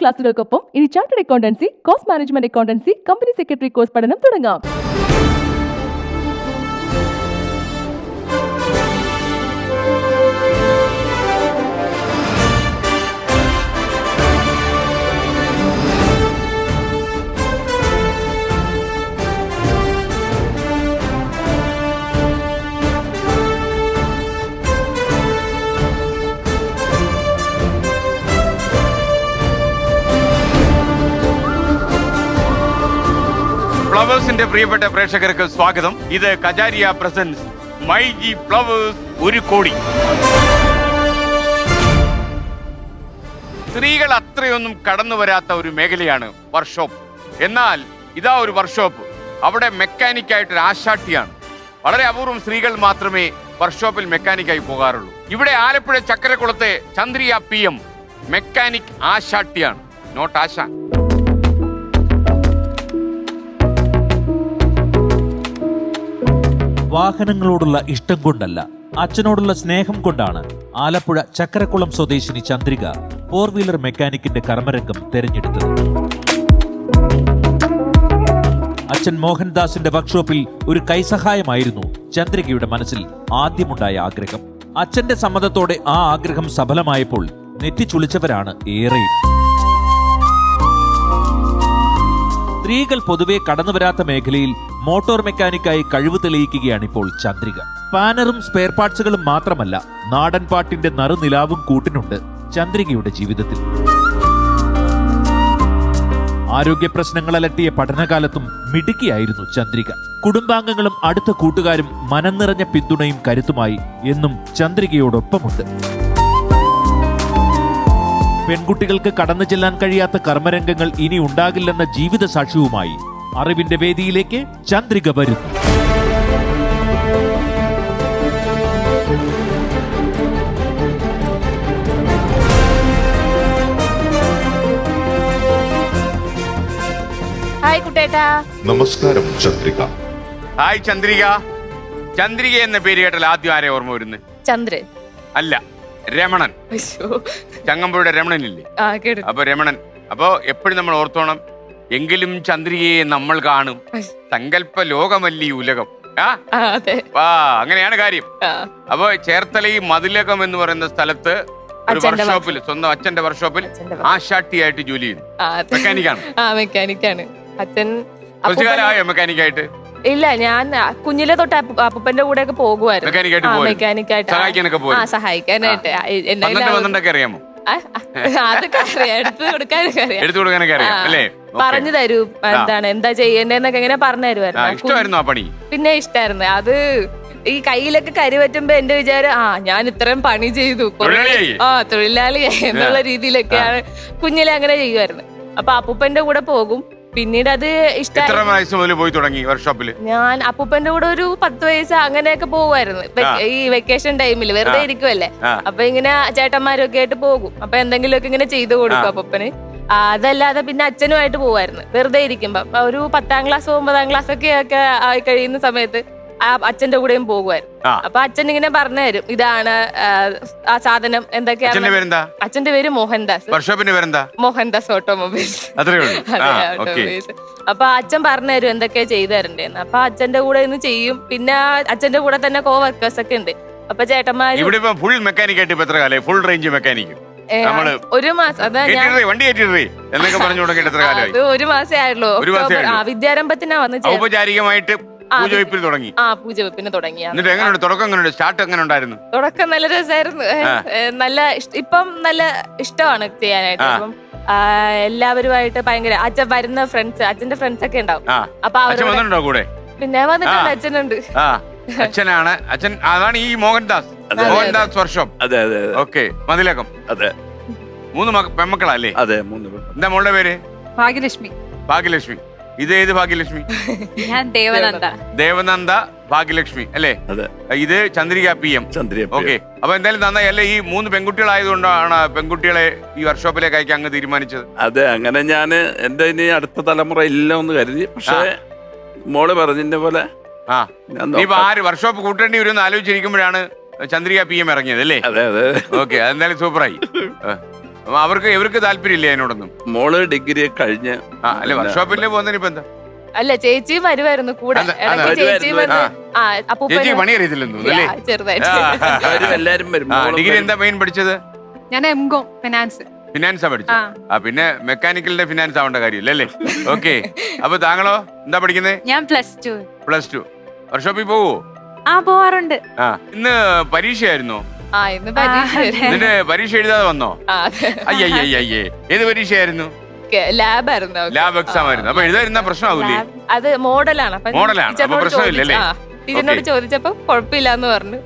ക്ലാസുകൾക്കൊപ്പം ഇനി chartered accountancy, cost management accountancy, company secretary course പഠനം തുടങ്ങാം. ഫ്ലവേഴ്സിന്റെ പ്രിയപ്പെട്ട പ്രേക്ഷകർക്ക് സ്വാഗതം. ഇത് Kajaria presents my G flowers 1 കോടി. സ്ത്രീകൾ അത്രയൊന്നും കടന്നു വരാത്ത ഒരു മേഖലയാണ് വർക്ക്ഷോപ്പ്. എന്നാൽ ഇതാ ഒരു വർക്ക്ഷോപ്പ്. അവിടെ മെക്കാനിക്കായിട്ടൊരു ആശാട്ടിയാണ്. വളരെ അപൂർവം സ്ത്രീകൾ മാത്രമേ വർക്ക്ഷോപ്പിൽ മെക്കാനിക്കായി പോകാറുള്ളൂ. ഇവിടെ Alappuzha ചക്കരക്കുളത്തെ Chandriya PM mechanic ആശാട്ടിയാണ്, not ആശ. വാഹനങ്ങളോടുള്ള ഇഷ്ടം കൊണ്ടല്ല, അച്ഛനോടുള്ള സ്നേഹം കൊണ്ടാണ് ആലപ്പുഴ ചക്കരക്കുളം സ്വദേശിനി ചന്ദ്രിക 4 വീലർ മെക്കാനിക്കിന്റെ കർമ്മരംഗം തെരഞ്ഞെടുത്തത്. അച്ഛൻ മോഹൻദാസിന്റെ വർക്ക്ഷോപ്പിൽ ഒരു കൈസഹായമായിരുന്നു ചന്ദ്രികയുടെ മനസ്സിൽ ആദ്യമുണ്ടായ ആഗ്രഹം. അച്ഛന്റെ സമ്മതത്തോടെ ആ ആഗ്രഹം സഫലമായപ്പോൾ നെറ്റിച്ചുളിച്ചവരാണ് ഏറെയും. സ്ത്രീകൾ പൊതുവെ കടന്നുവരാത്ത മേഖലയിൽ മോട്ടോർ മെക്കാനിക്കായി കഴിവ് തെളിയിക്കുകയാണിപ്പോൾ ചന്ദ്രിക. പാനറും സ്പെയർ പാർട്സുകളും മാത്രമല്ല, നാടൻ പാട്ടിന്റെ നറുനിലാവും കൂട്ടിനുണ്ട് ചന്ദ്രികയുടെ ജീവിതത്തിൽ. ആരോഗ്യ പ്രശ്നങ്ങൾ അലട്ടിയ പഠനകാലത്തും മിടുക്കിയായിരുന്നു ചന്ദ്രിക. കുടുംബാംഗങ്ങളും അടുത്ത കൂട്ടുകാരും മനം നിറഞ്ഞ പിന്തുണയും കരുത്തുമായി എന്നും ചന്ദ്രികയോടൊപ്പമുണ്ട്. പെൺകുട്ടികൾക്ക് കടന്നു ചെല്ലാൻ കഴിയാത്ത കർമ്മരംഗങ്ങൾ ഇനി ഉണ്ടാകില്ലെന്ന ജീവിത സാക്ഷ്യവുമായി അറിവിന്റെ വേദിയിലേക്ക് ചന്ദ്രിക വരുന്നു. ഹായ് കുട്ടേട്ടാ. നമസ്കാരം ചന്ദ്രിക. ഹായ് ചന്ദ്രിക. ചന്ദ്രിക എന്ന പേര് കേട്ടാൽ ആദ്യം ആരെ ഓർമ്മ വരുന്നത്? ചന്ദ്രൻ അല്ല, രമണൻ. ചങ്ങമ്പുഴയുടെ രമണനില്ലേ? അപ്പൊ രമണൻ. അപ്പൊ എപ്പോഴും നമ്മൾ ഓർത്തോണം, എങ്കിലും ചന്ദ്രികയെ നമ്മൾ കാണും, സങ്കല്പ ലോകമല്ലി ഉലകം. അങ്ങനെയാണ് കാര്യം. അപ്പൊ ചേർത്തല മതിലകം എന്ന് പറയുന്ന സ്ഥലത്ത് ഒരു വർക്ക്ഷോപ്പിൽ, സ്വന്തം അച്ഛന്റെ വർക്ക്ഷോപ്പിൽ ആശാട്ടിയായിട്ട് ജോലി ചെയ്യുന്നു. മെക്കാനിക്കാണ് അച്ഛൻ. കുറച്ചു കാലമായോ മെക്കാനിക്കായിട്ട്? ഇല്ല, ഞാൻ കുഞ്ഞിലെ തൊട്ട് അപ്പൂപ്പന്റെ കൂടെ ഒക്കെ പോകുമായിരുന്നു മെക്കാനിക്കായിട്ട് സഹായിക്കാനായിട്ട്. അറിയാമോ? അതൊക്കെ അറിയാം, എടുത്തു കൊടുക്കാനൊക്കെ അറിയാം അല്ലേ? പറഞ്ഞു തരൂ, എന്താണ് എന്താ ചെയ്യേണ്ടതെന്നൊക്കെ ഇങ്ങനെ പറഞ്ഞു തരുമായിരുന്നു. പിന്നെ ഇഷ്ടായിരുന്നു അത്. ഈ കയ്യിലൊക്കെ കരി പറ്റുമ്പോ എന്റെ വിചാരം, ഞാൻ ഇത്രയും പണി ചെയ്തു, തൊഴിലാളി എന്നുള്ള രീതിയിലൊക്കെയാണ് കുഞ്ഞിലെ അങ്ങനെ ചെയ്യുമായിരുന്നു. അപ്പൊ അപ്പൂപ്പന്റെ കൂടെ പോകും. പിന്നീട് അത് ഇഷ്ടമായി. ഞാൻ അപ്പൂപ്പന്റെ കൂടെ ഒരു 10 വയസ്സ് അങ്ങനെയൊക്കെ പോകുമായിരുന്നു. ഈ വെക്കേഷൻ ടൈമിൽ വെറുതെ ഇരിക്കുമല്ലേ, അപ്പൊ ഇങ്ങനെ ചേട്ടന്മാരൊക്കെ ആയിട്ട് പോകും. അപ്പൊ എന്തെങ്കിലുമൊക്കെ ഇങ്ങനെ ചെയ്തു കൊടുക്കും അപ്പൂപ്പന്. അതല്ലാതെ പിന്നെ അച്ഛനുമായിട്ട് പോകുമായിരുന്നു വെറുതെ ഇരിക്കുമ്പോ. ഒരു 10ാം ക്ലാസ് 9ാം ക്ലാസ് ഒക്കെ ആയി കഴിയുന്ന സമയത്ത് അച്ഛന്റെ കൂടെയും പോകുമായിരുന്നു. അപ്പൊ അച്ഛൻ ഇങ്ങനെ പറഞ്ഞു തരും, ഇതാണ് ആ സാധനം എന്തൊക്കെയാണ്. അച്ഛന്റെ പേര് മോഹൻദാസ്. മോഹൻദാസ് ഓട്ടോമൊബൈൽസ്. അപ്പൊ അച്ഛൻ പറഞ്ഞു തരും എന്തൊക്കെയാ ചെയ്തു തരണ്ടേന്ന്. അപ്പൊ അച്ഛന്റെ കൂടെ ഇന്ന് ചെയ്യും. പിന്നെ അച്ഛന്റെ കൂടെ തന്നെ കോ വർക്കേഴ്സ് ഒക്കെ ഉണ്ട്. അപ്പൊ ചേട്ടന്മാര് full mechanic full range mechanic 1 മാസം. അതാ ഞാൻ ഒരു മാസേ ആയുള്ളൂ. വിദ്യാരംഭത്തിനാ വന്ന് ഔപചാരികമായിട്ട് പൂജവെപ്പിന് തുടങ്ങി. തുടക്കം നല്ല രസമായിരുന്നു. നല്ല ഇപ്പം നല്ല ഇഷ്ടമാണ് ചെയ്യാനായിട്ട്. അപ്പം എല്ലാവരുമായിട്ട് ഭയങ്കര അച്ഛൻ വരുന്ന ഫ്രണ്ട്സ്, അച്ഛന്റെ ഫ്രണ്ട്സ് ഒക്കെ ഉണ്ടാവും. അപ്പൊ അവര് പിന്നെ വന്നിട്ടുണ്ട്. അച്ഛനുണ്ട്. അച്ഛനാണ് അച്ഛൻ. അതാണ് ഈ മോഹൻദാസ് വർക്ക്ഷോപ്പ്. ഓക്കെ, മതിലകം. അതെ, 3 പെൺമക്കളല്ലേ? അതെ, 3. എന്താ മോളുടെ പേര്? ഭാഗ്യലക്ഷ്മി. ഭാഗ്യലക്ഷ്മി. ഇത് ഏത് ഭാഗ്യലക്ഷ്മി? ഞാൻ ദേവനന്ദ. ദേവനന്ദ ഭാഗ്യലക്ഷ്മി അല്ലേ? ഇത് ചന്ദ്രിക PM. ഓക്കെ. അപ്പൊ എന്തായാലും നന്നായി അല്ലേ? ഈ 3 പെൺകുട്ടികളായതുകൊണ്ടാണ് പെൺകുട്ടികളെ ഈ വർക്ക്ഷോപ്പിലേക്ക് അയക്കാൻ അങ്ങ് തീരുമാനിച്ചത്? അതെ, അങ്ങനെ ഞാൻ എന്റെ ഇനി അടുത്ത തലമുറ ഇല്ല എന്ന് കരുതി. പക്ഷേ മോള് പറഞ്ഞതിന്റെ പോലെ വർക്ക്ഷോപ്പ് കൂട്ടേണ്ടി വരുമെന്ന് ആലോചിച്ചിരിക്കുമ്പോഴാണ് ചന്ദ്രിക PM ഇറങ്ങിയത് അല്ലേ? അതെ അതെ. ഓക്കെ, അതെന്തായാലും സൂപ്പറായി. ഇവർക്ക് താല്പര്യമില്ലേ അതിനോടൊന്നും? മോള് ഡിഗ്രി കഴിഞ്ഞ് അല്ലെ വർക്ക്ഷോപ്പിലെ പോകുന്നതിന് ഇപ്പൊ എന്താ? അല്ല ചേച്ചിയും വരുമായിരുന്നു കൂടെ. അതെ, ഇടയ്ക്ക് അതെ. ചേച്ചിയും വന്ന് ചേച്ചി പണി അറിയത്തില്ലെന്ന് തോന്നുന്നു അല്ലേ? ചെറുതായിട്ട് അവരും എല്ലാരും വരും. മോളും ഡിഗ്രി വരും. എന്താ മെയിൻ പഠിച്ചത്? ഞാൻ എംകോം ഫിനാൻസ്. ഫിനാൻസാ പഠിച്ചത്. പിന്നെ മെക്കാനിക്കലിന്റെ ഫിനാൻസ് ആവേണ്ട കാര്യമില്ല അല്ലേ? ഓക്കെ. അപ്പൊ താങ്കളോ എന്താ പഠിക്കുന്നത്? ഞാൻ +2. +2. വർക്ക്ഷോപ്പിൽ പോവോ? പോവാറുണ്ട്. ഇന്ന് പരീക്ഷയായിരുന്നോ? ഇന്ന് പരീക്ഷ നിന്റെ പരീക്ഷ എഴുതാതെ വന്നോ? അയ്യേ ഏത് പരീക്ഷയായിരുന്നു? ലാബായിരുന്നു. ലാബ് എക്സാം ആയിരുന്നു. അപ്പൊ എഴുതാതിരുന്ന പ്രശ്നമാവൂലേ? അത് മോഡലാണ്. മോഡലാണ്. അപ്പൊ പ്രശ്നമില്ലല്ലേ? ടീച്ചറിനോട് ചോദിച്ചപ്പോ കുഴപ്പമില്ലാന്ന് പറഞ്ഞു.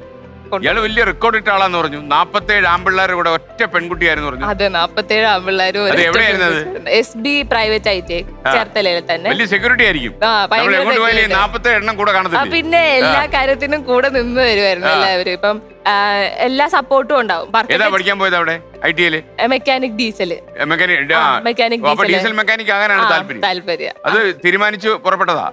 ഇയാള് വലിയ റെക്കോർഡ് ഇട്ട ആളാന്ന് പറഞ്ഞു. 47 ആമ്പിള്ളേരുടെ കൂടെ ഒറ്റ പെൺകുട്ടിയായിരുന്നു പറഞ്ഞു. അതെ 47 ആമ്പിള്ളേരും. അത് എവിടെയായിരുന്നത്? SB പ്രൈവറ്റ് ആയിട്ട് ചേർത്തലയിൽ തന്നെ. വലിയ സെക്യൂരിറ്റി ആയിരിക്കും. ഭയങ്കര നമ്മൾ എങ്ങോട്ട് പോയാലും security. 47 എണ്ണം കൂടെ കാണത്തില്ല. പിന്നെ എല്ലാ കാര്യത്തിനും കൂടെ നിന്ന് വരുമായിരുന്നു എല്ലാവരും. ഇപ്പം എല്ലാ സപ്പോർട്ടും ഉണ്ടാവും. ഏതാ പഠിക്കാൻ പോയത് അവിടെ? ITL mechanic diesel. മെക്കാനിക് അപ്പൊ ഡീസൽ മെക്കാനിക് ആകാനാണ് താല്പര്യം. അത് തീരുമാനിച്ചു പുറപ്പെട്ടതാ?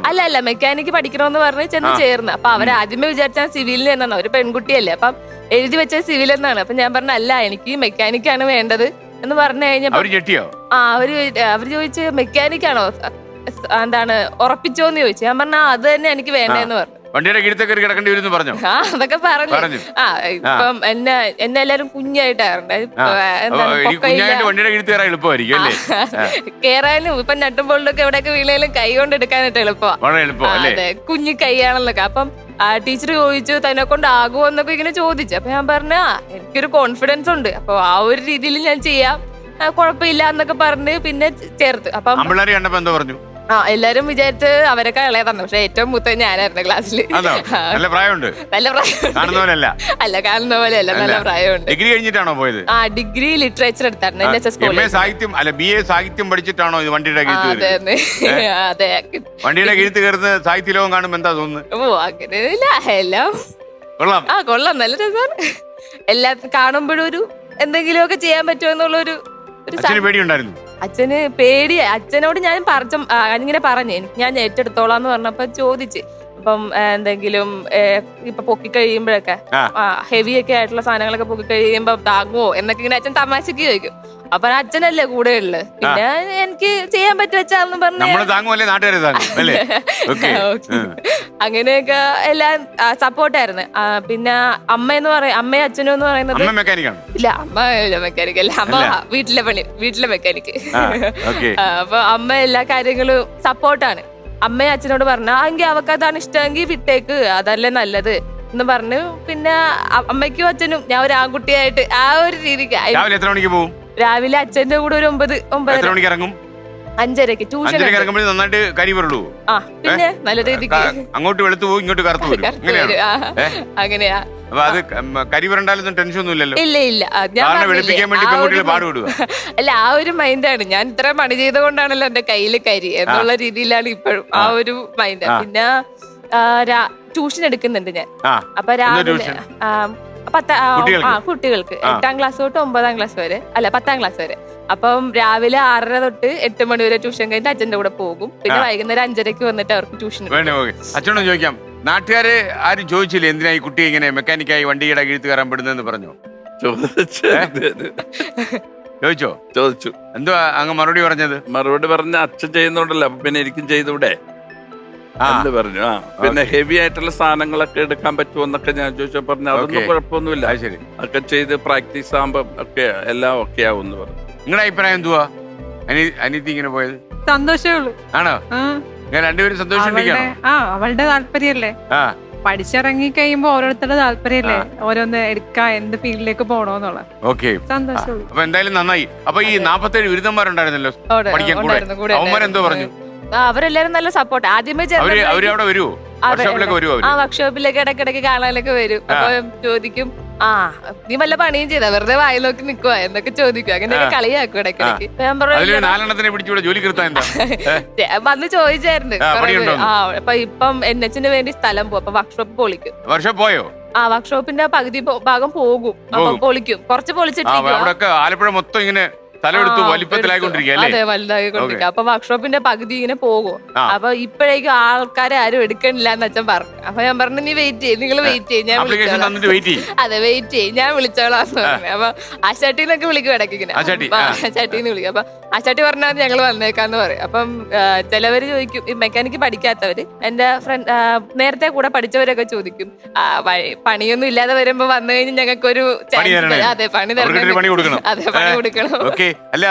അല്ല മെക്കാനിക്ക് പഠിക്കണമെന്ന് പറഞ്ഞ് ചെന്ന് ചേർന്ന്. അപ്പൊ അവർ ആദ്യമേ വിചാരിച്ചാൽ സിവിലിന് എന്നാണ്. ഒരു പെൺകുട്ടിയല്ലേ, അപ്പം എഴുതി വെച്ച സിവിൽ എന്നാണ്. അപ്പൊ ഞാൻ പറഞ്ഞ അല്ല എനിക്ക് മെക്കാനിക്കാണ് വേണ്ടത് എന്ന് പറഞ്ഞു കഴിഞ്ഞപ്പോ അവര് ചോദിച്ച് മെക്കാനിക്കാണോ എന്താണ് ഉറപ്പിച്ചോന്ന് ചോദിച്ചു. ഞാൻ പറഞ്ഞ അത് തന്നെ എനിക്ക് വേണ്ടെന്ന് പറഞ്ഞു. വണ്ടിയുടെ കീഴത്തെ കയറി കിടക്കേണ്ടി വരും പറഞ്ഞു. അതൊക്കെ പറഞ്ഞു. ഇപ്പം എന്നെ എല്ലാരും കുഞ്ഞായിട്ടാറുണ്ട്. വണ്ടിയുടെ കീഴത്ത് കയറാൻ എളുപ്പമായിരിക്കും അല്ലേ? കേറാനും ഇപ്പൊ നട്ടുമ്പോളിലൊക്കെ എവിടെയൊക്കെ വീണേലും കൈ കൊണ്ട് എടുക്കാനായിട്ട് എളുപ്പമാണ്. അതെ, കുഞ്ഞു കൈയാണെന്നൊക്കെ. അപ്പം ടീച്ചർ ചോദിച്ചു തന്നെ കൊണ്ടാകുമോ എന്നൊക്കെ ഇങ്ങനെ ചോദിച്ചു. അപ്പൊ ഞാൻ പറഞ്ഞ എനിക്കൊരു കോൺഫിഡൻസ് ഉണ്ട്, അപ്പൊ ആ ഒരു രീതിയിൽ ഞാൻ ചെയ്യാം, കുഴപ്പമില്ല എന്നൊക്കെ പറഞ്ഞ് പിന്നെ ചേർത്ത്. അപ്പം കണ്ടപ്പോ എന്താ പറഞ്ഞു? എല്ലാരും വിചാരിച്ച് അവരൊക്കെ ഇളയതാണ്. പക്ഷെ ഏറ്റവും മൂത്ത ഞാനായിരുന്നു ക്ലാസ്സിൽ. നല്ല പ്രായമുണ്ട്. നല്ല പ്രായം അല്ല, കാണുന്ന പോലെയല്ല, നല്ല പ്രായമുണ്ട്. ഡിഗ്രി കഴിഞ്ഞിട്ടാണോ പോയത്? ഡിഗ്രി ലിറ്ററേച്ചർ എടുത്തായിരുന്നു NSS കോളേജ്. സാഹിത്യം അല്ല BA സാഹിത്യം പഠിച്ചിട്ടാണോ ഇത് വണ്ടിയുടെ കീഴത്ത്? അതെ, വണ്ടിയുടെ കീഴത്ത് കയറുന്ന സാഹിത്യ ലോകം കാണുമ്പോ എന്താ തോന്നുന്നു? അങ്ങനെയില്ല, എല്ലാം കൊള്ളാം. കൊള്ളാം, നല്ല രസമാണ്. എല്ലാം കാണുമ്പോഴും ഒരു എന്തെങ്കിലുമൊക്കെ ചെയ്യാൻ പറ്റുമോ എന്നുള്ളൊരു പേടിയുണ്ടായിരുന്നു. അച്ഛന് പേടിയാ. അച്ഛനോട് ഞാൻ ഇങ്ങനെ പറഞ്ഞു ഞാൻ ഏറ്റെടുത്തോളാന്ന് പറഞ്ഞപ്പോ ചോദിച്ച് അപ്പം എന്തെങ്കിലും ഇപ്പൊ പൊക്കി കഴിയുമ്പോഴൊക്കെ ഹെവി ഒക്കെ ആയിട്ടുള്ള സാധനങ്ങളൊക്കെ പൊക്കി കഴിയുമ്പോ താങ്ങുവോ എന്നൊക്കെ ഇങ്ങനെ അച്ഛൻ തമാശക്ക് ചോദിക്കും. അപ്പൊ അച്ഛനല്ലേ കൂടെ ഉള്ളത്, പിന്നെ എനിക്ക് ചെയ്യാൻ പറ്റുവെച്ചാന്ന് പറഞ്ഞു. അങ്ങനെയൊക്കെ എല്ലാം സപ്പോർട്ടായിരുന്നു. പിന്നെ അമ്മയും അച്ഛനും എന്ന് പറയുന്നത് ഇല്ല, അമ്മ മെക്കാനിക് അല്ല, അമ്മ വീട്ടിലെ മെക്കാനിക്ക്. അപ്പൊ അമ്മ എല്ലാ കാര്യങ്ങളും സപ്പോർട്ടാണ്. അമ്മയും അച്ഛനോട് പറഞ്ഞ എങ്കിൽ അവർക്ക് അതാണ് ഇഷ്ടമെങ്കിൽ വിട്ടേക്ക്, അതല്ലേ നല്ലത് എന്ന് പറഞ്ഞു. പിന്നെ അമ്മയ്ക്കും അച്ഛനും ഞാൻ ഒരു ആൺകുട്ടിയായിട്ട് ആ ഒരു രീതിക്ക് രാവിലെ അച്ഛന്റെ കൂടെ ഒരു 9:30 ഇറങ്ങും. 5:30 ട്യൂഷൻ. നന്നായിട്ട് കരി വരുള്ളൂ. പിന്നെ നല്ല രീതിക്ക് അങ്ങോട്ട് വെളുത്തു പോകും, ഇങ്ങോട്ട് കറുത്തു വരും. അങ്ങനെയാ. അപ്പൊ അത് കരി വരണ്ടാലൊന്നും ടെൻഷൻ ഒന്നും ഇല്ലല്ലോ. ഇല്ല, അല്ല ആ ഒരു മൈൻഡാണ്. ഞാൻ ഇത്ര പണി ചെയ്തുകൊണ്ടാണല്ലോ എന്റെ കയ്യില് കരി എന്നുള്ള രീതിയിലാണ് ഇപ്പോഴും ആ ഒരു മൈൻഡ്. പിന്നെ ട്യൂഷൻ എടുക്കുന്നുണ്ട് ഞാൻ. അപ്പൊ രാവിലെ കുട്ടികൾക്ക് 8ാം ക്ലാസ് തൊട്ട് 9ാം ക്ലാസ് വരെ, അല്ല 10ാം ക്ലാസ് വരെ. അപ്പം രാവിലെ 6:30 തൊട്ട് 8 മണി വരെ ട്യൂഷൻ കഴിഞ്ഞിട്ട് അച്ഛന്റെ കൂടെ പോകും. പിന്നെ വൈകുന്നേരം 5:30 വന്നിട്ട് അവർക്ക് ട്യൂഷൻ. അച്ഛനോട് ചോദിക്കാം, നാട്ടുകാര് ആരും ചോദിച്ചില്ലേ എന്തിനാ ഈ കുട്ടി ഇങ്ങനെ മെക്കാനിക്കായി വണ്ടിയുടെ കീഴ്ത്ത് കയറാൻ പെടുന്നതെന്ന് പറഞ്ഞോ? ചോദിച്ചു. എന്തുവാ അങ്ങ് മറുപടി പറഞ്ഞത്? മറുപടി പറഞ്ഞ അച്ഛൻ ചെയ്യുന്നുണ്ടല്ലോ, അപ്പൊ പിന്നെ എനിക്കും ചെയ്തൂടെ എന്ന് പറഞ്ഞു. പിന്നെ ഹെവി ആയിട്ടുള്ള സാധനങ്ങളൊക്കെ എടുക്കാൻ പറ്റുമോ എന്നൊക്കെ ഞാൻ ചോദിച്ചോ. പറഞ്ഞു അതൊന്നും കുഴപ്പമൊന്നുമില്ല, ഒക്കെ ചെയ്ത് പ്രാക്ടീസ് ആകുമ്പോ ഒക്കെ എല്ലാം ഒക്കെ ആവും എന്ന് പറഞ്ഞു. നിങ്ങളുടെ അഭിപ്രായം എന്തുവാ? അനിയത്തി ഇങ്ങനെ പോയത് സന്തോഷമേ ഉള്ളൂ. ആണോ? ഞാൻ രണ്ടുപേരും സന്തോഷിച്ചിരിക്കണോ? അവളുടെ താല്പര്യല്ലേ, പഠിച്ചിറങ്ങി കഴിയുമ്പോ ഓരോരുത്തരുടെ താല്പര്യല്ലേ ഓരോന്ന് എടുക്കാ, എന്ത് ഫീൽഡിലേക്ക് പോണോന്നുള്ള. സന്തോഷം. അപ്പൊ എന്തായാലും നന്നായി. അപ്പൊ ഈ 47 ബിരുദന്മാരുണ്ടായിരുന്നല്ലോ പഠിക്കാൻ കൂടെ, അവന്മാരെന്തോ പറഞ്ഞു? അവരെല്ലാരും നല്ല സപ്പോർട്ട്. ആദ്യമേ അവരവിടെ വരുമോ? വർക്ക്ഷോപ്പിലേക്ക് ഇടയ്ക്കിടയ്ക്ക് കാണാനൊക്കെ വരും. അപ്പൊ ചോദിക്കും, നീ വല്ല പണിയും ചെയ്താ വെറുതെ വായി നോക്കി നിക്കുവാ എന്നൊക്കെ ചോദിക്കും. അങ്ങനെയൊക്കെ കളിയാക്കും ഇടയ്ക്കിടയ്ക്ക്. ഞാൻ പറഞ്ഞു വന്ന് ചോദിച്ചായിരുന്നു. അപ്പൊ ഇപ്പം NH വേണ്ടി സ്ഥലം പോകും. അപ്പൊ വർക്ക്ഷോപ്പ് പൊളിക്കും. വർക്ക്ഷോപ്പിന്റെ പകുതി ഭാഗം പോകും, അപ്പൊ പൊളിക്കും. കുറച്ച് പൊളിച്ചിട്ട് ആലപ്പുഴ മൊത്തം ഇങ്ങനെ തലമെടുത്ത് വലിപ്പത്തിലായിക്കൊണ്ടിരിക്കുക അല്ലേ? അതെ, വലുതായിക്കൊണ്ടിരിക്കുക. അപ്പൊ വർക്ക്ഷോപ്പിന്റെ പകുതി ഇങ്ങനെ പോകും. ആ. അപ്പൊ ഇപ്പോഴേക്കും ആൾക്കാരെ ആരും എടുക്കണില്ല എന്ന് അച്ഛൻ പറഞ്ഞു. അപ്പൊ ഞാൻ പറഞ്ഞു, നീ വെയിറ്റ് ചെയ്യും, നിങ്ങൾ വെയിറ്റ് ചെയ്യും, ഞാൻ ആപ്ലിക്കേഷൻ വിളിച്ചോളാം. തന്നിട്ട് വെയിറ്റ് ചെയ്യും. അതെ, വെയിറ്റ് ചെയ്യും, ഞാൻ വിളിച്ചോളാം എന്ന് പറഞ്ഞു. അപ്പൊ ആശാട്ടിന്നൊക്കെ വിളിക്കും ഇടയ്ക്ക് ഇങ്ങനെ. ആശാട്ടിന്ന് വിളിക്കും. അപ്പൊ ആശാട്ടി പറഞ്ഞാൽ ഞങ്ങൾ വന്നേക്കാന്ന് പറയും. അപ്പം ചിലവര് ചോദിക്കും, ഈ മെക്കാനിക്ക് പഠിക്കാത്തവര്, എന്റെ ഫ്രണ്ട് നേരത്തെ കൂടെ പഠിച്ചവരൊക്കെ ചോദിക്കും, പണിയൊന്നും ഇല്ലാതെ വരുമ്പോ വന്നു കഴിഞ്ഞാൽ ഞങ്ങൾക്കൊരു ചാൻസ്. അതെ, പണി തരണം. അതെ, പണി കൊടുക്കണം. ഓക്കെ. അല്ല,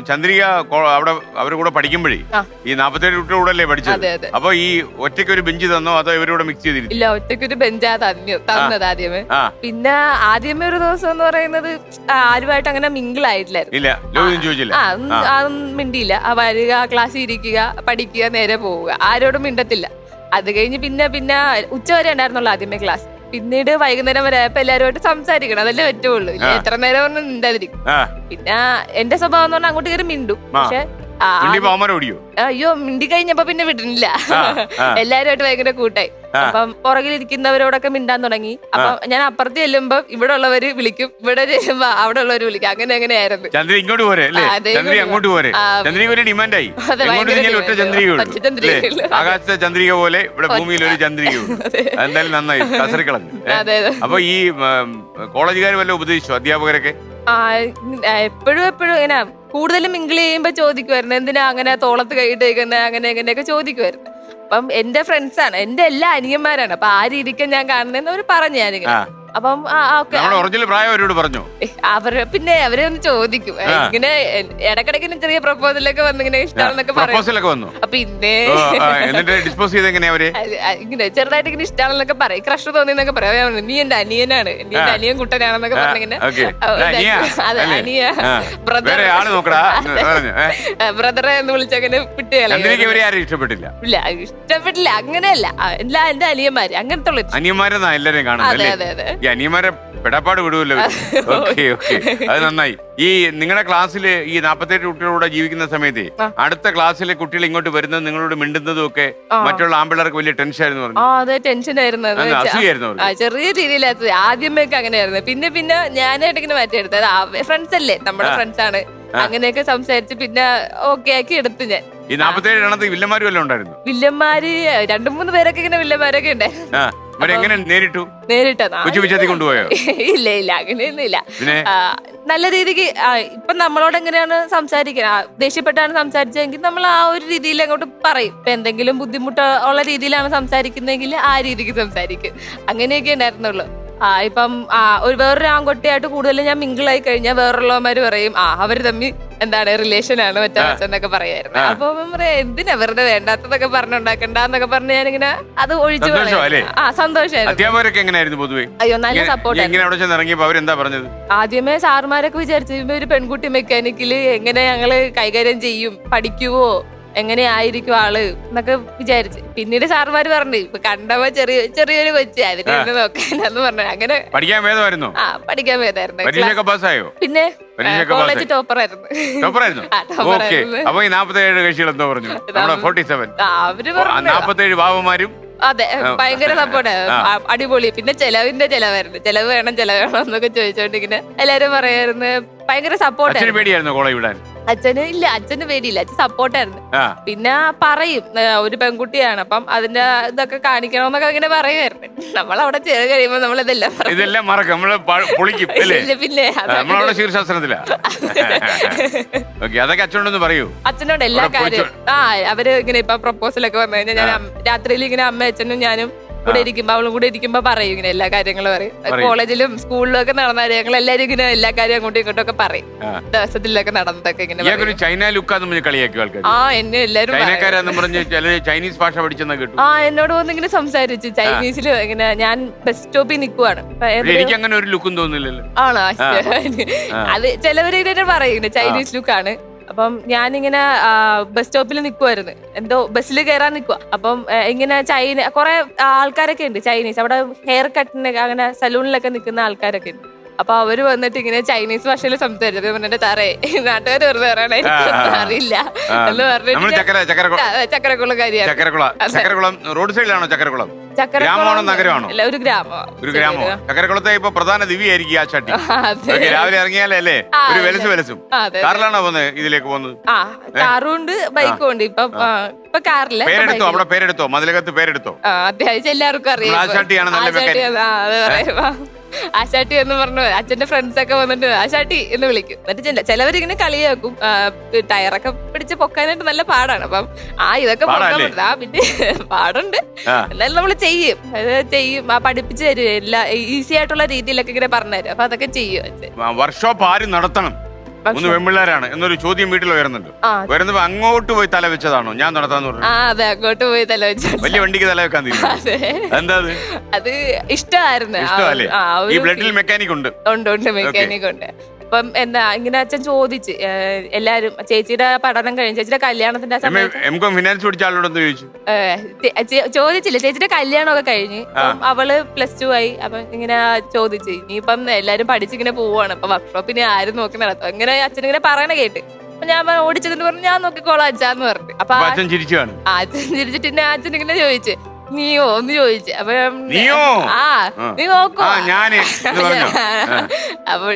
ചന്ദ്രിക അവിടെ അവരുടെ കൂടെ പഠിക്കുമ്പോഴേ ഈ 47 കുട്ടിയുടെ കൂടെ അല്ലേ പഠിച്ചത്? അപ്പൊ ഈ ഒറ്റയ്ക്ക് ഒരു ബെഞ്ച് തന്നോ അതോ ഇവരോട് മിക്സ് ചെയ്തിരിക്കും? ഇല്ല, ഒറ്റയ്ക്കൊരു ബെഞ്ചാ തന്നത് ആദ്യമേ. പിന്നെ ആദ്യമേ ഒരു ദിവസം എന്ന് പറയുന്നത് ആരുമായിട്ട് അങ്ങനെ മിങ്കിൾ ആയിട്ടില്ലായിരുന്നു. മിണ്ടിയില്ല. വരിക, ക്ലാസ്സിൽ ഇരിക്കുക, പഠിക്കുക, നേരെ പോവുക, ആരോടും മിണ്ടത്തില്ല. അത് കഴിഞ്ഞ് പിന്നെ ഉച്ചവരെ ഉണ്ടായിരുന്നുള്ളൂ ആദ്യമേ ക്ലാസ്. പിന്നീട് വൈകുന്നേരം വരെ ആയപ്പോ എല്ലാവരുമായിട്ട് സംസാരിക്കണം, അതല്ലേ പറ്റുള്ളൂ. എത്ര നേരം പറഞ്ഞാൽ മിണ്ടാതിരിക്കും. പിന്നെ എന്റെ സ്വഭാവം എന്ന് പറഞ്ഞാൽ അങ്ങോട്ട് കയറി മിണ്ടും. പക്ഷെ അയ്യോ, മിണ്ടി കഴിഞ്ഞപ്പോ പിന്നെ വിടുന്നില്ല. എല്ലാരുമായിട്ട് ഭയങ്കര കൂട്ടായി. അപ്പം പുറകിലിരിക്കുന്നവരോടൊക്കെ മിണ്ടാൻ തുടങ്ങി. അപ്പൊ ഞാൻ അപ്പുറത്ത് ചെല്ലുമ്പോ ഇവിടെ ഉള്ളവര് വിളിക്കും, ഇവിടെ ചെല്ലുമ്പോ അവിടെ ഉള്ളവര് വിളിക്കും. അങ്ങനെയായിരുന്നു. ഇങ്ങോട്ട് പോരെ, അങ്ങോട്ട് പോരെ. ചന്ദ്രിക ഡിമാൻഡായി. ആകാശത്തെ ചന്ദ്രിക പോലെ ഇവിടെ ഭൂമിയിൽ ഒരു ചന്ദ്രിക. എന്തായാലും നന്നായി, കസറിക്കളഞ്ഞു. അപ്പൊ ഈ കോളേജുകാർ വല്ല ഉപദേശിച്ചു, അധ്യാപകരൊക്കെ? എപ്പോഴും ഇങ്ങനെ കൂടുതലും മിങ്കിൾ ചെയ്യുമ്പോ ചോദിക്കുമായിരുന്നു, എന്തിനാ അങ്ങനെ തോളത്ത് കൈയിട്ട് വയ്ക്കുന്നത്, അങ്ങനെ എങ്ങനെയൊക്കെ ചോദിക്കുമായിരുന്നു. അപ്പം എന്റെ ഫ്രണ്ട്സാണ്, എന്റെ എല്ലാ അനിയന്മാരാണ്. അപ്പൊ ആ രീതിക്ക് ഞാൻ കാണുന്നതെന്ന് അവര് പറഞ്ഞു. ഞാനിങ്ങനെ അപ്പം ഒറിജിനൽ പ്രായം അവരോട് പറഞ്ഞു. പിന്നെ അവരെ ഒന്ന് ചോദിക്കും, ഇങ്ങനെ ഇടക്കിടക്കിന് ചെറിയ പ്രപ്പോസലൊക്കെ വന്ന് ഇങ്ങനെ ഇഷ്ടമാണെന്നൊക്കെ പറയും. പിന്നെ ഇങ്ങനെ ചെറുതായിട്ട് ഇങ്ങനെ ഇഷ്ടമാണെന്നൊക്കെ പറയും, ക്രഷ് തോന്നിയെന്നൊക്കെ പറയാം. നീ എന്റെ അനിയനാണ്, നീ എന്റെ അനിയൻ കുട്ടനാണെന്നൊക്കെ പറഞ്ഞിങ്ങനെ. അതെ, അനിയ ബ്രദറെ എന്ന് വിളിച്ചങ്ങനെ വിട്ടുകളെ. ഇഷ്ടപ്പെട്ടില്ല, അങ്ങനെയല്ല, എല്ലാ എന്റെ അനിയന്മാര് അങ്ങനത്തെ ഉള്ള അനിയന്മാരെന്നാ എല്ലാരെയും കാണുന്നത്. അതെ അതെ. ഈ അനിയന്മാരെ പെടാപ്പാട് വിടുമല്ലോ. ഓക്കെ ഓക്കെ, അത് നന്നായി. ഈ നിങ്ങളുടെ ക്ലാസ്സില് ഈ 47 കുട്ടികളോടെ ജീവിക്കുന്ന സമയത്ത് അടുത്ത ക്ലാസ്സിലെ കുട്ടികൾ ഇങ്ങോട്ട് വരുന്നത് നിങ്ങളോട് മിണ്ടുന്നതും ഒക്കെ മറ്റുള്ള ആമ്പിള്ളേർക്ക് വലിയ ടെൻഷൻ ആയിരുന്നു പറഞ്ഞു. അതെ, ടെൻഷൻ ആയിരുന്നു. ചെറിയ രീതിയിലായിരുന്നു ആദ്യമൊക്കെ അങ്ങനെയായിരുന്നു. പിന്നെ ഞാനായിട്ട് ഇങ്ങനെ മാറ്റിയെടുത്തത്. ഫ്രണ്ട്സ് അല്ലേ, നമ്മുടെ ഫ്രണ്ട്സ് ആണ്, അങ്ങനെയൊക്കെ സംസാരിച്ച് പിന്നെ ഓക്കെ ആക്കി എടുത്തു ഞാൻ. ഈ 47 എണ്ണത്തിൽ വില്ലന്മാരും എല്ലാം ഉണ്ടായിരുന്നു. വില്ലന്മാര് 2-3 പേരൊക്കെ ഇങ്ങനെ വില്ലന്മാരൊക്കെ ഉണ്ടായിരുന്നു. അവരെങ്ങനെ നേരിട്ടോ? കൊണ്ടുപോയോ? ഇല്ല, അങ്ങനെയൊന്നും ഇല്ല. നല്ല രീതിക്ക് ഇപ്പൊ നമ്മളോട് എങ്ങനെയാണ് സംസാരിക്കുന്നത്, ദേഷ്യപ്പെട്ടാണ് സംസാരിച്ചതെങ്കിൽ നമ്മൾ ആ ഒരു രീതിയിൽ അങ്ങോട്ട് പറയും. ഇപ്പൊ എന്തെങ്കിലും ബുദ്ധിമുട്ട് ഉള്ള രീതിയിലാണ് സംസാരിക്കുന്നതെങ്കിൽ ആ രീതിക്ക് സംസാരിക്കും. അങ്ങനെയൊക്കെ ഉണ്ടായിരുന്നുള്ളൂ. ഇപ്പം വേറൊരു ആൺകുട്ടിയായിട്ട് കൂടുതലും ഞാൻ മിങ്കിളായി കഴിഞ്ഞാൽ വേറുള്ളവന്മാര് പറയും, അവര് തമ്മിൽ എന്താണ് റിലേഷൻ ആണ് മറ്റൊക്കെ പറയായിരുന്നു. അപ്പൊ പറയാ, എന്തിനാ വെറുതെ വേണ്ടാത്തതൊക്കെ പറഞ്ഞുണ്ടാക്കണ്ടെന്നൊക്കെ പറഞ്ഞ് ഞാനിങ്ങനെ അത് ഒഴിച്ചു സന്തോഷമായിരുന്നു. അധ്യാപകരൊക്കെ എങ്ങനെയായിരുന്നു പൊതുവെ? അയ്യോ, നല്ല സപ്പോർട്ട്. ആദ്യമേ സാറുമാരൊക്കെ വിചാരിച്ചു ഒരു പെൺകുട്ടി മെക്കാനിക്കല് എങ്ങനെ ഞങ്ങള് കൈകാര്യം ചെയ്യും, പഠിക്കുവോ, എങ്ങനെയായിരിക്കും ആള് എന്നൊക്കെ വിചാരിച്ച്. പിന്നീട് സാറുമാര് പറഞ്ഞു, ഇപ്പൊ കണ്ടപ്പോ ചെറിയൊരു കൊച്ചി അതിനെ നോക്കാനെന്ന് പറഞ്ഞു. അങ്ങനെ പഠിക്കാൻ ഭേദമായിരുന്നു. പിന്നെ കോളേജ് ടോപ്പറായിരുന്നു. അപ്പൊ ഈ 47 കക്ഷികൾ എന്തോ പറഞ്ഞു? 47 ബാബുമാരും അതെ, ഭയങ്കര സപ്പോർട്ട്, അടിപൊളി. പിന്നെ ചെലവായിരുന്നു, ചെലവ് വേണം എന്നൊക്കെ ചോദിച്ചോണ്ടിങ്ങനെ എല്ലാരും പറയായിരുന്നു. ഭയങ്കര സപ്പോർട്ടായിരുന്നു. പേടിയായിരുന്നു കോളേജ് വിടാൻ? അച്ഛന് ഇല്ല, അച്ഛന് പേടിയില്ല, അച്ഛൻ സപ്പോർട്ടായിരുന്നു. പിന്നെ പറയും, ഒരു പെൺകുട്ടിയാണ്, അപ്പം അതിന്റെ ഇതൊക്കെ കാണിക്കണമെന്നൊക്കെ അങ്ങനെ പറയുമായിരുന്നു. നമ്മളവിടെ ചെയ്ത് കഴിയുമ്പോ നമ്മളിതെല്ലാം മറക്കും, നമ്മള് പൊളിക്കും. പിന്നെ അതൊക്കെ അച്ഛനോടൊന്ന് പറയൂ. അച്ഛനോട് എല്ലാ കാര്യവും. അവര് ഇങ്ങനെ ഇപ്പൊ പ്രപ്പോസലൊക്കെ വന്നു കഴിഞ്ഞാൽ ഞാൻ രാത്രിയിൽ ഇങ്ങനെ അമ്മ അച്ഛനും ഞാനും കൂടെ ഇരിക്കുമ്പോ അവളും കൂടെ ഇരിക്കുമ്പോ പറയും, ഇങ്ങനെ എല്ലാ കാര്യങ്ങളും പറയും. കോളേജിലും സ്കൂളിലും ഒക്കെ നടന്ന കാര്യങ്ങൾ എല്ലാരും ഇങ്ങനെ എല്ലാ കാര്യം അങ്ങോട്ടും ഇങ്ങോട്ടും ഒക്കെ പറയും. ദിവസത്തിലൊക്കെ നടന്നതൊക്കെ ഇങ്ങനെ ചൈന ലുക്കാന്ന് കളിയാക്കി ആൾക്കാർ. എന്നെ എല്ലാരും ചൈനീസ് ഭാഷ പഠിച്ചെന്ന് കേട്ടു. എന്നോട് വന്ന് ഇങ്ങനെ സംസാരിച്ചു ചൈനീസിൽ. ഇങ്ങനെ ഞാൻ ബസ് സ്റ്റോപ്പിൽ നിൽക്കുവാണ്. എനിക്ക് അങ്ങനെ ഒരു ലുക്കും തോന്നില്ലല്ലോ. ആണോ? അത് ചിലവര് പറയും ചൈനീസ് ലുക്കാണ്. അപ്പം ഞാനിങ്ങനെ ബസ് സ്റ്റോപ്പിൽ നിൽക്കുമായിരുന്നു, എന്തോ ബസ്സിൽ കയറാൻ നിൽക്കുക. അപ്പം ഇങ്ങനെ കുറെ ആൾക്കാരൊക്കെ ഉണ്ട് ചൈനീസ്, അവിടെ ഹെയർ കട്ടിന് അങ്ങനെ സലൂണിലൊക്കെ നിൽക്കുന്ന ആൾക്കാരൊക്കെ ഉണ്ട്. അപ്പൊ അവര് വന്നിട്ട് ഇങ്ങനെ ചൈനീസ് ഭാഷയിൽ സംസാരിച്ചു. അപ്പൊ പറഞ്ഞിട്ട് തറേ നാട്ടുകാർ വെറുതെ പറയണ എനിക്കൊന്നും അറിയില്ല എന്ന് പറഞ്ഞിട്ട് ചക്കരക്കുളക്കാരിയാണ്. ചക്കരക്കുളം റോഡ് സൈഡിലാണോ ചക്കരക്കുളം? ഗ്രാമമാണോ നഗരമാണോ? അല്ല, ഒരു ഗ്രാമം. ഒരു ഗ്രാമം. ചക്കരക്കുളത്തെ ഇപ്പൊ പ്രധാന ദിവ്യായിരിക്കും ആ ചട്ടി. രാവിലെ ഇറങ്ങിയാലേ ഒരു വെലസും. കാറിലാണോ പോകുന്നത്? ഇതിലേക്ക് പോകുന്നത്? ആ, കാറും ഉണ്ട്, ബൈക്കും ഉണ്ട്. ഇപ്പൊ കാറില്ല. പേരെടുത്തോ? അവിടെ പേരെടുത്തോ? മതിലകത്ത് പേരെടുത്തോ? അത്യാവശ്യം എല്ലാവർക്കും അറിയാം. ആശാട്ടിയാണ് നല്ല ആശാട്ടി എന്ന് പറഞ്ഞു അച്ഛന്റെ ഫ്രണ്ട്സ് ഒക്കെ വന്നിട്ട് ആശാട്ടി എന്ന് വിളിക്കും. എന്നിട്ട് ചിലവരിങ്ങനെ കളിയാക്കും. ടയറൊക്കെ പിടിച്ച് പൊക്കാനായിട്ട് നല്ല പാടാണ്. അപ്പം ഇതൊക്കെ പിന്നെ പാടുണ്ട്. എന്നാലും നമ്മള് ചെയ്യും. പഠിപ്പിച്ചു തരും. എല്ലാ ഈസി ആയിട്ടുള്ള രീതിയിലൊക്കെ ഇങ്ങനെ പറഞ്ഞുതരും. അപ്പൊ അതൊക്കെ ചെയ്യും. വർക്ക്ഷോപ്പ് ആര് നടത്തണം? 3 പെൺപിള്ളേരാണ് എന്നൊരു ചോദ്യം വീട്ടിൽ വരുന്നുണ്ട്. വരുന്നപ്പോ അങ്ങോട്ട് പോയി തല വെച്ചതാണോ ഞാൻ നടത്താന്ന് പറഞ്ഞു? അതെ, അങ്ങോട്ട് പോയി തല വെച്ചു. വലിയ വണ്ടിക്ക് തല വെക്കാൻ തീരുമാനിച്ചു. എന്താ അത് ഇഷ്ടമായിരുന്നു. ഈ ബ്ലഡിൽ മെക്കാനിക് ഉണ്ട്. ഉണ്ട്, മെക്കാനിക് ഉണ്ട്. അപ്പം എന്താ ഇങ്ങനെ അച്ഛൻ ചോദിച്ച് എല്ലാരും ചേച്ചിയുടെ പഠനം കഴിഞ്ഞ് ചേച്ചിയുടെ കല്യാണത്തിന്റെ ഫിനാൻസ് പഠിച്ച ആളോടൊന്ന് ചോദിച്ചു. ചോദിച്ചില്ല. ചേച്ചിയുടെ കല്യാണമൊക്കെ കഴിഞ്ഞ് അവള് +2 ആയി. അപ്പൊ ഇങ്ങനെ ചോദിച്ചു ഇനിയിപ്പം എല്ലാരും പഠിച്ചിങ്ങനെ പോവാണ്, അപ്പൊ വർക്ക്ഷോപ്പിന് ആരും നോക്കി നടത്തും. ഇങ്ങനെ അച്ഛൻ ഇങ്ങനെ പറയണ കേട്ട് അപ്പൊ ഞാൻ ഓടിച്ചതിന് പറഞ്ഞു ഞാൻ നോക്കിക്കോളാം അച്ഛാന്ന് പറഞ്ഞു. അപ്പൊ അച്ഛൻ ചിരിച്ചാണ്. അച്ഛൻ ചിരിച്ചിട്ട് പിന്നെ അച്ഛൻ ഇങ്ങനെ ചോദിച്ചു നീയോ എന്ന് ചോദിച്ചു. അപ്പൊ നീ നോക്കോ? അപ്പൊ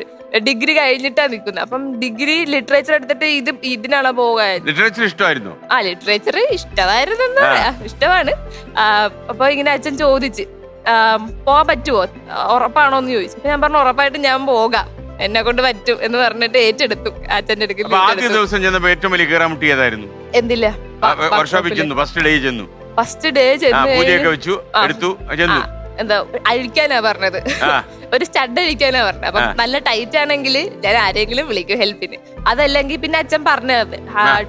ഡിഗ്രി കഴിഞ്ഞിട്ടാ നിക്കുന്നത്. അപ്പം ഡിഗ്രി ലിറ്ററേച്ചർ എടുത്തിട്ട് ഇതിനാണോ പോകാൻ? ലിറ്ററേച്ചർ ഇഷ്ടമായിരുന്നു. ലിറ്ററേച്ചർ ഇഷ്ടമായിരുന്നു. ഇഷ്ടമാണ്. അപ്പൊ ഇങ്ങനെ അച്ഛൻ ചോദിച്ച് പോകാൻ പറ്റുമോ, ഉറപ്പാണോ എന്ന് ചോദിച്ചു. അപ്പൊ ഞാൻ പറഞ്ഞു ഉറപ്പായിട്ടും ഞാൻ പോകാം, എന്നെ കൊണ്ട് പറ്റും എന്ന് പറഞ്ഞിട്ട് ഏറ്റെടുത്തു. അച്ഛൻ്റെ അടുത്ത് ആദ്യ ദിവസം ചെന്നപ്പോ ഏറ്റവും വലിയ കയറാൻ മുട്ടിയതായിരുന്നു. എന്തില്ല, വർക്ക്ഷോപ്പിൽ ചെന്നു. ഫസ്റ്റ് ഡേ ചെന്നു. പൂജയൊക്കെ വെച്ചു, എടുത്തു, ചെന്നു. എന്താ അഴിക്കാനാ പറഞ്ഞത്, ഒരു സ്റ്റഡ് അഴിക്കാനാ പറഞ്ഞത്. അപ്പൊ നല്ല ടൈറ്റ് ആണെങ്കിൽ ഞാൻ ആരെങ്കിലും വിളിക്കും ഹെൽപ്പിന്. അതല്ലെങ്കിൽ പിന്നെ അച്ഛൻ പറഞ്ഞത്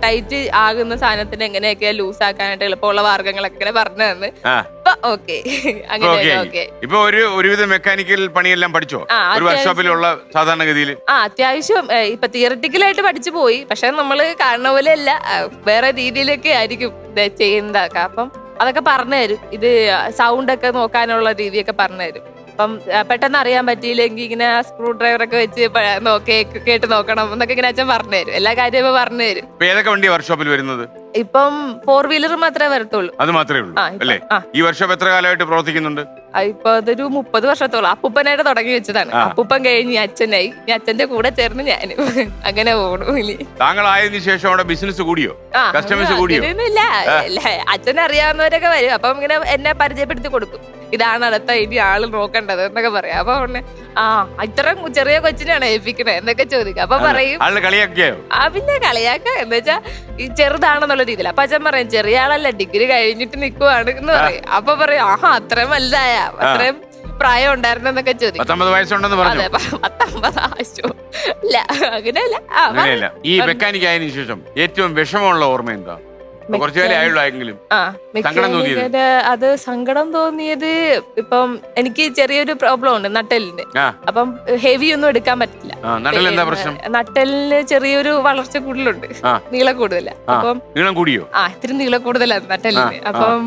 ടൈറ്റ് ആകുന്ന സാധനത്തിന് എങ്ങനെയൊക്കെ ലൂസ് ആക്കാനായിട്ട് എളുപ്പമുള്ള മാർഗങ്ങളൊക്കെ ഇങ്ങനെ പറഞ്ഞു തന്ന് ഓക്കെ അങ്ങനെ ഓക്കെ. ഇപ്പൊ ഒരുവിധ മെക്കാനിക്കൽ പണിയെല്ലാം പഠിച്ചോ? ഒരു വർക്ക്ഷോപ്പിലുള്ള സാധാരണഗതിയിൽ അത്യാവശ്യം ഇപ്പൊ തിയററ്റിക്കലായിട്ട് പഠിച്ചു പോയി. പക്ഷെ നമ്മള് കാണുന്ന പോലെ അല്ല, വേറെ രീതിയിലൊക്കെ ആയിരിക്കും ചെയ്യുന്നതൊക്കെ. അപ്പം അതൊക്കെ പറഞ്ഞു തരും. ഇത് സൗണ്ട് ഒക്കെ നോക്കാനുള്ള രീതിയൊക്കെ പറഞ്ഞു തരും. അപ്പം പെട്ടെന്ന് അറിയാൻ പറ്റിയില്ലെങ്കിൽ ഇങ്ങനെ സ്ക്രൂ ഡ്രൈവറൊക്കെ വെച്ച് കേട്ട് നോക്കണം എന്നൊക്കെ ഇങ്ങനെ അച്ഛൻ പറഞ്ഞു തരും. എല്ലാ കാര്യവും പറഞ്ഞു തരും. ഏതൊക്കെ വണ്ടിയാ വർക്ക്ഷോപ്പിൽ വരുന്നത്? ഇപ്പം 4 വീലർ മാത്രമേ വരത്തുള്ളൂ. അത് മാത്രമേ ഉള്ളൂ അല്ലേ? ഈ വർക്ക്ഷോപ്പ് എത്ര കാലമായിട്ട് പ്രവർത്തിക്കുന്നുണ്ട്? ഇപ്പൊ അതൊരു 30 വർഷത്തോളം. അപ്പൂപ്പനായിട്ട് തുടങ്ങി വെച്ചതാണ്. അപ്പൂപ്പൻ കഴിഞ്ഞ് അച്ഛനായി, അച്ഛന്റെ കൂടെ ചേർന്ന് ഞാനും അങ്ങനെ പോകണു. താങ്കളായതിനു ശേഷം അവിടെ ബിസിനസ് കൂടിയോ? കസ്റ്റമേഴ്സ് കൂടിയോ? അച്ഛനെ അറിയാവുന്നവരൊക്കെ വരും. അപ്പം ഇങ്ങനെ എന്നെ പരിചയപ്പെടുത്തി കൊടുക്കും. ഇതാണ് അടുത്ത ഇനി ആള് നോക്കേണ്ടത് എന്നൊക്കെ പറയാം. അപ്പൊ ഇത്രയും ചെറിയ കൊച്ചിനാണ് ഏൽപ്പിക്കണേ എന്നൊക്കെ ചോദിക്കും. അപ്പൊ പറയും പിന്നെ കളിയാക്ക എന്ന് വെച്ചാ ഈ ചെറുതാണെന്നുള്ള രീതിയിൽ. അപ്പൊ അച്ഛൻ പറയും ചെറിയ ആളല്ല, ഡിഗ്രി കഴിഞ്ഞിട്ട് നിക്കുവാണ് എന്ന് പറയും. അപ്പൊ പറയും അത്രയും വലുതായ, അത്രയും പ്രായം ഉണ്ടായിരുന്നെന്നൊക്കെ ചോദിക്കും. 19 വയസ്സുണ്ടെന്ന് പറഞ്ഞു. അതെ, 19 ആശോ ഇല്ല, അങ്ങനെയല്ല. ഈ മെക്കാനിക് ആയതിനു ശേഷം ഏറ്റവും വിഷമമുള്ള ഓർമ്മ എന്താ? കുറച്ചു കാലം ആയുള്ളെങ്കിലും അത് സങ്കടം തോന്നിയത്, ഇപ്പം എനിക്ക് ചെറിയൊരു പ്രോബ്ലം ഉണ്ട് നട്ടലിന്. അപ്പം ഹെവി ഒന്നും എടുക്കാൻ പറ്റില്ല. നട്ടലിന് ചെറിയൊരു വളർച്ച കൂടുതലുണ്ട്, നീളം കൂടുതല. അപ്പം നീളം കൂടിയോ? ഇത്തിരി നീളം കൂടുതലാണ് നട്ടലിന്. അപ്പം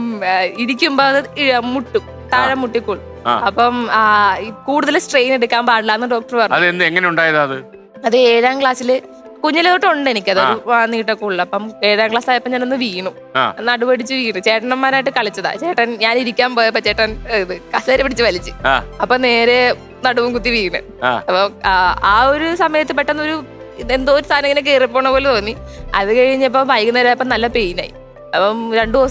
ഇരിക്കുമ്പോ അത് മുട്ടും, താഴെ മുട്ടിക്കോളും. അപ്പം കൂടുതൽ സ്ട്രെയിൻ എടുക്കാൻ പാടില്ല എന്ന് ഡോക്ടർ പറഞ്ഞു. എങ്ങനെ ഉണ്ടായത്? അത് 7ാം ക്ലാസ്സില് കുഞ്ഞിലോട്ടുണ്ട് എനിക്കതൊരു നീട്ടൊക്കെ ഉള്ളു. അപ്പം 7ാം ക്ലാസ് ആയപ്പോ ഞാനൊന്ന് വീണു, നടുപടിച്ച് വീണു. ചേട്ടന്മാരായിട്ട് കളിച്ചതാ. ചേട്ടൻ ഞാൻ ഇരിക്കാൻ പോയപ്പോ ചേട്ടൻ കസേര പിടിച്ച് വലിച്ച്, അപ്പൊ നേരെ നടുവും കുത്തി വീണ്. അപ്പൊ ആ ഒരു സമയത്ത് പെട്ടെന്നൊരു എന്തോ ഒരു സാധനം ഇങ്ങനെ കയറിപ്പോണ പോലെ തോന്നി. അത് കഴിഞ്ഞപ്പോ വൈകുന്നേരം ആയപ്പോ നല്ല പെയിനായി. അപ്പം 2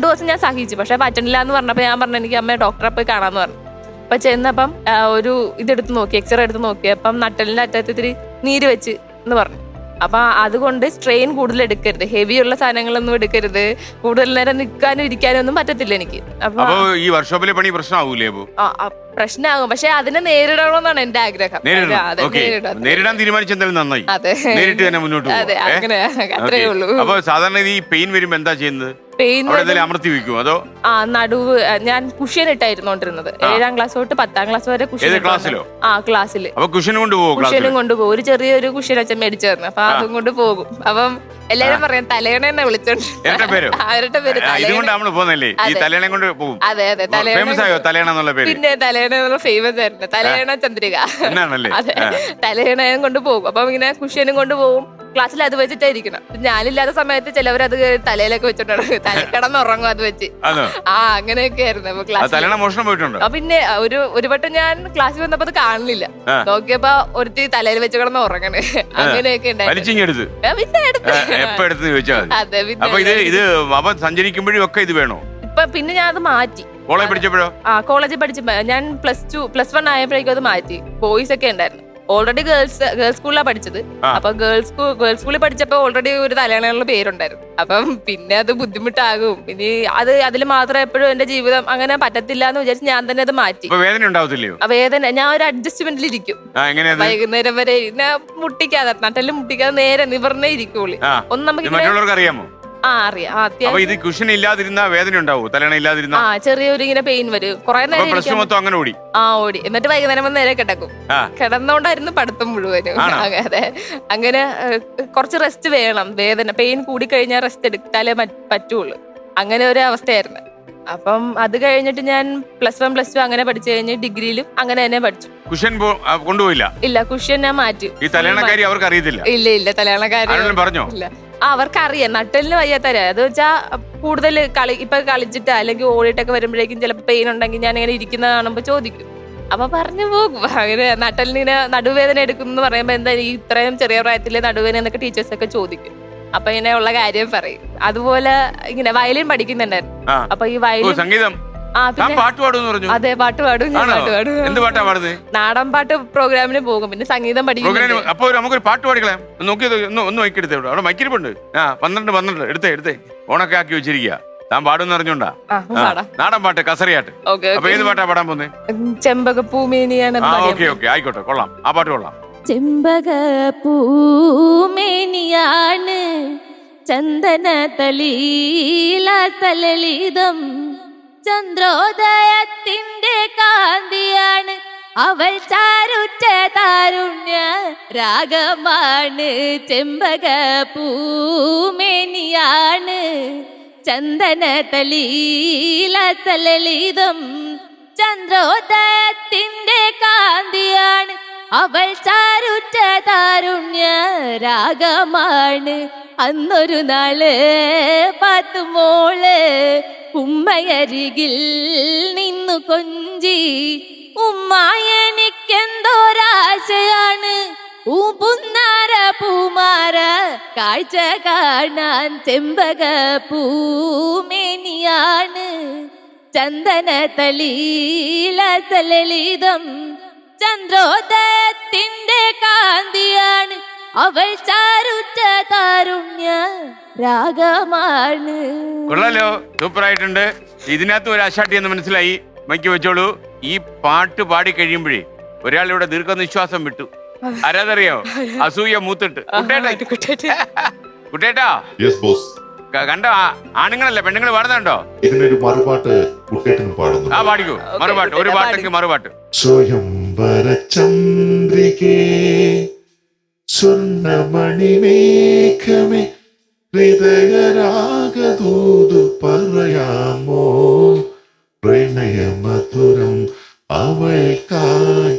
ദിവസം ഞാൻ സഹിച്ചു. പക്ഷെ പറ്റണില്ല എന്ന് പറഞ്ഞപ്പോ ഞാൻ പറഞ്ഞു എനിക്ക് അമ്മ ഡോക്ടറെ പോയി കാണാന്ന് പറഞ്ഞു. അപ്പൊ ചെന്നപ്പം ഒരു ഇതെടുത്ത് നോക്കി, എക്സ്റേ എടുത്ത് നോക്കി. അപ്പം നട്ടലിന്റെ അറ്റത്ത് ഇത്തിരി നീര് വെച്ച് എന്ന് പറഞ്ഞു. അപ്പൊ അതുകൊണ്ട് സ്ട്രെയിൻ കൂടുതൽ എടുക്കരുത്, ഹെവി ഉള്ള സാധനങ്ങളൊന്നും എടുക്കരുത്, കൂടുതൽ നേരം നിൽക്കാനും ഇരിക്കാനും ഒന്നും പറ്റത്തില്ല എനിക്ക്. അപ്പൊ ഈ വർക്ക്ഷോപ്പിലെ പണി പ്രശ്നമാവൂലേ? പ്രശ്നമാകും, പക്ഷെ അതിനെ നേരിടണമെന്നാണ് എന്റെ ആഗ്രഹം. നേരിടാൻ തീരുമാനിച്ചെന്തായാലും നന്നായി. അതെ, നേരിട്ട് തന്നെ മുന്നോട്ട്. അതെ, അങ്ങനെ അത്രേ ഉള്ളൂ. അപ്പൊ സാധാരണ ഈ പെയിൻ വരുമ്പോ എന്താ ചെയ്യുന്നത്? പെയിൻ അമർത്തി വെക്കും അതോ? ആ നടുവ് ഞാൻ കുഷ്യൻ ഇട്ടായിരുന്നോണ്ടിരുന്നത്. 7ാം ക്ലാസ് തൊട്ട് 10ാം ക്ലാസ് വരെ കുഷ്യൻ. ക്ലാസ്സിലോ? ആ ക്ലാസ്സിൽ കുഷ്യനും കൊണ്ടുപോകും. ഒരു ചെറിയൊരു കുഷ്യൻ അച്ഛൻ മേടിച്ചു തന്നു. അപ്പൊ അതും കൊണ്ട് പോകും. അപ്പം എല്ലാരും പറയാം തലയണ വിളിച്ചോണ്ട്. അവരുടെ പേര് അതെ അതെ തലയണ. പിന്നെ തലയണ ഫേമസ് ആയിരുന്നു. തലയണ ചന്ദ്രിക. അതെ തലയണയും കൊണ്ട് പോകും. അപ്പൊ ഇങ്ങനെ കുഷ്യനും കൊണ്ട് പോകും. ക്ലാസ്സിൽ അത് വെച്ചിട്ടായിരിക്കണം. ഞാനില്ലാത്ത സമയത്ത് ചിലവരത് തലയിലൊക്കെ വെച്ചിട്ടുണ്ട്. തല കിടന്നുറങ്ങും അത് വെച്ച്. ആ അങ്ങനെയൊക്കെ ആയിരുന്നു. അപ്പൊ ക്ലാസ് പിന്നെ ഒരു വട്ടം ഞാൻ ക്ലാസ്സിൽ വന്നപ്പോ അത് കാണുന്നില്ല. നോക്കിയപ്പോ ഒരുത്തി തലയിൽ വെച്ച് കിടന്ന് ഉറങ്ങണേ. അങ്ങനെയൊക്കെ ഉണ്ടായിരുന്നു. പിന്നെ ഞാൻ അത് മാറ്റി. കോളേജിൽ പഠിച്ചപ്പോ ഞാൻ +1 ആയപ്പോഴേക്കും അത് മാറ്റി. ബോയ്സ് ഒക്കെ ഉണ്ടായിരുന്നു. ഓൾറെഡി ഗേൾസ് സ്കൂളിലാണ് പഠിച്ചത്. അപ്പൊ ഗേൾസ് സ്കൂളിൽ പഠിച്ചപ്പോ ഓൾറെഡി ഒരു തലയണയുള്ള പേരുണ്ടായിരുന്നു. അപ്പം പിന്നെ അത് ബുദ്ധിമുട്ടാകും. ഇനി അതിൽ മാത്രം എപ്പോഴും എന്റെ ജീവിതം അങ്ങനെ പറ്റത്തില്ല എന്ന് വിചാരിച്ച് ഞാൻ തന്നെ അത് മാറ്റി. വേദന ഞാൻ ഒരു അഡ്ജസ്റ്റ്മെന്റിൽ ഇരിക്കും. വൈകുന്നേരം വരെ മുട്ടിക്കാതെ നട്ടെല്ലാം മുട്ടിക്കാതെ നേരെ നിവർന്നേ ഇരിക്കുള്ളൂ. ഒന്നും നമുക്ക് അറിയാമോ? അറിയാം. ചെറിയൊരു ഇങ്ങനെ പെയിൻ വരും. കുറെ നേരം ഓടി. എന്നിട്ട് വൈകുന്നേരം നേരെ കിടക്കും. കിടന്നോണ്ടായിരുന്നു പഠിത്തം മുഴുവനും. അതെ അങ്ങനെ കുറച്ച് റെസ്റ്റ് വേണം. വേദന പെയിൻ കൂടി കഴിഞ്ഞാൽ റെസ്റ്റ് എടുത്താലേ പറ്റുള്ളൂ. അങ്ങനെ ഒരു അവസ്ഥയായിരുന്നു. അപ്പം അത് കഴിഞ്ഞിട്ട് ഞാൻ +1 +2 അങ്ങനെ പഠിച്ചു കഴിഞ്ഞ് ഡിഗ്രിയിലും അങ്ങനെ തന്നെ പഠിച്ചു. കുഷ്യൻ കൊണ്ടുപോയില്ല? ഇല്ല കുഷ്യൻ ഞാൻ മാറ്റി. ഇല്ല തലയണക്കാരി പറഞ്ഞോ? ഇല്ല അവർക്കറിയാം നട്ടലിന് വയ്യാത്തറിയാം. അത് വെച്ചാ കൂടുതൽ ഇപ്പൊ കളിച്ചിട്ട് അല്ലെങ്കിൽ ഓടിയിട്ടൊക്കെ വരുമ്പോഴേക്കും ചിലപ്പോൾ പെയിൻ ഉണ്ടെങ്കിൽ ഞാൻ ഇങ്ങനെ ഇരിക്കുന്ന കാണുമ്പോ ചോദിക്കും. അപ്പൊ പറഞ്ഞു പോകും. അങ്ങനെ നട്ടലിന് നടുവേദന എടുക്കുന്നു പറയുമ്പോ എന്താ ഇത്രയും ചെറിയ പ്രായത്തിലെ നടുവേദന എന്നൊക്കെ ടീച്ചേഴ്സ് ഒക്കെ ചോദിക്കും. അപ്പൊ ഇങ്ങനെ ഉള്ള കാര്യം പറയും. അതുപോലെ ഇങ്ങനെ വയലിൻ പഠിക്കുന്നുണ്ടായിരുന്നു. അപ്പൊ ഈ വയലിൻ സംഗീതം അതെ പാട്ട് പാടും. ഞാൻ പാട്ട് പാടും. നാടൻ പാട്ട് പ്രോഗ്രാമിന് പോകും. പിന്നെ സംഗീതം പഠിക്കും. അപ്പൊ നമുക്കൊരു പാട്ട് പാടിക്കളയാം. അവിടെ മൈക്കിരിപ്പുണ്ട്. 12 എടുത്തേ ഓണൊക്കെ ആക്കി വെച്ചിരിക്കുക. താൻ പാടുന്ന അറിഞ്ഞോണ്ടാ? നാടൻ പാട്ട് കസറിയാട്ട്. അപ്പൊ ഏത് പാട്ടാ പാടാൻ പോന്നെ? ചെമ്പകപ്പൂമേനിയാണ്. ആയിക്കോട്ടെ കൊള്ളാം. ആ പാട്ട് കൊള്ളാം. ചെമ്പകപ്പൂമേനിയാണ് ചന്ദന തലീലതലളിതം ചന്ദ്രോദയത്തിന്റെ കാന്തിയാണ് അവൾ ചാരുറ്റ താരുണ്യ രാഗമാണ്. ചെമ്പകപ്പൂമേനിയാണ് ചന്ദന തലീലതലളിതം ചന്ദ്രോദയത്തിന്റെ കാന്തിയാണ് അവൾ ചാരുറ്റ താരുണ്യ രാഗമാണ്. അന്നൊരു നാള് പാത്തുമോള് ഉമ്മയരികിൽ നിന്നു കൊഞ്ചി ഉമ്മായെനിക്കെന്തോരാശയാണ് പൂന്നാര പൂമാര കാഴ്ച കാണാൻ. ചെമ്പകപ്പൂമേനിയാണ് ചന്ദന തലീലതലളിതം ചന്ദ്രോദയത്തിന്റെ കാന്തിയാണ് അവൾ ചാരുറ്റ താരുണ്യ രാഗമാണ്. കൊള്ളാലോ, സൂപ്പറായിട്ടുണ്ട്. ഇതിനകത്ത് ഒരു അശാട്ടി എന്ന് മനസ്സിലായി. മൈക്ക് വെച്ചോളൂ. ഈ പാട്ട് പാടി കഴിയുമ്പോഴേ ഒരാളിവിടെ ദീർഘനിശ്വാസം വിട്ടു. ആരാതറിയോ? അസൂയ മൂത്തിട്ട്. കുട്ടേട്ടാ കണ്ടോ? ആണുങ്ങളല്ലേ പെണ്ണുങ്ങൾ പാടുന്നുണ്ടോ? ഇതിനൊരു മറുപാട്ട് കുട്ടേട്ടൻ പാടുന്നു. ആ പാടിക്കൂ മറുപാട്ട്. ഒരു പാട്ടെങ്കിൽ മറുപാട്ട്. സ്വയംവര ചന്ദ്രികേ സ്വർണമണിമേഘമേ ഹൃദയരാഗദൂതു പറയാമോ പ്രണയമധുരം അവൾക്കായി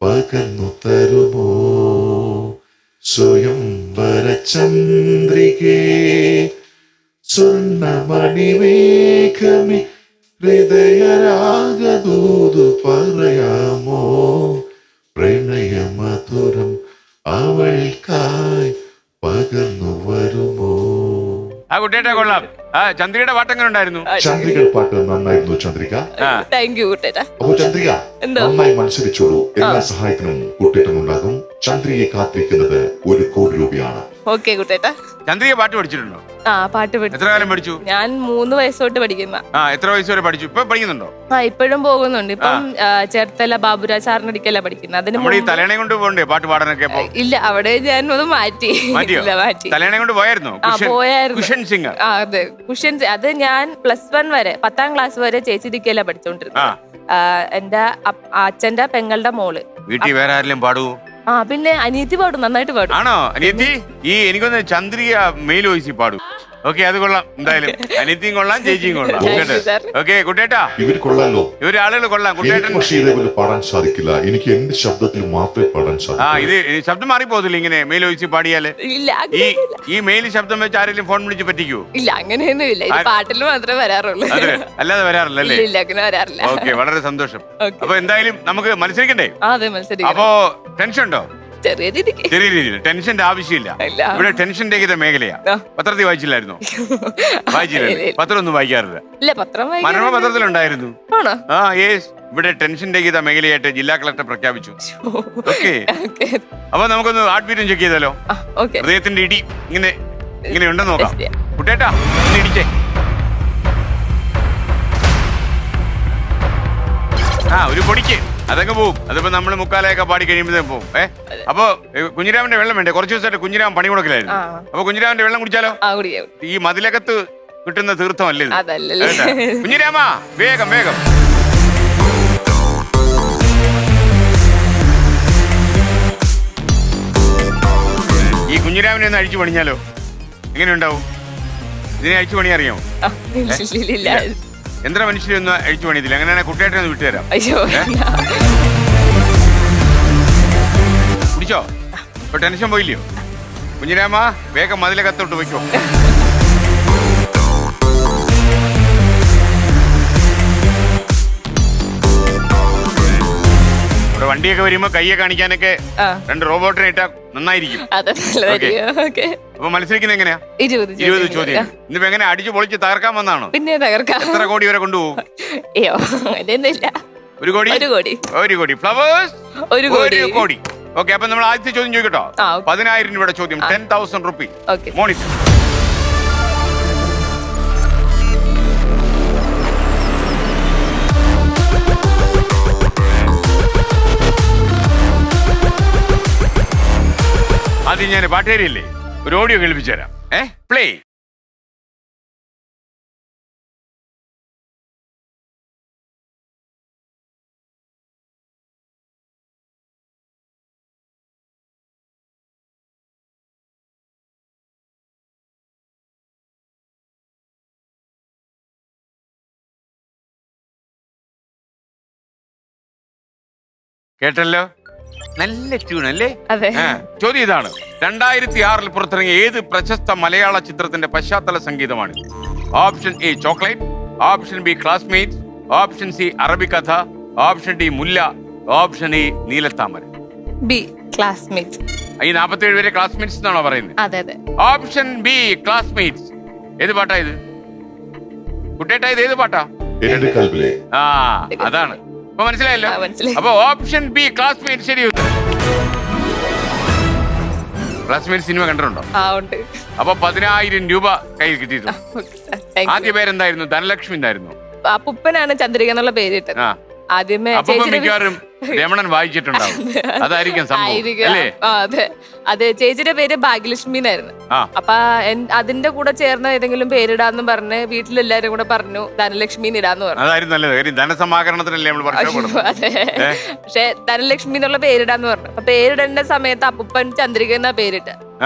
പകർന്നു തരുമോ. സ്വയംവര ചന്ദ്രികേ സ്വർണമണിമേഘമേ ഹൃദയരാഗദൂതു പറയാമോ പ്രണയമധുരം അവൾക്കായി പകർന്നു വരുമോ. ആ കുട്ടേട്ടാ കൊള്ളാം. ആ ചന്ദ്രികയുടെ പാട്ട് എങ്ങനെ ഉണ്ടായിരുന്നു? ചന്ദ്രികയുടെ പാട്ട് നന്നായിരുന്നു ചന്ദ്രിക. അപ്പൊ ചന്ദ്രിക നന്നായി മത്സരിച്ചോളൂ. എല്ലാ സഹായത്തിനും കുട്ടേട്ടനുണ്ടാകും. ചന്ദ്രികയെ കാത്തിരിക്കുന്നത് 1 കോടി രൂപയാണ്. ഓക്കെ കുട്ടേട്ടാ. ചന്ദ്രിക പാട്ട് പഠിച്ചിട്ടുണ്ടോ? ആ പാട്ട് എത്ര കാലം പഠിച്ചു? ഞാൻ 3 വയസ്സ് തൊട്ട് പഠിക്കുന്ന. എത്ര വയസ്സ് വരെ പഠിച്ചു? ഇപ്പൊ പഠിക്കുന്നുണ്ടോ? ഇപ്പോഴും പോകുന്നുണ്ട്. ഇപ്പം ചേർത്തല ബാബുരാജ് സാറിനടിക്കല്ല പഠിക്കുന്നത്. അതിന് നമ്മുടെ ഈ തലേണ കൊണ്ട് പോകണ്ടേ പാട്ട് പാടാനൊക്കെ? ഇല്ല, അവിടെ ഞാൻ അത് മാറ്റി. മാറ്റി. തലേണ കൊണ്ട് പോയായിരുന്നു? പോയായിരുന്നു. Cushion singer. അതെ, കുഷൻ. അത് ഞാൻ +1 വരെ 10ാം ക്ലാസ് വരെ ചേച്ചിടിക്കല പഠിച്ചോണ്ടിരുന്നത്. എന്റെ അച്ഛന്റെ പെങ്ങളുടെ മോള്. വീട്ടിൽ വേറെ ആരെങ്കിലും പാടുവോ? പിന്നെ അനിയത്തി പാടും, നന്നായിട്ട് പാടും. ആണോ? അനിയത്തി ഈ എനിക്കൊന്ന് ചന്ദ്രിക മെയിൽ വോയിസിൽ പാടും. ഓക്കെ, അത് കൊള്ളാം. എന്തായാലും അനിയത്തിയും കൊള്ളാം, ചേച്ചിയും കൊള്ളാം. ഓക്കെ കുട്ടേട്ടാ, ഇവർ കൊള്ളാലോ, ഇവര് ആളുകൾ കൊള്ളാം. കുട്ടേട്ടൻ പക്ഷേ ഇതേപോലെ പാടാൻ സാധിക്കില്ല. എനിക്ക് എന്റെ ശബ്ദത്തിൽ മാത്രമേ പാടാൻ സാധിക്കൂ. ഇത് ശബ്ദം മാറിപ്പോതില്ല ഇങ്ങനെ മെയിൽ വോയിസിൽ പാടിയാല്? ഇല്ല, ഈ മെയിൽ ശബ്ദം വെച്ച് ആരെങ്കിലും ഫോൺ വിളിച്ച് പറ്റിക്കോ? ഇല്ല, അങ്ങനെയൊന്നും ഇല്ല. പാട്ടിൽ മാത്രമേ വരാറുള്ളൂ, അല്ലാതെ വരാറില്ലല്ലേ? ഇല്ല, അങ്ങനെ വരാറില്ല. ഓക്കെ, വളരെ സന്തോഷം. അപ്പൊ എന്തായാലും നമുക്ക് മത്സരിക്കണ്ടേ? അതെ, മത്സരിക്കാം. അപ്പോ ടെൻഷൻ ഉണ്ടോ? ചെറിയ രീതിക്ക്. ചെറിയ രീതിയിൽ. ടെൻഷന്റെ ആവശ്യമില്ല. ഇവിടെ ടെൻഷൻ രഹിത മേഖലയാ. പത്രത്തിൽ വായിച്ചില്ലായിരുന്നോ? വായിച്ചില്ലേ? പത്രം ഒന്നും വായിക്കാറില്ല. ഇല്ല, പത്രം മനോരമ പത്രത്തിലുണ്ടായിരുന്നു. ഇവിടെ ടെൻഷൻ രഹിത മേഖലയായിട്ട് ജില്ലാ കളക്ടർ പ്രഖ്യാപിച്ചു. ഓക്കെ, അപ്പൊ നമുക്കൊന്ന് ഹാർട്ട് ബീറ്റും ചെക്ക് ചെയ്താലോ? ഹൃദയത്തിന്റെ ഇടി ഇങ്ങനെ ഉണ്ടെന്ന് നോക്കാം. കുട്ടേട്ടാ, ഇടിച്ചേ. ഒരു പൊടിക്ക് അതങ്ങ് പോവും. അതിപ്പോ നമ്മള് മുക്കാലയൊക്കെ പാടി കഴിയുമ്പോഴേ പോവും. അപ്പൊ കുഞ്ഞിരാമന്റെ വെള്ളം വേണ്ടേ? കുറച്ച് ദിവസമായിട്ട് കുഞ്ഞിരാമൻ പണി കൊടുക്കലായിരുന്നു. അപ്പൊ കുഞ്ഞിരാമന്റെ വെള്ളം കുടിച്ചാലോ? ഈ മതിലകത്ത് കിട്ടുന്ന തീർത്ഥമല്ലേ കുഞ്ഞിരാമ? വേഗം വേഗം. ഈ കുഞ്ഞിരാമനെ ഒന്ന് അഴിച്ചു പണിഞ്ഞാലോ? എങ്ങനെ ഉണ്ടാവും? ഇതിനെ അഴിച്ചു പണി അറിയാമോ? യന്ത്ര മനുഷ്യരൊന്നും അഴിച്ചു പണിയത്തില്ല. അങ്ങനെയാണെങ്കിൽ കുട്ടിയായിട്ട് ഒന്ന് വിട്ടുതരാം. കുടിച്ചോ? ഇപ്പൊ ടെൻഷൻ പോയില്ലയോ? കുഞ്ഞിരാമ, വേഗം മതിലകത്തോട്ട് വയ്ക്കോ. ഇവിടെ വണ്ടിയൊക്കെ വരുമ്പോ കയ്യെ കാണിക്കാനൊക്കെ 2 റോബോട്ടിനെ ഇട്ടാ നന്നായിരിക്കും. അപ്പൊ മത്സരിക്കുന്നത് എങ്ങനെയാ? 20 ചോദ്യം. ഇന്നിപ്പോ എങ്ങനെ അടിച്ചു പൊളിച്ച് തകർക്കാൻ വന്നാണോ? പിന്നെ തകർക്കാം. എത്ര കോടി വരെ കൊണ്ടുപോകും? 1 കോടി. 1 കോടി. ഫ്ലവേഴ്സ് 1 കോടി. ഓക്കെ, അപ്പൊ നമ്മൾ ആദ്യത്തെ ചോദ്യം ചോദിക്കട്ടോ? 10,000 രൂപയുടെ ചോദ്യം. 10,000 റുപ്പീസ്. മോണിറ്റർ. ആദ്യം ഞാൻ പാട്ടേരിയല്ലേ, ഒരു ഓഡിയോ കേൾപ്പിച്ചു തരാം. പ്ലേ. കേട്ടല്ലോ, നല്ല ട്യൂൺ അല്ലേ? ചോദ്യം ഇതാണ്: 2006 പുറത്തിറങ്ങിയ ഏത് പ്രശസ്ത മലയാള ചിത്രത്തിന്റെ പശ്ചാത്തല സംഗീതമാണ്? Option A chocolate, option B classmates, option C Arabikkatha, option D Mulla, option E Neelathamara. B classmates. ഈ 47 പേരെ ക്ലാസ്മേറ്റ്സ് എന്നാണോ പറയുന്നത്? അതെ അതെ. Option B classmates. ഏത് പാട്ടാ ഇത്? കുട്ടേട്ടാ, ഇത് ഏത് പാട്ടാ? അതാണ്. അപ്പൊ മനസ്സിലായല്ലോ. അപ്പൊ ഓപ്ഷൻ ബി ക്ലാസ്മേറ്റ് ശരി. ക്ലാസ്മേറ്റ് സിനിമ കണ്ടിട്ടുണ്ടോ? അപ്പൊ 10,000 രൂപ കയ്യിൽ കിട്ടിയിട്ടുണ്ട്. ആദ്യ പേരെന്തായിരുന്നു? ധനലക്ഷ്മി എന്തായിരുന്നു? അപ്പൂപ്പനാണ് ചന്ദ്രിക എന്നുള്ള പേരിട്ടത്. ആദ്യമേ മിക്കവാറും രമണൻ വായിച്ചിട്ടുണ്ടാവും. അതായിരിക്കും അതെ അതെ. ചേച്ചിയുടെ പേര് ഭാഗ്യലക്ഷ്മി എന്നായിരുന്നു. അപ്പൊ അതിന്റെ കൂടെ ചേർന്ന ഏതെങ്കിലും പേരിടാന്ന് പറഞ്ഞ് വീട്ടിലെല്ലാരും കൂടെ പറഞ്ഞു ധനലക്ഷ്മി ഇടാന്ന് പറഞ്ഞു. അതായിരുന്നു നല്ലത്. ധനസമാഹരണത്തിനല്ലേ നമ്മൾ പറഞ്ഞു. അതെ, പക്ഷെ ധനലക്ഷ്മി എന്നുള്ള പേരിടാന്ന് പറഞ്ഞു. അപ്പൊ പേരിടേണ്ട സമയത്ത് അപ്പൂപ്പൻ ചന്ദ്രിക എന്നാ പേരിട്ട്.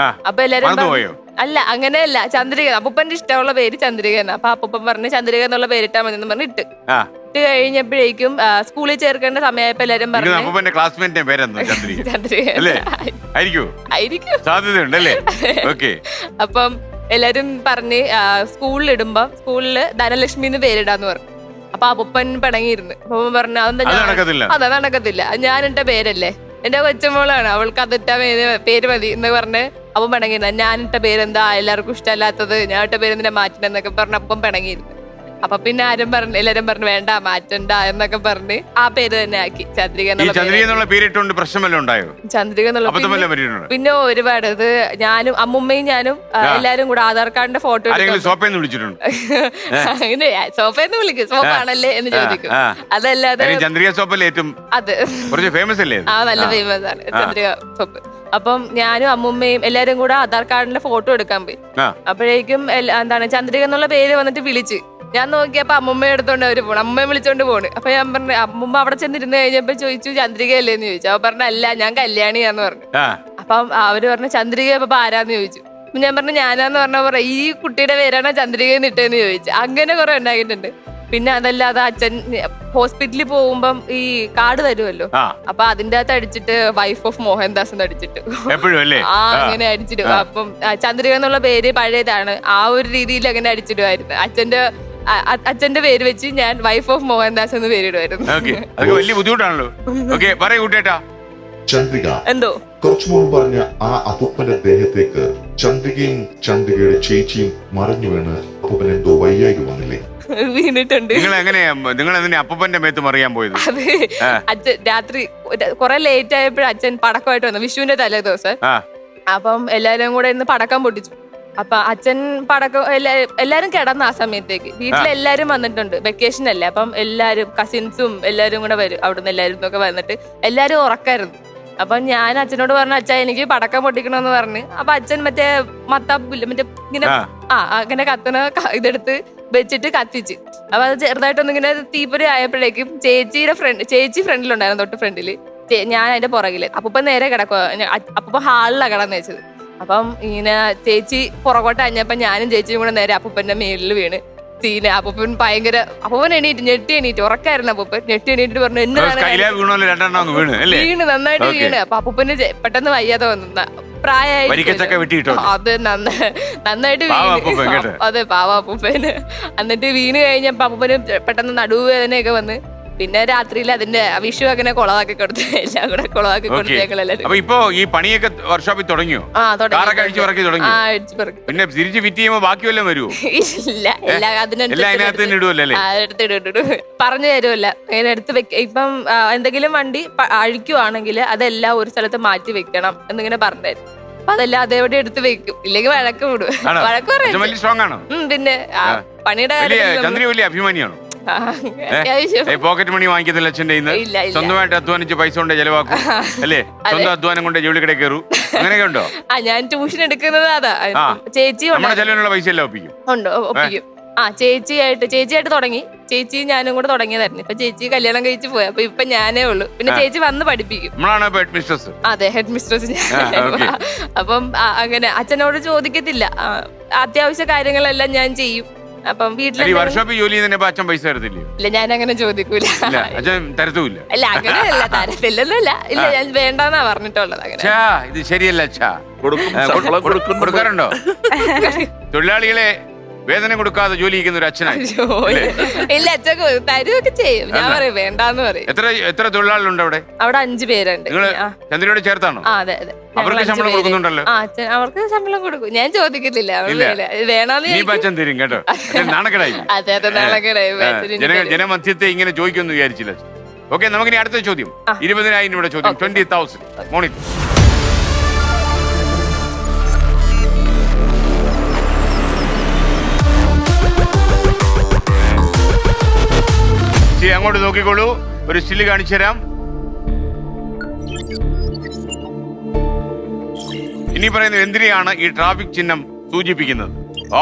അപ്പൊ എല്ലാരും അല്ല, അങ്ങനെയല്ല, ചന്ദ്രിക. അപ്പൂപ്പന്റെ ഇഷ്ടമുള്ള പേര് ചന്ദ്രിക എന്നാ. അപ്പൊ അപ്പൂപ്പൻ പറഞ്ഞു ചന്ദ്രിക എന്നുള്ള പേരിട്ടാ മതി എന്ന് പറഞ്ഞ് ഇട്ട് കഴിഞ്ഞപ്പോഴേക്കും സ്കൂളിൽ ചേർക്കേണ്ട സമയമായപ്പോ എല്ലാരും പറഞ്ഞു ക്ലാസ്മേറ്റിന്റെ പേരെന്താ? ചന്ദ്രിക ആയിരിക്കും, സാധ്യതയുണ്ടല്ലേ? അപ്പം എല്ലാരും പറഞ്ഞ് സ്കൂളിൽ ഇടുമ്പോ സ്കൂളില് ധനലക്ഷ്മി എന്ന് പേരിടാന്ന് പറഞ്ഞു. അപ്പൊ അപ്പൂപ്പൻ പിണങ്ങിയിരുന്നു. അപ്പൊ പറഞ്ഞു അതാ നടക്കത്തില്ല, ഞാൻ ഇട്ട പേരല്ലേ, എന്റെ കൊച്ചുമോളാണ്, അവൾക്ക് അതിട്ട പേര് മതി എന്ന് പറഞ്ഞ് അപ്പം പിണങ്ങിയിരുന്നു. ഞാനിട്ട പേരെന്താ എല്ലാവർക്കും ഇഷ്ടമല്ലാത്തത്, ഞാൻ ഇട്ട പേരെന്തിനാ മാറ്റണെന്നൊക്കെ പറഞ്ഞ അപ്പം പിണങ്ങിയിരുന്നു. അപ്പൊ പിന്നെ എല്ലാരും പറഞ്ഞു വേണ്ട മാറ്റണ്ട എന്നൊക്കെ പറഞ്ഞ് ആ പേര് തന്നെ ആക്കി ചന്ദ്രിക ഈ എന്നുള്ള ചന്ദ്രിക എന്നുള്ള പേരിട്ടുകൊണ്ട് പ്രശ്നമല്ലോ ഉണ്ടായോ? ചന്ദ്രിക എന്നുള്ള അബദ്ധം വല്ലതും പറ്റിയിട്ടുണ്ടോ? പിന്നെ ഒരുപാട് ഇത് ഞാനും അമ്മുമ്മയും ഞാനും എല്ലാരും കൂടെ ആധാർ കാർഡിന്റെ ഫോട്ടോ ആരെങ്കിലും സോപ്പയെന്ന് വിളിച്ചിട്ടുണ്ട്? അങ്ങനെ സോഫയെന്ന് വിളിക്കും, സോപ്പാണല്ലേ എന്ന് ചോദിക്കും. അതല്ലാതെ ചന്ദ്രിക സോപ്പല്ലേ ഏറ്റവും അത് കുറച്ച് ഫേമസ് അല്ലേ? ആ നല്ല ഫേമസ് ആണ് ചന്ദ്രിക സോപ്പ്. അപ്പം ഞാനും അമ്മുമ്മയും എല്ലാരും കൂടെ ആധാർ കാർഡിന്റെ ഫോട്ടോ എടുക്കാൻ പോയി. അപ്പോഴേക്കും എന്താണ് ചന്ദ്രിക എന്നുള്ള പേര് വന്നിട്ട് വിളിച്ച് ഞാൻ നോക്കിയപ്പോ അമ്മുമ്മ എടുത്തോണ്ട് അവര് പോണു, അമ്മയെ വിളിച്ചോണ്ട് പോണ്. അപ്പൊ ഞാൻ പറഞ്ഞു, അമ്മുമ്മ അവിടെ ചെന്നിരുന്ന് കഴിഞ്ഞപ്പോ ചോദിച്ചു ചന്ദ്രിക അല്ലേന്ന് ചോദിച്ചു. അപ്പൊ പറഞ്ഞ അല്ല ഞാൻ കല്യാണിയാന്ന് പറഞ്ഞു. അപ്പം അവര് പറഞ്ഞു ചന്ദ്രിക ഇപ്പൊ ആരാന്ന് ചോദിച്ചു. ഞാൻ പറഞ്ഞു ഞാനാന്ന് പറഞ്ഞ ഈ കുട്ടിയുടെ പേരാണ് ചന്ദ്രിക ഇട്ടേന്ന് ചോദിച്ചു. അങ്ങനെ കുറെ ഉണ്ടാക്കിയിട്ടുണ്ട്. പിന്നെ അതല്ലാതെ അച്ഛൻ ഹോസ്പിറ്റലിൽ പോകുമ്പം ഈ കാർഡ് തരുമല്ലോ, അപ്പൊ അതിന്റെ അകത്ത് അടിച്ചിട്ട് വൈഫ് ഓഫ് മോഹൻദാസ് എന്ന് അടിച്ചിട്ട് അങ്ങനെ അടിച്ചിടും. അപ്പം ചന്ദ്രിക എന്നുള്ള പേര് പഴയതാണ്, ആ ഒരു രീതിയിൽ അങ്ങനെ അടിച്ചിടുമായിരുന്നു. അച്ഛന്റെ പേര് വെച്ച് ഞാൻ വൈഫ് ഓഫ് മോഹൻദാസ് എന്ന് പേരിടുമായിരുന്നു. വലിയ ബുദ്ധിമുട്ടാണല്ലോ. ചന്ദ്രിക എന്തോ കുറച്ചു മുമ്പ് പറഞ്ഞ ആ അപ്പൂപ്പന്റെ ദേഹത്തേക്ക് ചന്ദ്രികയും ചന്ദ്രികയുടെ ചേച്ചിയും മറിഞ്ഞു വീണ് അപ്പൂപ്പൻ എന്തോ വയ്യായി വന്നില്ലേ? വീണിട്ടുണ്ട്. നിങ്ങൾ എന്തിനാ അപ്പൂപ്പന്റെ മേത്ത് മറിയാൻ പോയത്? അത് അച്ഛൻ രാത്രി കുറെ ലേറ്റ് ആയപ്പോഴും അച്ഛൻ പടക്കമായിട്ട് വന്നു, വിഷുവിന്റെ തലേ ദിവസം. അപ്പം എല്ലാരും കൂടെ ഇന്ന് പടക്കം പൊട്ടിച്ചു. അപ്പൊ അച്ഛൻ പടക്കം എല്ലാരും കിടന്നു. ആ സമയത്തേക്ക് വീട്ടിലെല്ലാരും വന്നിട്ടുണ്ട്, വെക്കേഷൻ അല്ലേ. അപ്പം എല്ലാരും കസിൻസും എല്ലാരും കൂടെ വരും, അവിടുന്ന് എല്ലാരും ഒക്കെ വന്നിട്ട് എല്ലാരും ഉറക്കായിരുന്നു. അപ്പൊ ഞാൻ അച്ഛനോട് പറഞ്ഞു, അച്ഛാ എനിക്ക് പടക്കം പൊട്ടിക്കണമെന്ന് പറഞ്ഞ്. അപ്പൊ അച്ഛൻ മറ്റേ മത്താപ്പില്ല മറ്റേ ഇങ്ങനെ അങ്ങനെ കത്തണ ഇതെടുത്ത് വെച്ചിട്ട് കത്തിച്ച്. അപ്പൊ അത് ചെറുതായിട്ടൊന്നിങ്ങനെ തീപ്പൊരി ആയപ്പോഴേക്കും ചേച്ചി ഫ്രണ്ടിലുണ്ടായിരുന്നു, തൊട്ട് ഫ്രണ്ടില്. ഞാൻ അതിന്റെ പുറകില്. അപ്പൊ നേരെ കിടക്കുക, അപ്പൊ ഹാളിലാണ് കിടന്ന് വെച്ചത്. അപ്പം ഇങ്ങനെ ചേച്ചി പുറകോട്ട് അഞ്ഞപ്പോ ഞാനും ചേച്ചിയും കൂടെ നേരെ അപ്പൂപ്പന്റെ മേലിൽ വീണ്. സീന അപ്പൂപ്പൻ ഭയങ്കര അപ്പൂപ്പൻ ഞെട്ടി എണീറ്റ് ഉറക്കായിരുന്നു. അപ്പൂപ്പൻ ഞെട്ടി എണീറ്റ് പറഞ്ഞു വീണ് നന്നായിട്ട് വീണ്. അപ്പൊ അപ്പൂപ്പന് പെട്ടെന്ന് വയ്യാതെ വന്നു, പ്രായമായിട്ട്. അത് നന്നായിട്ട് വീണ്. അതെ പാവ അപ്പൂപ്പന്. എന്നിട്ട് വീണ് കഴിഞ്ഞപ്പോ അപ്പൂപ്പന് പെട്ടെന്ന് നടുവേദനയൊക്കെ വന്ന്. പിന്നെ രാത്രിയിൽ അതിന്റെ വിഷു അങ്ങനെ കുളവാക്കി കൊടുത്തു, എല്ലാം കൂടെ കുളവാക്കി കൊടുത്തേക്കളെല്ലാരും. അപ്പൊ ഇപ്പൊ ഈ പണിയൊക്കെ വർക്ക്ഷോപ്പിൽ തുടങ്ങിയോ? പിന്നെ തിരിച്ച് ഫിറ്റ് ചെയ്യുമ്പോ ബാക്കി വല്ലതും വരുമോ? ഇല്ല, പറഞ്ഞു തരുമല്ല അങ്ങനെ എടുത്ത് വെക്ക. ഇപ്പം എന്തെങ്കിലും വണ്ടി അഴിക്കുവാണെങ്കിൽ അതെല്ലാം ഒരു സ്ഥലത്ത് മാറ്റി വെക്കണം എന്നിങ്ങനെ പറഞ്ഞായിരുന്നു. അപ്പൊ അതെല്ലാം അതേവിടെ എടുത്ത് വെക്കും, ഇല്ലെങ്കിൽ വഴക്ക് വിടും. വഴക്ക് പറയും. പിന്നെ പണിയുടെ വലിയ അഭിമാനിയാണോ? പോക്കറ്റ് മണി വാങ്ങിക്കത്തില്ല അച്ഛൻ്റെ കയ്യിൽ നിന്ന്, സ്വന്തമായിട്ട് അധ്വാനിച്ച് പൈസ കൊണ്ട് ചെലവാക്കും അല്ലേ? സ്വന്തം അധ്വാനം കൊണ്ട് ജോലിക്കടയിൽ കയറും, അങ്ങനെയൊക്കെ ഉണ്ടോ? ഞാൻ ട്യൂഷൻ എടുക്കുന്നത് അതാ. ചേച്ചി നമ്മുടെ ചെലവിനുള്ള പൈസ എല്ലാം ഒപ്പിക്കും. ചേച്ചിയായിട്ട് തുടങ്ങി. ചേച്ചി ഞാനും കൂടെ തുടങ്ങിയതായിരുന്നു. ഇപ്പൊ ചേച്ചി കല്യാണം കഴിച്ച് പോയി. അപ്പൊ ഇപ്പൊ ഞാനേ ഉള്ളൂ. പിന്നെ ചേച്ചി വന്ന് പഠിപ്പിക്കും. അതെ, ഹെഡ് മിസ്ട്രസ്. അപ്പം അങ്ങനെ അച്ഛനോട് ചോദിക്കത്തില്ല, അത്യാവശ്യ കാര്യങ്ങളെല്ലാം ഞാൻ ചെയ്യും. അപ്പം വീട്ടിൽ വർക്ക്ഷോപ്പിൽ ജോലി ചെയ്യുന്നതിന് അച്ഛൻ പൈസ തരത്തില്ലയോ? ഇല്ല, ഞാൻ അങ്ങനെ ചോദിക്കൂല. അച്ഛൻ തരത്തുമില്ല. അല്ല അങ്ങനെയല്ല, തരത്തില്ലെന്നല്ല. ഇല്ല, ഞാൻ വേണ്ടെന്നാ പറഞ്ഞിട്ടുള്ളത്. അങ്ങനെ ഇത് ശരിയല്ല. കൊടുക്കാറുണ്ടോ? തൊഴിലാളികളെ വേതന കൊടുക്കാതെ ജോലി ചെയ്യുന്ന ഒരു അച്ഛനായി? ഇല്ല, അച്ഛൻ തരുവൊക്കെ ചെയ്യും. ഞാൻ പറയും വേണ്ടാന്ന് പറയും. എത്ര തൊഴിലാളികളുണ്ട് അവിടെ? അവിടെ 5 പേരുണ്ട്. ചന്ദ്രയോട് ചേർത്താണോ? അതെ. അവർക്ക് ശമ്പളം കൊടുക്കുന്നുണ്ടല്ലോ? അവർക്ക് ശമ്പളം കൊടുക്കും. ഞാൻ ചോദിക്കത്തില്ല, വേണമെന്ന് അച്ഛൻ തരും കേട്ടോ. നാണക്കേടായി. അതെ, നാണക്കേടായി. ജനമധ്യത്തെ ഇങ്ങനെ ചോദിക്കുമെന്ന് വിചാരിച്ചില്ല. ഓക്കെ, നമുക്കിനി അടുത്ത ചോദ്യം. 20,000 രൂപയുടെ ചോദ്യം. 20,000 മോണിറ്റ്. അങ്ങോട്ട് നോക്കിക്കോളൂ, ഒരു സ്റ്റില് കാണിച്ചു തരാം. ഇനി പറയുന്നത് എന്തിനെയാണ് ഈ ട്രാഫിക് ചിഹ്നം സൂചിപ്പിക്കുന്നത്?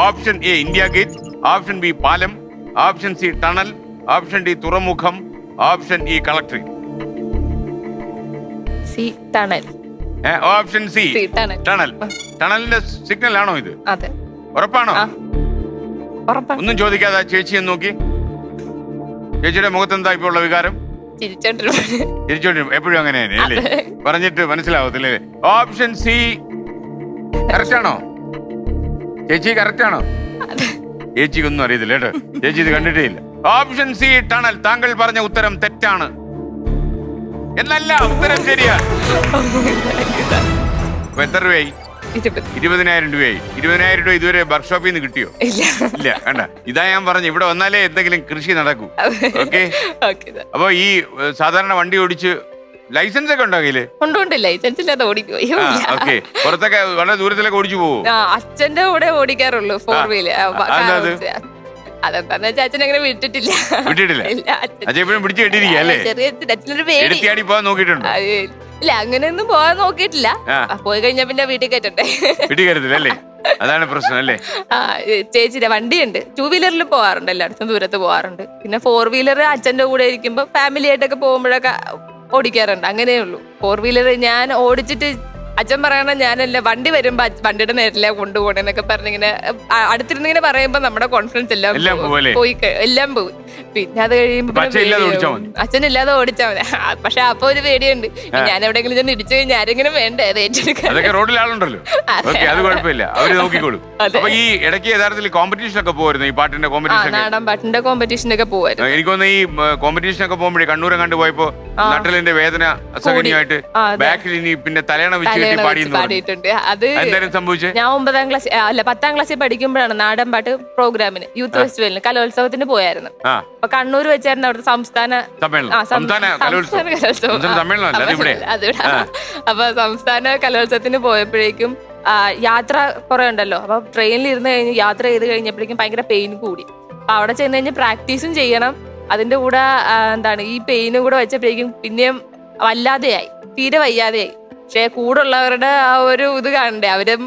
Option A India gate, option B പാലം, option C tunnel, option D തുറമുഖം, option E collectorate. Option C tunnel. ടണലിന്റെ സിഗ്നൽ ആണോ ഇത്? ഉറപ്പാണോ? ഒന്നും ചോദിക്കാതെ ചേച്ചി എന്ന് നോക്കി. ചേച്ചിയുടെ മുഖത്ത് എന്താ ഇപ്പൊ ഉള്ള വികാരം? ചിരിച്ചോണ്ടിരും. എപ്പോഴും അങ്ങനെ അല്ലേ? പറഞ്ഞിട്ട് മനസ്സിലാവത്തില്ലേ? ഓപ്ഷൻ സി കറക്റ്റ് ആണോ? ചേച്ചി കറക്റ്റ് ആണോ? ചേച്ചിക്കൊന്നും അറിയത്തില്ല കേട്ടോ, ചേച്ചി ഇത് കണ്ടിട്ടേ ഇല്ല. Option C tunnel. താങ്കൾ പറഞ്ഞ ഉത്തരം തെറ്റാണ്. എന്നല്ല, ഉത്തരം ശരിയാണ്. എത്ര രൂപയായി? 20,000 രൂപയായി. 20,000 രൂപ ഇതുവരെ വർക്ക്ഷോപ്പിൽ നിന്ന് കിട്ടിയോ? ഇല്ല. കണ്ട, ഇതാ ഞാൻ പറഞ്ഞു, ഇവിടെ വന്നാലേ എന്തെങ്കിലും കൃഷി നടക്കൂ. ഓക്കെ. അപ്പൊ ഈ സാധാരണ വണ്ടി ഓടിച്ച് ലൈസൻസ് ഒക്കെ ഉണ്ടോ കയ്യില്? ഉണ്ട്, ലൈസൻസ് ഇല്ലാതെ ഓടിക്കോ. ഓക്കെ. പുറത്തൊക്കെ വളരെ ദൂരത്തിലൊക്കെ ഓടിച്ചു പോവോ? അച്ഛന്റെ കൂടെ ഓടിക്കാറുള്ളൂ 4 വീലർ. അതെന്താന്ന് വെച്ചാൽ അച്ഛൻ അങ്ങനെ വിട്ടിട്ടില്ല. അച്ഛൻ എപ്പോഴും പിടിച്ചു കെട്ടിയിരിക്കുക അല്ലേ? ചെറിയ അച്ഛനൊരു പേടി. എടുത്തിയാടി പോകാൻ നോക്കിയിട്ടുണ്ടോ? ഇല്ല, അങ്ങനെയൊന്നും പോകാൻ നോക്കിയിട്ടില്ല. പോയി കഴിഞ്ഞാ പിന്നെ വീട്ടിൽ കയറ്റണ്ടേ. വീട്ടിൽ കയറ്റത്തില്ല അല്ലേ? അതാണ് പ്രശ്നം അല്ലേ? ചേച്ചിയുടെ വണ്ടിയുണ്ട്. 2 വീലറിൽ പോവാറുണ്ട്, എല്ലായിടത്തും ദൂരത്ത് പോവാറുണ്ട്. പിന്നെ 4 വീലർ അച്ഛന്റെ കൂടെ ഇരിക്കുമ്പോ ഫാമിലി ആയിട്ടൊക്കെ പോകുമ്പോഴൊക്കെ ഓടിക്കാറുണ്ട്. അങ്ങനെയുള്ളൂ. 4 വീലർ ഞാൻ ഓടിച്ചിട്ട് അച്ഛൻ പറയണ ഞാനല്ല, വണ്ടി വരുമ്പോ വണ്ടിയുടെ നേരില്ല കൊണ്ടുപോകണെന്നൊക്കെ പറഞ്ഞിങ്ങനെ അടുത്തിരുന്നിങ്ങനെ പറയുമ്പോ നമ്മുടെ കോൺഫിഡൻസ് എല്ലാം പോയി, എല്ലാം പോയി. പിന്നെ അത് കഴിയുമ്പോ അച്ഛനില്ലാതെ ഓടിച്ചാൽ മതി. പക്ഷെ അപ്പൊ ഒരു പേടിയുണ്ട്, ഞാൻ എവിടെയെങ്കിലും ചെന്ന് ഇടിച്ചു കഴിഞ്ഞാൽ ആരെങ്കിലും വേണ്ടേ അത് ഏറ്റെടുക്കാൻ. റോഡിൽ ആളുണ്ടല്ലോ, അത് കുഴപ്പമില്ല, അവര് നോക്കിക്കോളും. അപ്പൊ ഈ ഇടയ്ക്ക് യഥാർത്ഥത്തിൽ കോമ്പറ്റീഷൻ ഒക്കെ പോയിരുന്നു, ഈ പാട്ടിന്റെ കോമ്പറ്റീഷൻ, നാടൻ പാട്ടിന്റെ കോമ്പറ്റീഷൻ ഒക്കെ പോവായിരുന്നു. എനിക്കൊന്ന് ഈ കോമ്പറ്റീഷൻ ഒക്കെ പോകുമ്പോഴേ കണ്ണൂരം കണ്ടു പോയപ്പോ നട്ടലിന്റെ വേദന അസഹനീയമായിട്ട് ബാക്കിൽ ഇനി പിന്നെ തലയണ വെച്ച് പാടിയിട്ടുണ്ട്. അത് സംഭവിച്ചത് ഞാൻ 9ാം ക്ലാസ് അല്ല 10ാം ക്ലാസ്സിൽ പഠിക്കുമ്പോഴാണ് നാടൻ പാട്ട് പ്രോഗ്രാമിന്, യൂത്ത് ഫെസ്റ്റിവലിന്, കലോത്സവത്തിന് പോയായിരുന്നു. അപ്പൊ കണ്ണൂർ വെച്ചായിരുന്നു അവിടുത്തെ സംസ്ഥാന അപ്പൊ സംസ്ഥാന കലോത്സവത്തിന് പോയപ്പോഴേക്കും യാത്ര കുറെ ഉണ്ടല്ലോ. അപ്പൊ ട്രെയിനിൽ ഇരുന്ന് കഴിഞ്ഞ് യാത്ര ചെയ്ത് കഴിഞ്ഞപ്പോഴേക്കും ഭയങ്കര പെയിൻ കൂടി. അപ്പൊ അവിടെ ചെന്ന് കഴിഞ്ഞ് പ്രാക്ടീസും ചെയ്യണം, അതിന്റെ കൂടെ ഈ പെയിനും കൂടെ വെച്ചപ്പോഴേക്കും പിന്നെയും വല്ലാതെയായി, തീരെ വയ്യാതെയായി. പക്ഷെ കൂടെ ഉള്ളവരുടെ ആ ഒരു ഇത് കാണണ്ടേ, അവരും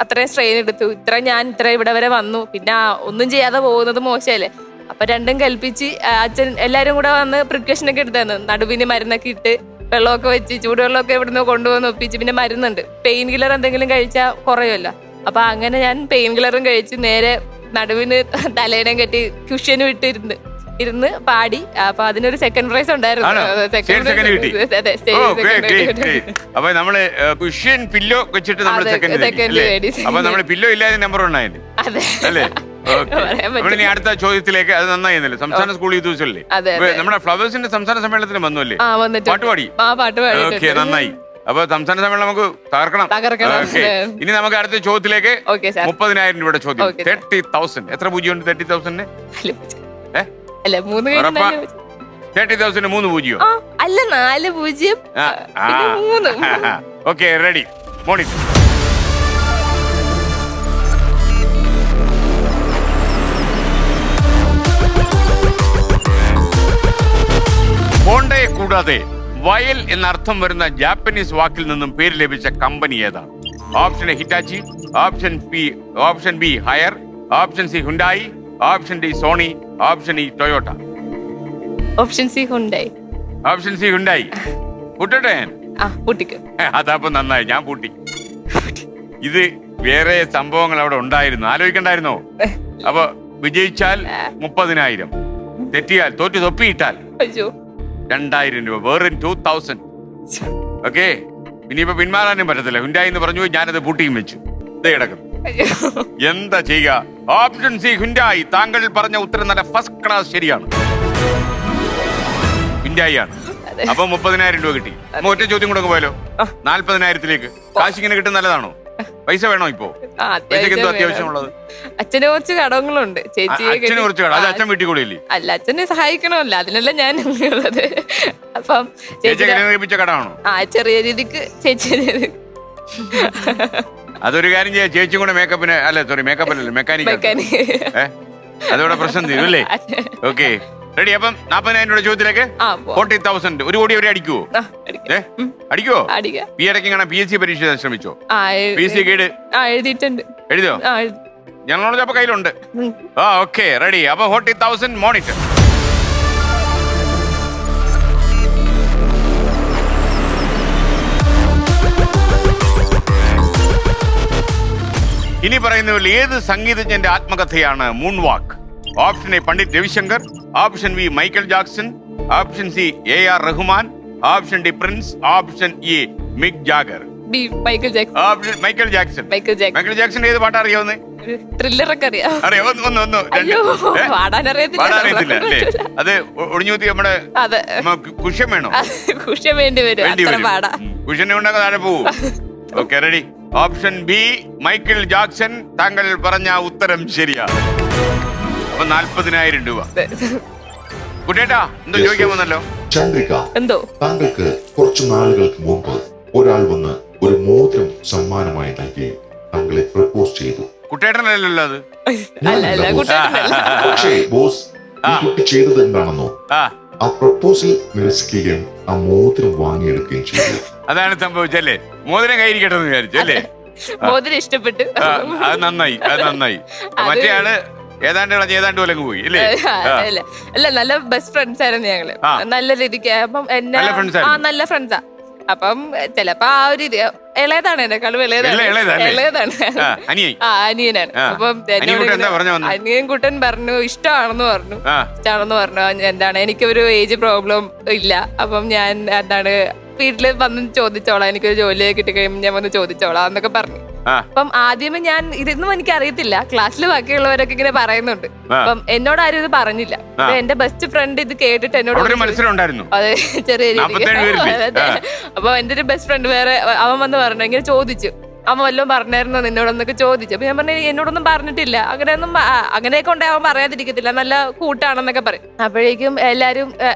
അത്രയും സ്ട്രെയിൻ എടുത്തു. ഞാൻ ഇത്ര ഇവിടെ വരെ വന്നു, പിന്നെ ഒന്നും ചെയ്യാതെ പോകുന്നത് മോശമല്ലേ. അപ്പൊ രണ്ടും കൽപ്പിച്ച് അച്ഛൻ എല്ലാരും കൂടെ വന്ന് പ്രിക്കോഷൻ ഒക്കെ എടുത്തു തന്നു. നടുവിന് മരുന്നൊക്കെ ഇട്ട് വെള്ളമൊക്കെ വെച്ച് ചൂടുവെള്ളമൊക്കെ ഇവിടുന്ന് കൊണ്ടുവന്ന് ഒപ്പിച്ച്, പിന്നെ മരുന്നുണ്ട്, പെയിൻ കില്ലർ എന്തെങ്കിലും കഴിച്ചാൽ കുറയുമല്ലോ. അപ്പൊ അങ്ങനെ ഞാൻ പെയിൻ കില്ലറും കഴിച്ച് നേരെ നടുവിന് തലേനം കെട്ടി കുഷ്യനും ഇരുന്ന് പാടി. അപ്പൊ അതിനൊരു സെക്കൻഡ് പ്രൈസ് ഉണ്ടായിരുന്നു. അപ്പൊ നമ്മള് കുഷ്യൻ പില്ലോ വെച്ചിട്ട് നമ്മൾ സെക്കൻഡ്. അപ്പൊ നമ്മള് പില്ലോ ഇല്ലാതെ നമ്പർ 1 ആയിരുന്നു അല്ലേ? ഇനി അടുത്ത ചോദ്യത്തിലേക്ക്. അത് നന്നായിരുന്നല്ലേ, സംസ്ഥാന സ്കൂൾ യൂത്ത് ഫെസ്റ്റിവലല്ലേ, നമ്മുടെ ഫ്ലവേഴ്സിന്റെ സംസ്ഥാന സമ്മേളനത്തിന് വന്നുവല്ലേ, പാട്ടുപാടി. ഓക്കെ, നന്നായി. അപ്പൊ സംസ്ഥാന സമ്മേളനം നമുക്ക് തകർക്കണം. ഇനി നമുക്ക് അടുത്ത ചോദ്യത്തിലേക്ക്. 30,000 രൂപയുടെ ചോദ്യം. 30,000 എത്ര പൂജ്യമുണ്ട്? 30,000 30,000 3 പൂജ്യം അല്ല, 4 പൂജ്യം. Okay, ready മോണി. ഹോണ്ടയെ കൂടാതെ വയൽ എന്നർത്ഥം വരുന്ന ജാപ്പനീസ് വാക്കിൽ നിന്നും പേര് ലഭിച്ച കമ്പനി ഏതാണ്? Option A Hitachi, option B Haier, option C Hyundai, option D Sony, option E Toyota. Option C Hyundai. Option C Hyundai. പൂട്ടട്ടെ? അതപ്പൊ നന്നായി, ഞാൻ പൂട്ടി. ഇത് വേറെ സംഭവങ്ങൾ അവിടെ ഉണ്ടായിരുന്നു, ആലോചിക്കണ്ടായിരുന്നോ? അപ്പൊ വിജയിച്ചാൽ 30,000, തെറ്റിയാൽ തോറ്റു തൊപ്പിയിട്ടാൽ 2,000 രൂപ, വേറെ 2,000. ഓക്കെ, ഇനിയിപ്പോ പിന്മാറാനും പറ്റത്തില്ല. ഹുണ്ടായി എന്ന് പറഞ്ഞു, ഞാനത് പൂട്ടിയും വെച്ചു. ഇതേ കിടക്കുന്നു. എന്താ ചെയ്യുക? Option C Hyundai. താങ്കൾ പറഞ്ഞ ഉത്തരം നല്ല ഫസ്റ്റ് ക്ലാസ് ശരിയാണ്, ഹുണ്ടായി ആണ്. അപ്പൊ 30,000 രൂപ കിട്ടി. ഒറ്റ ചോദ്യം കൂടെ പോയാലോ? 40,000-ലേക്ക്. കാശ് ഇങ്ങനെ കിട്ടുന്ന നല്ലതാണോ? പൈസ വേണോ ഇപ്പോ? പൈസക്ക് എന്തോ അത്യാവശ്യമുള്ളത്? അച്ഛന് കുറച്ച് കടങ്ങളുണ്ട്. ചേച്ചിന് കുറച്ച് കടം. അത് അച്ഛൻ വീട്ടിൽ കൂടെ ഇല്ലേ? അല്ല, അച്ഛനെ സഹായിക്കണമല്ലോ, അതിനല്ല ഞാൻ ഉള്ളത്. അപ്പം ചേച്ചി കടമാണോ? ചെറിയ രീതിക്ക് ചേച്ചി. അതൊരു കാര്യം ചെയ്യാം, ചേച്ചിയും കൂടെ മേക്കപ്പിന് മേക്കപ്പിലല്ലേ മെക്കാനിക്, അതോടെ പ്രശ്നം തീരും അല്ലേ? Okay, ready. അപ്പം 40,000 രൂപ ചോദ്യത്തിലേക്ക്. 40,000. 1 കോടി വരെ അടിക്കുവോ? അടിക്കുവോ? പി അടക്കി കാണാൻ PSC പരീക്ഷ ശ്രമിച്ചോ? PSC ഗൈഡ് എഴുതിയിട്ടുണ്ട്. എഴുതിയോ? ഞങ്ങളോട് അപ്പൊ കയ്യിലുണ്ട്. Okay, ready. അപ്പൊ 40,000 മോണിറ്റർ. ഇനി പറയുന്ന ഏത് സംഗീതജ്ഞന്റെ ആത്മകഥയാണ് moonwalk? Option A Pandit Ravishankar, option B Michael Jackson, option C AR Rahman, option D prince, option E Mick Jagger. Michael Jackson. Michael Jackson ഏത് പാട്ടാ അറിയാവുന്നേ? ത്രില്ലറൊക്കെ അറിയാം. പാടാറിയത്തില്ല അല്ലേ? അത് ഒടിഞ്ഞൂത്തി നമ്മുടെ കുഷ്യൻ വേണോ? കുഷ്യൻ വേണ്ടി വരും. കുഷ്യനെ കൊണ്ടൊക്കെ താഴെ പോവൂ. Okay, ready. Option B Michael Jackson. താങ്കൾ പറഞ്ഞ ഉത്തരം ശരിയാണ്. അപ്പൊ 40,000 രൂപ. കുട്ടേട്ടാ എന്തോ ചോദിക്കാൻ വന്നല്ലോ. ചന്ദ്രിക, എന്തോ താങ്കൾക്ക് കുറച്ചു നാളുകൾക്ക് മുമ്പ് ഒരാൾ വന്ന് ഒരു മോതിരം സമ്മാനമായി നൽകി താങ്കളെ പ്രപ്പോസ് ചെയ്തു. കുട്ടേട്ടനല്ലല്ലോ അത്. അല്ല കുട്ടേട്ടനല്ല. പക്ഷേ ബോസ്, ഈ കുട്ടി ചെയ്തത് എന്താണെന്നോ, ആ പ്രപ്പോസൽ നിരസിക്കുകയും ആ മോതിരം വാങ്ങിയെടുക്കുകയും ചെയ്തു. അതാണ് സംഭവിച്ചല്ലേ. മോതിരം കയ്യിരിക്കട്ടെ എന്ന് വിചാരിച്ചു അല്ലേ? മോതിരം ഇഷ്ടപ്പെട്ടു. അത് നന്നായി, അത് നന്നായി. മറ്റേ ആള് ഏതാണ്ട് പോലങ്ങ് പോയി അല്ലേ? അല്ല, നല്ല ബെസ്റ്റ് ഫ്രണ്ട്സ് ആയിരുന്നു ഞങ്ങള്. നല്ല രീതിക്ക്. അപ്പം എന്നെ നല്ല ഫ്രണ്ട്സാ. അപ്പം ചിലപ്പോ ആ ഒരു ഇളയതാണ് എന്നെക്കാളും ഇളയതാണ്. അനിയനാണ്. അപ്പം അനിയൻ കുട്ടൻ പറഞ്ഞു ഇഷ്ടമാണെന്ന് പറഞ്ഞു. എന്താണ് എനിക്കൊരു ഏജ് പ്രോബ്ലം ഇല്ല. അപ്പം ഞാൻ എന്താണ് വീട്ടില് വന്ന് ചോദിച്ചോളാം, എനിക്കൊരു ജോലിയൊക്കെ കിട്ടിക്കഴിയുമ്പോൾ ഞാൻ വന്ന് ചോദിച്ചോളാം എന്നൊക്കെ പറഞ്ഞു. അപ്പം ആദ്യമേ ഞാൻ ഇതൊന്നും എനിക്ക് അറിയത്തില്ല. ക്ലാസ്സിൽ ബാക്കിയുള്ളവരൊക്കെ ഇങ്ങനെ പറയുന്നുണ്ട്. അപ്പം എന്നോട് ആരും ഇത് പറഞ്ഞില്ല. അപ്പൊ എന്റെ ബെസ്റ്റ് ഫ്രണ്ട് ഇത് കേട്ടിട്ട് എന്നോട് അതെ ചെറിയ രീതിക്ക്. അപ്പൊ എന്റെ ഒരു ബെസ്റ്റ് ഫ്രണ്ട് വേറെ അവൻ വന്ന് പറഞ്ഞു, ഇങ്ങനെ ചോദിച്ചു, അവൻ വല്ലതും പറഞ്ഞായിരുന്നോ നിന്നോടൊന്നൊക്കെ ചോദിച്ചു. അപ്പൊ ഞാൻ പറഞ്ഞു എന്നോടൊന്നും പറഞ്ഞിട്ടില്ല, അങ്ങനെയൊക്കെ ഉണ്ടെ അവൻ പറയാതിരിക്കത്തില്ല, നല്ല കൂട്ടാണെന്നൊക്കെ പറയും. അപ്പോഴേക്കും എല്ലാരും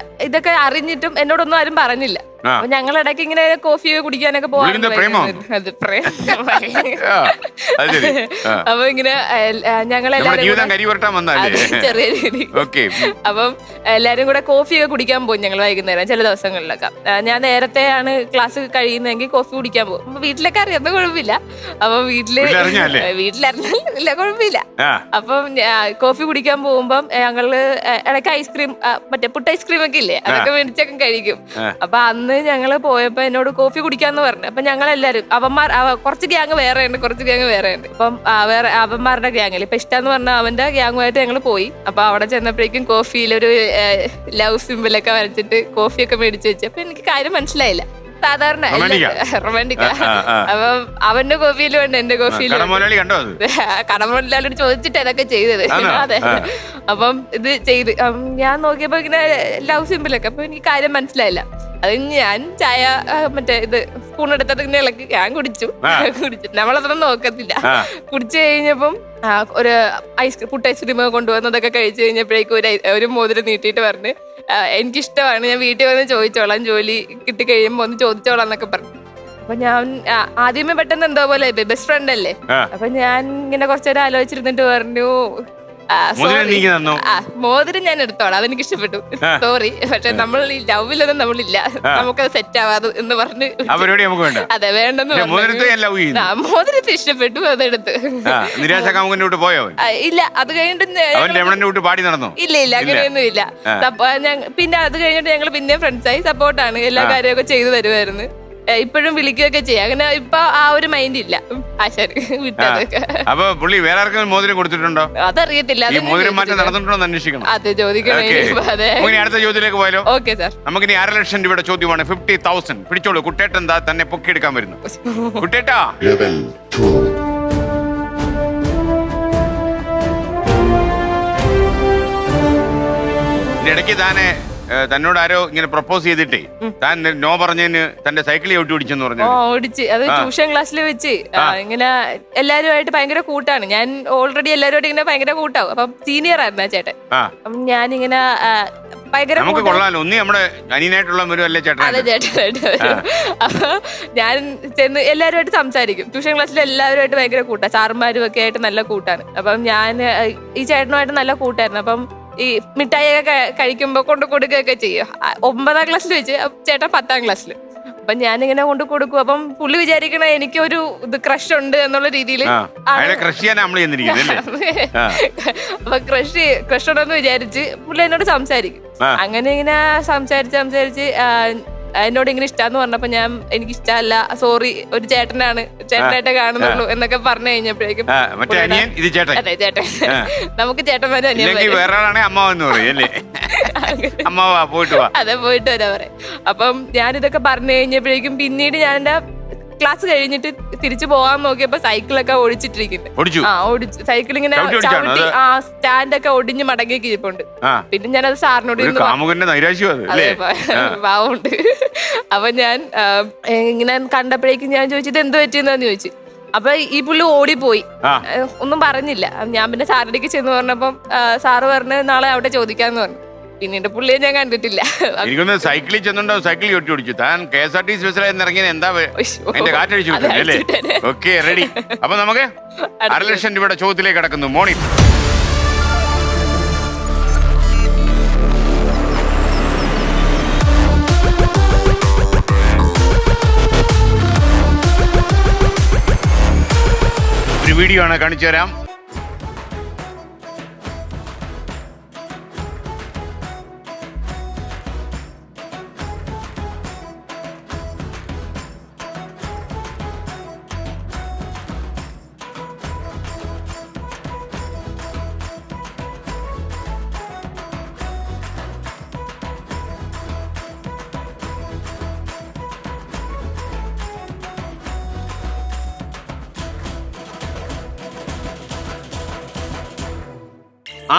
ഇതൊക്കെ അറിഞ്ഞിട്ടും എന്നോടൊന്നും ആരും പറഞ്ഞില്ല. അപ്പൊ ഞങ്ങൾ ഇടയ്ക്ക് ഇങ്ങനെ കോഫി കുടിക്കാനൊക്കെ പോകാറുണ്ട്. അപ്പൊ ഇങ്ങനെ ഞങ്ങളെല്ലാരും ചെറിയ രീതി അപ്പം എല്ലാരും കൂടെ കോഫിയൊക്കെ കുടിക്കാൻ പോകും ഞങ്ങൾ വൈകുന്നേരം ചില ദിവസങ്ങളിലൊക്കെ. ഞാൻ നേരത്തെയാണ് ക്ലാസ് കഴിയുന്നതെങ്കിൽ കോഫി കുടിക്കാൻ പോകും. അപ്പൊ വീട്ടിലൊക്കെ അറിയാം, കുഴപ്പമില്ല. അപ്പൊ വീട്ടിലറിഞ്ഞില്ല കുഴപ്പമില്ല. അപ്പം കോഫി കുടിക്കാൻ പോകുമ്പം ഞങ്ങള് ഇടയ്ക്ക് ഐസ്ക്രീം, മറ്റേ പുട്ട് ഐസ്ക്രീം ഒക്കെ ഇല്ലേ, അതൊക്കെ മേടിച്ചൊക്കെ കഴിക്കും. അപ്പൊ അന്ന് ഞങ്ങള് പോയപ്പോ എന്നോട് കോഫി കുടിക്കാന്ന് പറഞ്ഞു. അപ്പൊ ഞങ്ങളെല്ലാരും കുറച്ച് ഗ്യാങ് വേറെ ഉണ്ട്, അപ്പം വേറെ അവന്മാരുടെ ഗ്യാങ്ങിൽ ഇപ്പൊ ഇഷ്ടാന്ന് പറഞ്ഞ അവന്റെ ഗ്യാങ്ങുമായിട്ട് ഞങ്ങൾ പോയി. അപ്പൊ അവിടെ ചെന്നപ്പോഴേക്കും കോഫിയിലൊരു ലവ് സിമ്പിളൊക്കെ വരച്ചിട്ട് കോഫിയൊക്കെ മേടിച്ചു വെച്ചു. അപ്പൊ എനിക്ക് കാര്യം മനസ്സിലായില്ല. സാധാരണ റൊമാൻറ്റിക്കാ. അപ്പം അവന്റെ കോഫിയിലും ഉണ്ട് എന്റെ കോഫിയിലും. കടമുതലാളിയോട് ചോദിച്ചിട്ട് അതൊക്കെ ചെയ്തത്. അതെ. അപ്പം ഇത് ചെയ്ത് ഞാൻ നോക്കിയപ്പോ ഇങ്ങനെ ലവ് സിമ്പിളൊക്കെ. അപ്പൊ എനിക്ക് കാര്യം മനസ്സിലായില്ല. അത് ഞാൻ ചായ മറ്റേ ഇത് സ്പൂൺ എടുത്തത് ഇങ്ങനെ ഇളക്കി ഞാൻ കുടിച്ചു. നമ്മളതൊന്നും നോക്കത്തില്ല. കുടിച്ചു കഴിഞ്ഞപ്പം ഒരു പുട്ട് ഐസ്ക്രീം കൊണ്ടുവന്നതൊക്കെ കഴിച്ചു കഴിഞ്ഞപ്പോഴേക്കും ഒരു മോതിരം നീട്ടിയിട്ട് പറഞ്ഞ് എനിക്കിഷ്ടമാണ്, ഞാൻ വീട്ടിൽ വന്ന് ചോദിച്ചോളാം, ജോലി കിട്ടി കഴിയുമ്പോ ഒന്ന് ചോദിച്ചോളാം എന്നൊക്കെ പറഞ്ഞു. അപ്പൊ ഞാൻ ആദ്യമേ പെട്ടെന്ന് എന്തോ പോലെ ബെസ്റ്റ് ഫ്രണ്ട് അല്ലേ. അപ്പൊ ഞാൻ ഇങ്ങനെ കുറച്ചേരം ആലോചിച്ചിരുന്നിട്ട് പറഞ്ഞു മോതിരം ഞാൻ എടുത്തോളാം, അതെനിക്ക് ഇഷ്ടപ്പെട്ടു, സോറി, പക്ഷെ നമ്മൾ ഈ ലവിലൊന്നും നമ്മളില്ല, നമുക്കത് സെറ്റ് ആവാതെ എന്ന് പറഞ്ഞ് അതെ വേണ്ടെന്ന് മോതിരത്തെ ഇഷ്ടപ്പെട്ടു, അതെടുത്ത്. ഇല്ല അത് കഴിഞ്ഞിട്ട് ഇല്ല അങ്ങനെയൊന്നും ഇല്ല. പിന്നെ അത് കഴിഞ്ഞിട്ട് ഞങ്ങൾ പിന്നെ ഫ്രണ്ട്സായി, സപ്പോർട്ടാണ്, എല്ലാ കാര്യമൊക്കെ ചെയ്തു തരുമായിരുന്നു. ഇപ്പോഴും വിളിക്കുകയൊക്കെ ചെയ്യാം. അങ്ങനെ ഇപ്പൊ ആ ഒരു മൈൻഡ് ഇല്ല. ശരി വിട്ടതൊക്കെ. അപ്പൊ പുള്ളി വേറെ ആർക്കും മോതിരം കൊടുത്തിട്ടുണ്ടോ അതറിയത്തില്ല. അതെ ചോദിക്കണം. അടുത്ത ചോദ്യത്തിലേക്ക് പോയാലോ? Okay sir. നമുക്കിനി 1.5 ലക്ഷം രൂപയുടെ ചോദ്യമാണ്. 50,000 പിടിച്ചോളൂ. കുട്ടേട്ടൻ തന്നെ പൊക്കിയെടുക്കാൻ വരുന്നു. കുട്ടേട്ടാ ഇടയ്ക്ക് തന്നോട് ആരോ ഇങ്ങനെ പ്രപ്പോസ് ചെയ്തിട്ടേ താൻ നോ പറഞ്ഞതിന് തന്റെ സൈക്കിളിൽ ഓടിച്ചെന്ന് പറഞ്ഞു. ഓടിച്ച് അത് ട്യൂഷൻ ക്ലാസ്സിൽ വെച്ച് ഇങ്ങനെ എല്ലാരുമായിട്ട് ഭയങ്കര കൂട്ടാണ്. ഞാൻ ഓൾറെഡി എല്ലാവരുമായിട്ട് ഇങ്ങനെ ഭയങ്കര കൂട്ടാവും. അപ്പം സീനിയർ ആയിരുന്നു ആ ചേട്ടൻ. അപ്പം ഞാനിങ്ങനെ ഭയങ്കര നമ്മുടെ അനിയനായിട്ടുള്ള ചേട്ടനായിട്ട് അപ്പൊ ഞാൻ ചെന്ന് എല്ലാവരുമായിട്ട് സംസാരിക്കും. ട്യൂഷൻ ക്ലാസ്സിൽ എല്ലാവരുമായിട്ട് ഭയങ്കര കൂട്ടാ, സാറുമാരും ഒക്കെ ആയിട്ട് നല്ല കൂട്ടാണ്. അപ്പം ഞാൻ ഈ ചേട്ടനുമായിട്ട് നല്ല കൂട്ടായിരുന്നു. അപ്പം ഈ മിഠായിയൊക്കെ കഴിക്കുമ്പോ കൊണ്ട് കൊടുക്കുകയൊക്കെ ചെയ്യും. 9ാം ക്ലാസ്സിൽ വെച്ച് ചേട്ടൻ 10ാം ക്ലാസ്സിൽ. അപ്പൊ ഞാനിങ്ങനെ കൊണ്ട് കൊടുക്കും. അപ്പം പുള്ളി വിചാരിക്കണ എനിക്കൊരു ഇത് ക്രഷ് ഉണ്ട് എന്നുള്ള രീതിയിൽ അപ്പൊ ക്രഷ് ഉണ്ടെന്ന് വിചാരിച്ച് പുള്ളി എന്നോട് സംസാരിക്കും. അങ്ങനെ ഇങ്ങനെ സംസാരിച്ച് എന്നോട് ഇങ്ങനെ ഇഷ്ടാന്ന് പറഞ്ഞപ്പോ ഞാൻ എനിക്ക് ഇഷ്ടമല്ല, സോറി, ഒരു ചേട്ടനായിട്ടേ കാണുന്നുള്ളൂ എന്നൊക്കെ പറഞ്ഞു കഴിഞ്ഞപ്പോഴേക്കും അതെ ചേട്ടൻ, നമുക്ക് ചേട്ടന്മാരും അതെ പോയിട്ട് വരാ പറയാം. അപ്പം ഞാനിതൊക്കെ പറഞ്ഞു കഴിഞ്ഞപ്പോഴേക്കും പിന്നീട് ഞാൻ എന്റെ ക്ലാസ് കഴിഞ്ഞിട്ട് തിരിച്ചു പോകാൻ നോക്കിയപ്പോ സൈക്കിളൊക്കെ ഓടിച്ചിരിക്കുന്നു. സൈക്കിൾ ഇങ്ങനെ ചവിട്ടി സ്റ്റാൻഡൊക്കെ ഒടിഞ്ഞ് മടങ്ങിയൊക്കെ ഇരിപ്പുണ്ട്. പിന്നെ ഞാനത് സാറിനോട് പാവമുണ്ട്. അപ്പൊ ഞാൻ ഇങ്ങനെ കണ്ടപ്പോഴേക്കും ഞാൻ ചോദിച്ചത് എന്ത് പറ്റിയെന്നു ചോദിച്ചു. അപ്പൊ ഈ പുള്ളി ഓടിപ്പോയി, ആ. ഒന്നും പറഞ്ഞില്ല. ഞാൻ പിന്നെ സാറിലേക്ക് ചെന്ന് പറഞ്ഞപ്പം സാറ് പറഞ്ഞ് നാളെ അവിടെ ചോദിക്കാന്ന് പറഞ്ഞു. പിന്നീട് പുള്ളിയെ ഞാൻ കണ്ടിട്ടില്ല. എനിക്കൊന്ന് സൈക്കിളിൽ ചെന്നുണ്ടോ, സൈക്കിൾ ചവിട്ടി ഓടിച്ചു. താൻ KSRTC ബസ്സിലായി ഇറങ്ങിയ എന്താ അതിന്റെ കാറ്റടിച്ചു വിട്ടു അല്ലേ? Okay, ready. അപ്പൊ നമുക്ക് 1.5 ലക്ഷം രൂപയുടെ ചോദ്യത്തിലേക്ക് കടക്കുന്നു. മോണി, ഒരു വീഡിയോ ആണ്, കാണിച്ചു തരാം.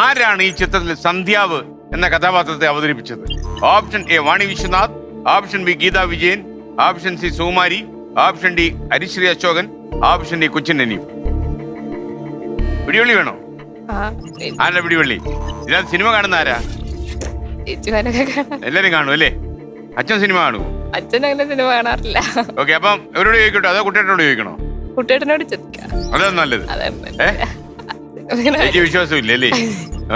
ആരാണ് ഈ ചിത്രത്തിൽ സന്ധ്യാവ് എന്ന കഥാപാത്രത്തെ അവതരിപ്പിച്ചത്? Option A Vani Viswanath, option B Geetha Vijayan, option C Sukumari, option D Harisree Asokan, option D Cochin Haneef. പിടിവള്ളി വേണോ? ആരാ പിടിവള്ളി? ഇതിനകത്ത് സിനിമ കാണുന്ന ആരാ? എല്ലാരും കാണും അല്ലേ? അച്ഛൻ സിനിമ കാണുമോ? അച്ഛൻ അങ്ങനെ സിനിമ കാണാറില്ല. ഓക്കെ, അപ്പം ഇവരോട് ചോദിക്കട്ടോ അതോ കുട്ടിയേട്ടനോട് ചോദിക്കണോ? കുട്ടിയേട്ടനോട് ചോദിക്കാം. അതാണ് നല്ലത്. എനിക്ക് വിശ്വാസമില്ല അല്ലേ?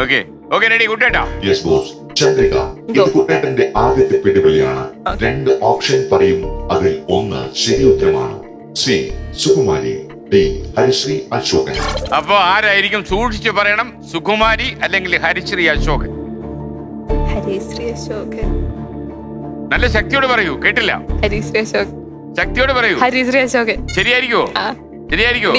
ഓക്കെ ഓക്കെ, റെഡി കുട്ടേട്ടാ? Yes boss. ചന്ദ്രിക, ഇത് കുട്ടേട്ടന്റെ ആദ്യത്തെ പിടിവലിയാണ്. 2 ഓപ്ഷൻ പറയും, അതിൽ 1 ശരി ഉത്തരമാണ്. C Sukumari, D Harisree Ashokan. അപ്പൊ ആരായിരിക്കും? സൂക്ഷിച്ചു പറയണം, സുകുമാരി അല്ലെങ്കിൽ ഹരിശ്രീ അശോകൻ. ഹരിശ്രീ അശോകൻ. നല്ല ശക്തിയോട് പറയൂ, കേട്ടില്ല. ഹരിശ്രീ അശോകൻ. ശക്തിയോട് പറയൂ. ഹരിശ്രീ അശോകൻ. ശരിയായിരിക്കോ? ശരിയായിരിക്കോ?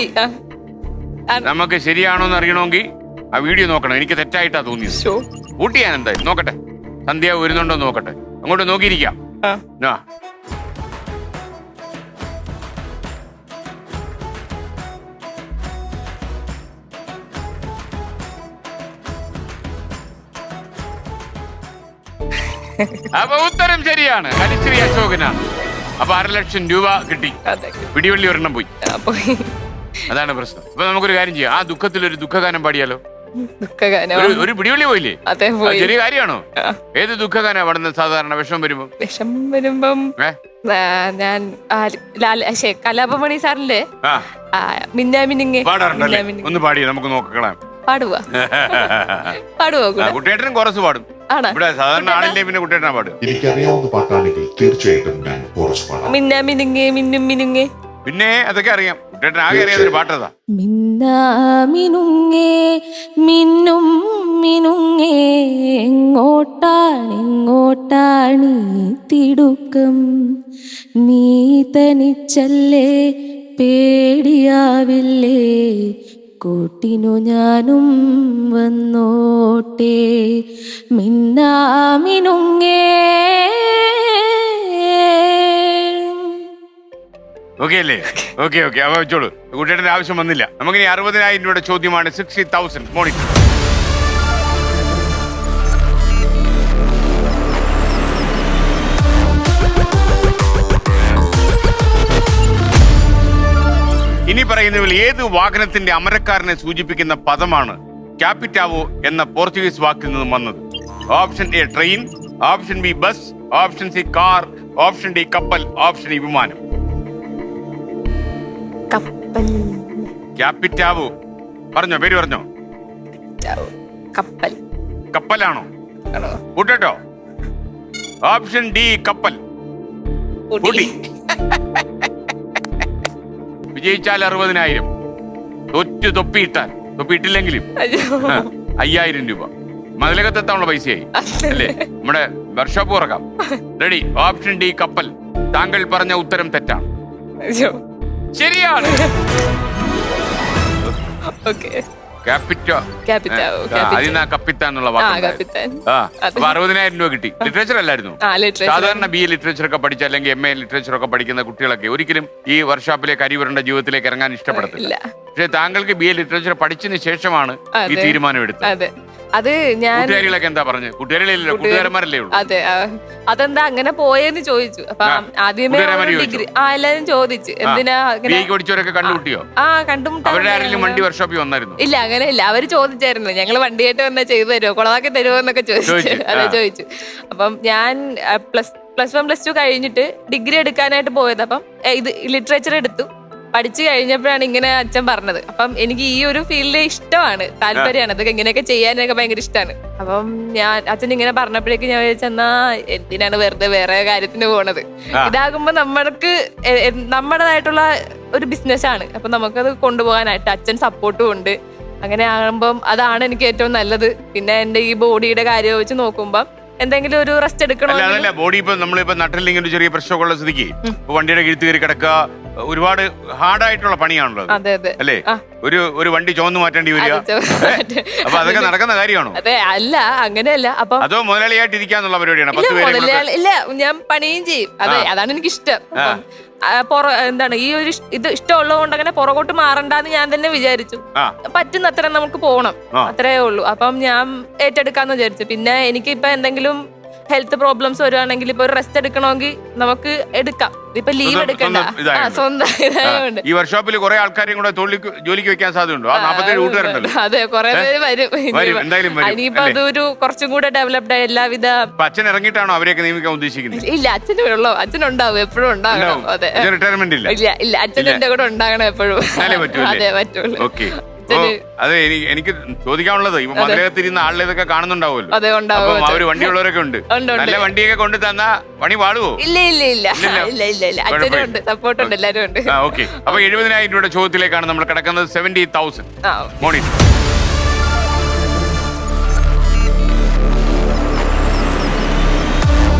നമുക്ക് ശരിയാണോ എന്ന് അറിയണമെങ്കിൽ ആ വീഡിയോ നോക്കണം. എനിക്ക് തെറ്റായിട്ടാ തോന്നിയത്. ഊട്ടി ഞാൻ എന്തായാലും നോക്കട്ടെ. സന്ധ്യ വരുന്നുണ്ടോ നോക്കട്ടെ. അങ്ങോട്ട് നോക്കിയിരിക്കാം. അപ്പൊ ഉത്തരം ശരിയാണ്, ഹരിശ്രീ അശോകനാണ്. അപ്പൊ 1.5 ലക്ഷം രൂപ കിട്ടി. പിടിവള്ളി ഒരെണ്ണം പോയി. അതാണ് പ്രശ്നം. അപ്പൊ നമുക്കൊരു കാര്യം ചെയ്യാം, ആ ദുഃഖത്തിൽ ഒരു ദുഃഖഗാനം പാടിയാലോ? ഒരു പിടിവള്ളി പോയില്ലേ? ചെറിയ കാര്യമാണോ? ഏത് ദുഃഖഗാനം പാടുന്നത് സാധാരണ വിഷമം വരുമ്പം? ഞാൻ കലാപമണി സാറിന്റെ മിന്നാമിനിങ്ങേ പാടാറുണ്ടല്ലേ? ഒന്ന് പാടിയേ നമുക്ക് നോക്കാം. പാടുവാ? പാടുവോ? കുട്ടിയേട്ടനും കുറച്ച് പാടും. ഇവിടെ സാധാരണ ആളില്ലേ, പിന്നെ കുട്ടിയേട്ടനാ പാടുക. എനിക്കറിയാവുന്ന പാട്ടാണെങ്കിൽ തീർച്ചയായിട്ടും ഞാൻ കുറച്ച് പാടാം. മിന്നാമിനുങ്ങേ മിന്നും മിനുങ്ങേ. പിന്നെ അതൊക്കെ അറിയാം. കുട്ടിയേട്ടൻ ആകെ അറിയാത്തൊരു പാട്ടതാ. മിന്നാമിനുങ്ങേ മിന്നും മിനുങ്ങേ, എങ്ങോട്ടാണ് തിടുക്കം? നീ തനിച്ചല്ലേ, പേടിയാവില്ലേ? കൂട്ടിനു ഞാനും വന്നോട്ടെ. മിന്നാമിനുങ്ങേ. ഓക്കെ അല്ലേ? ഓക്കെ ഓക്കെ, അവ വെച്ചോളൂ. കുട്ടിയേട്ടന്റെ ആവശ്യം വന്നില്ല. നമുക്കിനി 60,000 രൂപയുടെ ചോദ്യമാണ്. 60,000. മോണി, ഇനി പറയുന്നതിൽ ഏത് വാഹനത്തിന്റെ അമരക്കാരനെ സൂചിപ്പിക്കുന്ന പദമാണ് ക്യാപിറ്റാവോ എന്ന പോർച്ചുഗീസ് വാക്കിൽ നിന്നും വന്നത്? Option A train, option B bus, option C car, option D കപ്പൽ, ഓപ്ഷൻ ഇ വിമാനം. ക്യാപിറ്റാവോ പറഞ്ഞോ, പേര് പറഞ്ഞോ. കപ്പൽ. കപ്പലാണോ? കൂട്ടോ. ഓപ്ഷൻ ഡി കപ്പൽ. കൂട്ടി. വിജയിച്ചാൽ 60,000, തോറ്റു തൊപ്പിയിട്ടാൽ, തൊപ്പിയിട്ടില്ലെങ്കിലും 5,000 രൂപ. മതിലകത്തെത്താനുള്ള പൈസയായി അല്ലേ? നമ്മുടെ വർക്ക്ഷോപ്പ് തുറക്കാം. റെഡി? ഓപ്ഷൻ ഡി കപ്പൽ. താങ്കൾ പറഞ്ഞ ഉത്തരം തെറ്റാണ്. ശരിയാണ്. കപ്പിത്താന്നുള്ള വാക്ക് 60,000 രൂപ കിട്ടി. ലിറ്ററേച്ചർ അല്ലായിരുന്നു? സാധാരണ BA ലിറ്ററേച്ചർ ഒക്കെ പഠിച്ച അല്ലെങ്കിൽ MA ലിറ്ററേച്ചർ ഒക്കെ പഠിക്കുന്ന കുട്ടികളൊക്കെ ഒരിക്കലും ഈ വർക്ക്ഷോപ്പിലേക്ക് അരിവരേണ്ട ജീവിതത്തിലേക്ക് ഇറങ്ങാൻ ഇഷ്ടപ്പെടത്തില്ല. പക്ഷെ താങ്കൾക്ക് BA ലിറ്ററേച്ചർ പഠിച്ചതിന് ശേഷമാണ് ഈ തീരുമാനം എടുത്തത്. അത് ഞാൻ കൂട്ടുകാരികളൊക്കെ എന്താ പറഞ്ഞു? കൂട്ടുകാരികളില്ല, കൂട്ടുകാരന്മാരല്ലേ ഉള്ളൂ. അതെ അതെന്താ അങ്ങനെ പോയെന്ന് ചോദിച്ചു. അപ്പൊ ആദ്യമേ ഡിഗ്രി എല്ലാരും ചോദിച്ചു എന്തിനാ ഓടിച്ചവരൊക്കെ കണ്ടുമുട്ടിയോ? അവരുടെ ആരെങ്കിലും വണ്ടി വർക്ക്ഷോപ്പിൽ വന്നായിരുന്നു? ഇല്ല, അങ്ങനെ ഇല്ല. അവര് ചോദിച്ചായിരുന്നു ഞങ്ങള് വണ്ടിയായിട്ട് വന്നാ ചെയ്തു തരുമോ, കുളവാക്കി തരുമോ എന്നൊക്കെ ചോദിച്ചു. അതെ ചോദിച്ചു. അപ്പം ഞാൻ പ്ലസ് 1 പ്ലസ് 2 കഴിഞ്ഞിട്ട് ഡിഗ്രി എടുക്കാനായിട്ട് പോയത്. അപ്പം ഇത് ലിറ്ററേച്ചർ എടുത്തു. പഠിച്ചു കഴിഞ്ഞപ്പോഴാണ് ഇങ്ങനെ അച്ഛൻ പറഞ്ഞത്. അപ്പം എനിക്ക് ഈ ഒരു ഫീൽഡ് ഇഷ്ടമാണ്, താല്പര്യമാണ്. അതൊക്കെ ഇങ്ങനെയൊക്കെ ചെയ്യാനൊക്കെ ഭയങ്കര ഇഷ്ടമാണ്. അപ്പം അച്ഛൻ ഇങ്ങനെ പറഞ്ഞപ്പോഴേക്കും ഞാൻ വിചാരിച്ചെന്നാ എന്തിനാണ് വെറുതെ വേറെ കാര്യത്തിന് പോണത്, ഇതാകുമ്പോ നമ്മുടേതായിട്ടുള്ള ഒരു ബിസിനസ്സാണ്. അപ്പൊ നമുക്കത് കൊണ്ടുപോകാനായിട്ട് അച്ഛൻ സപ്പോർട്ടും ഉണ്ട്. അങ്ങനെ ആകുമ്പം അതാണ് എനിക്ക് ഏറ്റവും നല്ലത്. പിന്നെ എന്റെ ഈ ബോഡിയുടെ കാര്യം വെച്ച് നോക്കുമ്പം എന്തെങ്കിലും ഒരു റെസ്റ്റ് എടുക്കണോ? അതല്ല, ബോഡി ഇപ്പൊ നമ്മളിപ്പോ നട്ടില്ലെങ്കിൽ ഒരു ചെറിയ പ്രശ്നമൊക്കെ ഉള്ള സ്ഥിതിക്ക് വണ്ടിയുടെ കീഴ്ത്ത് കയറി കിടക്കുക ഒരുപാട് ഹാർഡായിട്ടുള്ള പണിയാണല്ലോ. അതെ അതെ അല്ലേ? ഒരു വണ്ടി ചോന്ന് മാറ്റേണ്ടി വരിക. അപ്പൊ അതൊക്കെ നടക്കുന്ന കാര്യമാണോ? അതെ, അല്ല അങ്ങനെയല്ല. അപ്പൊ അതോ മുതലാളിയായിട്ട് ഇരിക്കാന്നുള്ള പരിപാടിയാണ്? ഇല്ല, ഞാൻ പണിയും ചെയ്യും. അതെ, അതാണ് എനിക്ക് ഇഷ്ടം. എന്താണ് ഈ ഒരു ഇത് ഇഷ്ടമുള്ളത് കൊണ്ട് അങ്ങനെ പുറകോട്ട് മാറണ്ടെന്ന് ഞാൻ തന്നെ വിചാരിച്ചു. പറ്റുന്ന അത്ര നമുക്ക് പോകണം, അത്രേ ഉള്ളൂ. അപ്പം ഞാൻ ഏറ്റെടുക്കാന്ന് വിചാരിച്ചു. പിന്നെ എനിക്ക് ഇപ്പൊ എന്തെങ്കിലും ഹെൽത്ത് പ്രോബ്ലംസ് വരുവാണെങ്കിൽ ഇപ്പൊ ഒരു റെസ്റ്റ് എടുക്കണമെങ്കിൽ നമുക്ക് എടുക്കാം. ഇപ്പൊ ലീവ് എടുക്കണ്ട, സ്വന്തം ഇതായതുകൊണ്ട്. ഈ വർക്ക്ഷോപ്പിൽ കുറെ ആൾക്കാരെയും കൂടെ ജോലിക്ക് വെക്കാൻ സാധ്യതയുണ്ടോ? 47 കൂട്ടുകാരുണ്ടല്ലോ. അതെ, കുറെ പേര് വരും. ഇനിയിപ്പോ അതൊരു കുറച്ചും കൂടെ ഡെവലപ്ഡ് ആയ എല്ലാവിധ. അച്ഛൻ ഇറങ്ങിയിട്ടാണോ അവരെയൊക്കെ നിയമിക്കാൻ ഉദ്ദേശിക്കുന്നത്? ഇല്ല, അച്ഛനുണ്ടാവും, എപ്പോഴും ഉണ്ടാകണം. അതെ, റിട്ടയർമെന്റ് ഇല്ല. ഇല്ല, അച്ഛൻ എന്റെ കൂടെ ഉണ്ടാകണം എപ്പോഴും. അതെ, പറ്റുള്ളൂ. ഓക്കെ. അതെ, എനിക്ക് ചോദിക്കാനുള്ളത് ഇപ്പൊ മധുരത്തിരുന്ന ആളുടെ ഇതൊക്കെ കാണുന്നുണ്ടാവുമല്ലോ. അപ്പം അവര് വണ്ടിയുള്ളവരൊക്കെ ഉണ്ട്. നല്ല വണ്ടിയൊക്കെ കൊണ്ട് തന്നാ പണി പാടുവോ? ഇല്ല, അച്ഛനുണ്ട്, സപ്പോർട്ടുണ്ട്, എല്ലാരും ഉണ്ട്. ഓക്കെ. അപ്പൊ 70,000 രൂപയുടെ ചോദ്യത്തിലേക്കാണ് നമ്മൾ കിടക്കുന്നത്. 70,000 മോണി.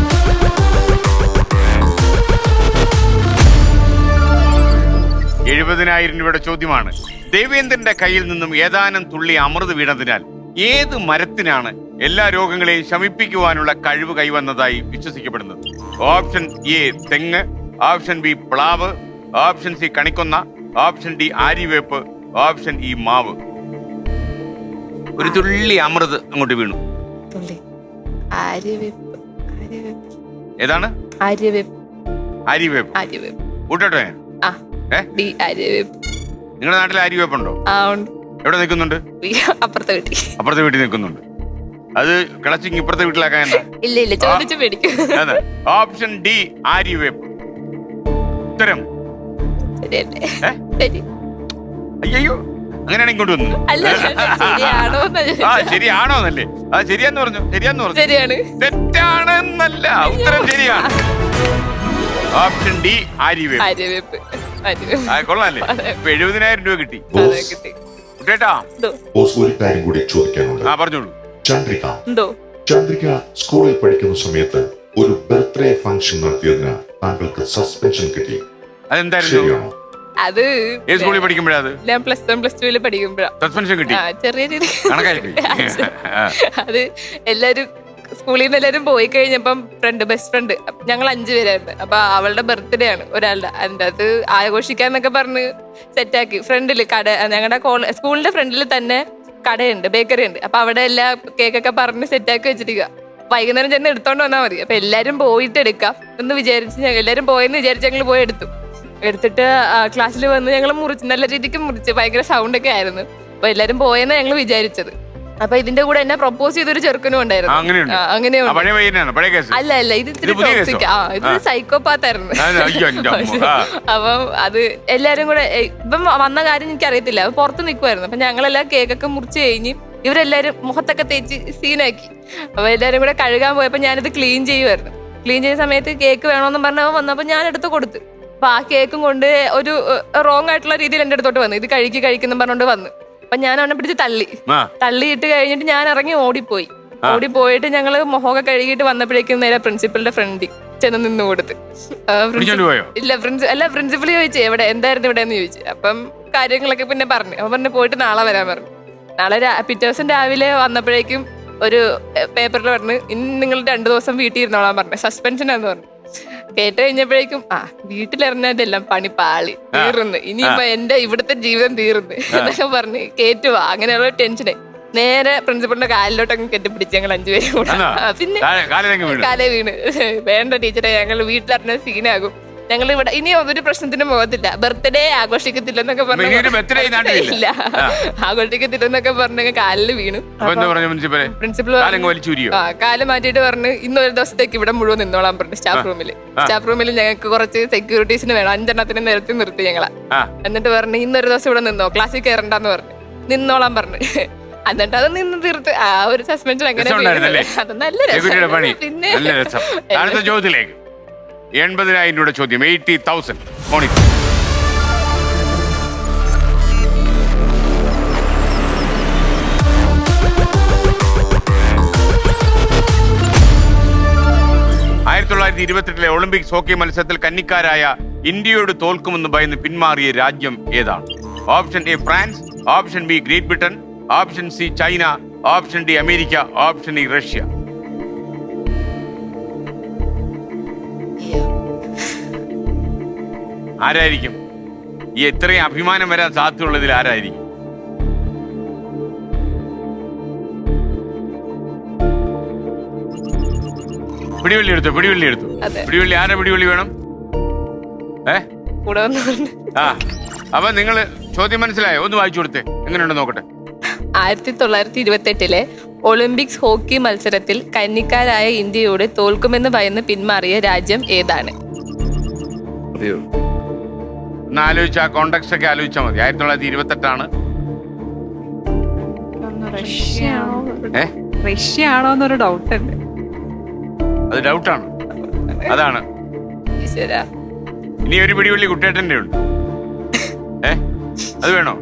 രൂപയുടെ ചോദ്യമാണ്. ദേവേന്ദ്രന്റെ കയ്യിൽ നിന്നും ഏതാനും തുള്ളി അമൃത് വീണതിനാൽ ഏത് മരത്തിനാണ് എല്ലാ രോഗങ്ങളെയും ശമിപ്പിക്കുവാനുള്ള കഴിവ് കൈവന്നതായി വിശ്വസിക്കപ്പെടുന്നത്? ഓപ്ഷൻ എ തെങ്ങ്, ഓപ്ഷൻ ബി പ്ലാവ്, ഓപ്ഷൻ സി കണിക്കൊന്ന, ഓപ്ഷൻ ഡി ആര്യവേപ്പ്, ഓപ്ഷൻ ഇ മാവ്. ഒരു തുള്ളി അമൃത് അങ്ങോട്ട് വീണു. ഏതാണ്? ആര്യവേപ്പ്. കൂട്ടട്ടെ? നിങ്ങളുടെ നാട്ടിൽ ആര്യവേപ്പുണ്ടോ? എവിടെ നിൽക്കുന്നുണ്ട്? അപ്പുറത്തെ വീട്ടിൽ നിൽക്കുന്നുണ്ട്. അത് കിളച്ചിങ് ഇപ്പുറത്തെ വീട്ടിലാക്കാൻ? ഇല്ല, ചോദിച്ചു പേടിക്കും. ഓപ്ഷൻ ഡി ആര്യവേപ്പ്. ഉത്തരം അയ്യോ, അങ്ങനെയാണ് ഇങ്ങോട്ട് വന്നു. ശരിയാണോന്നല്ലേ? ശരിയാന്ന് പറഞ്ഞു. ശരിയാണ്. തെറ്റാണെന്നല്ല, ഉത്തരം ശരിയാണ്. ഓപ്ഷൻ ഡി ആര്യവേപ്പ്. കൊള്ളാല്ലേ? 70,000 രൂപ കിട്ടി. ഒരു കാര്യം കൂടി ചോദിക്കാനുണ്ട്. പറഞ്ഞോളൂ. ചന്ദ്രിക സ്കൂളിൽ പഠിക്കുന്ന സമയത്ത് ഒരു ബർത്ത്ഡേ ഫംഗ്ഷൻ നടത്തിയതിന് താങ്കൾക്ക് സസ്പെൻഷൻ കിട്ടി. അതെന്തായിരുന്നു? അത് സ്കൂളിൽ പഠിക്കുമ്പോഴാണ്. ഞാൻ പ്ലസ് 1 പ്ലസ് 2 പഠിക്കുമ്പോഴാണ് സസ്പെൻഷൻ കിട്ടി. ചെറിയ രീതി. അത് എല്ലാരും സ്കൂളിൽ നിന്ന് എല്ലാവരും പോയി കഴിഞ്ഞപ്പം ബെസ്റ്റ് ഫ്രണ്ട് ഞങ്ങൾ 5 പേരായിരുന്നു. അപ്പൊ അവളുടെ ബർത്ത്ഡേ ആണ് ഒരാളുടെ. അതിൻ്റെ അത് ആഘോഷിക്കാന്നൊക്കെ പറഞ്ഞ് സെറ്റാക്കി. ഫ്രണ്ടില് കട, ഞങ്ങളുടെ സ്കൂളിന്റെ ഫ്രണ്ടിൽ തന്നെ കടയുണ്ട്, ബേക്കറി ഉണ്ട്. അപ്പൊ അവിടെ എല്ലാ കേക്കൊക്കെ പറഞ്ഞ് സെറ്റാക്കി വെച്ചിരിക്കുക. വൈകുന്നേരം ചെന്ന് എടുത്തോണ്ട് വന്നാൽ മതി. അപ്പൊ എല്ലാരും പോയിട്ട് എടുക്കാം എന്ന് വിചാരിച്ച് എല്ലാരും പോയെന്ന് വിചാരിച്ച് ഞങ്ങൾ പോയി എടുത്തിട്ട് ക്ലാസ്സിൽ വന്ന് ഞങ്ങൾ നല്ല രീതിക്ക് മുറിച്ച്. ഭയങ്കര സൗണ്ടൊക്കെ ആയിരുന്നു. അപ്പൊ എല്ലാരും പോയെന്ന് ഞങ്ങൾ വിചാരിച്ചത്. അപ്പൊ ഇതിന്റെ കൂടെ എന്നെ പ്രൊപ്പോസ് ചെയ്തൊരു ചെറുക്കനും ഉണ്ടായിരുന്നു. അല്ല, ഇത് ഇത്തിരി ടോക്സിക്. ഇത് സൈക്കോപാത്ത് ആയിരുന്നു. അപ്പം അത് എല്ലാരും കൂടെ ഇപ്പം വന്ന കാര്യം എനിക്ക് അറിയത്തില്ല. പുറത്ത് നിൽക്കുമായിരുന്നു. അപ്പൊ ഞങ്ങളെല്ലാം കേക്കൊക്കെ മുറിച്ച് കഴിഞ്ഞ് ഇവരെല്ലാരും മുഖത്തൊക്കെ തേച്ച് സീനാക്കി. അപ്പൊ എല്ലാരും കൂടെ കഴുകാൻ പോയപ്പോ ഞാനിത് ക്ലീൻ ചെയ്യുമായിരുന്നു. ക്ലീൻ ചെയ്യുന്ന സമയത്ത് കേക്ക് വേണമെന്ന് പറഞ്ഞവൻ വന്നപ്പോ ഞാൻ എടുത്ത് കൊടുത്തു. അപ്പൊ ആ കേക്കും കൊണ്ട് ഒരു റോങ് ആയിട്ടുള്ള രീതിയിൽ എന്റെ അടുത്തോട്ട് വന്നു. ഇത് കഴിക്കുന്ന പറഞ്ഞോണ്ട് വന്നു. അപ്പൊ ഞാൻ അവനെ പിടിച്ച് തള്ളിയിട്ട് കഴിഞ്ഞിട്ട് ഞാൻ ഇറങ്ങി ഓടിപ്പോയിട്ട് ഞങ്ങള് മുഖമൊക്കെ കഴുകിയിട്ട് വന്നപ്പോഴേക്കും നേരെ പ്രിൻസിപ്പലിന്റെ ഫ്രണ്ടിൽ ചെന്ന് നിന്ന് കൊടുത്ത്. പ്രിൻസിപ്പൽ ചോദിച്ചു എന്തായിരുന്നു ഇവിടെ എന്ന് ചോദിച്ചു. അപ്പം കാര്യങ്ങളൊക്കെ പിന്നെ പറഞ്ഞു. അപ്പൊ പറഞ്ഞു പോയിട്ട് നാളെ വരാൻ പറഞ്ഞു. നാളെ പിറ്റേ ദിവസം രാവിലെ വന്നപ്പോഴേക്കും ഒരു പേപ്പറിൽ പറഞ്ഞു ഇനി നിങ്ങൾ 2 ദിവസം വീട്ടിൽ ഇരുന്നോളാൻ പറഞ്ഞു. സസ്പെൻഷനാന്ന് പറഞ്ഞു. കേട്ട് കഴിഞ്ഞപ്പോഴേക്കും വീട്ടിലിറങ്ങാൻ്റെ എല്ലാം പണി പാളി തീർന്ന്. ഇനിയിപ്പോ എന്റെ ഇവിടുത്തെ ജീവിതം തീർന്ന് എന്നൊക്കെ പറഞ്ഞ് കേറ്റുവാ. അങ്ങനെയുള്ള ടെൻഷനെ നേരെ പ്രിൻസിപ്പളിന്റെ കാലിലോട്ടങ്ങ് കെട്ടിപ്പിടിച്ച് ഞങ്ങൾ 5 പേരും കൂടെ. പിന്നെ കാലേ വീണ് വേണ്ട ടീച്ചറെ, ഞങ്ങൾ വീട്ടിലറിഞ്ഞ സീനാകും, ഞങ്ങൾ ഇവിടെ ഇനി ഒരു പ്രശ്നത്തിന് പോകത്തില്ല, ബർത്ത്ഡേ ആഘോഷിക്കത്തില്ലെന്നൊക്കെ പറഞ്ഞു, ഇല്ല ആഘോഷിക്കത്തില്ലെന്നൊക്കെ പറഞ്ഞ കാലില് വീണു. പ്രിൻസിപ്പൾ കാല് മാറ്റിയിട്ട് പറഞ്ഞു ഇന്നൊരു ദിവസത്തേക്ക് ഇവിടെ മുഴുവൻ നിന്നോളാൻ പറഞ്ഞു. സ്റ്റാഫ് റൂമിൽ ഞങ്ങൾക്ക് കുറച്ച് സെക്യൂരിറ്റീസിന് വേണം, 5 എണ്ണത്തിന് നിരത്തി നിർത്തി ഞങ്ങളാ. എന്നിട്ട് പറഞ്ഞു ഇന്നൊരു ദിവസം ഇവിടെ നിന്നോ, ക്ലാസ്സിൽ കയറണ്ടെന്ന് പറഞ്ഞു, നിന്നോളാൻ പറഞ്ഞു. എന്നിട്ട് അത് നിന്ന് തീർത്ത് ആ ഒരു സസ്പെൻഷൻ അങ്ങനെ. അത് നല്ല രസം. പിന്നെ അടുത്ത ചോദ്യത്തിലേക്ക് 80,000 രൂപയുടെ ചോദ്യം. 80,000 മോണിക്. ഒളിമ്പിക്സ് ഹോക്കി മത്സരത്തിൽ കന്നിക്കാരായ ഇന്ത്യയോട് തോൽക്കുമെന്ന് ഭയന്ന് പിന്മാറിയ രാജ്യം ഏതാണ്? Option A France, option B Great Britain, option C China, option D America, option E Russia. ആരായിരിക്കും ഈ എത്രയും അഭിമാനം വരാൻ സാധ്യതയുള്ളതിൽ ആരായിരിക്കും? പിടിവള്ളി എടുത്തു. പിടിവള്ളി ആരാ? പിടിവള്ളി വേണം. ആ അപ്പൊ നിങ്ങള് ചോദ്യം മനസ്സിലായോ? ഒന്ന് വായിച്ചു കൊടുത്തേ, എങ്ങനെയുണ്ട് നോക്കട്ടെ. 1928 ഒളിമ്പിക്സ് ഹോക്കി മത്സരത്തിൽ കന്നിക്കാരായ ഇന്ത്യയോട് തോൽക്കുമെന്ന് ഭയന്ന് പിന്മാറിയ രാജ്യം ഏതാണ്? ഒന്ന് ആലോചിച്ച ആ കോണ്ടക്സ്റ്റ് ഒക്കെ ആലോചിച്ചാൽ മതി. 1928 റഷ്യ ആണോന്നൊരു ഡൗട്ട് ഉണ്ട്. അത് ഡൗട്ടാണ്. അതാണ്. ഇനി ഒരു പിടിവള്ളി കുട്ടേട്ടന്റെ ഉണ്ട്. അത് വേണോ?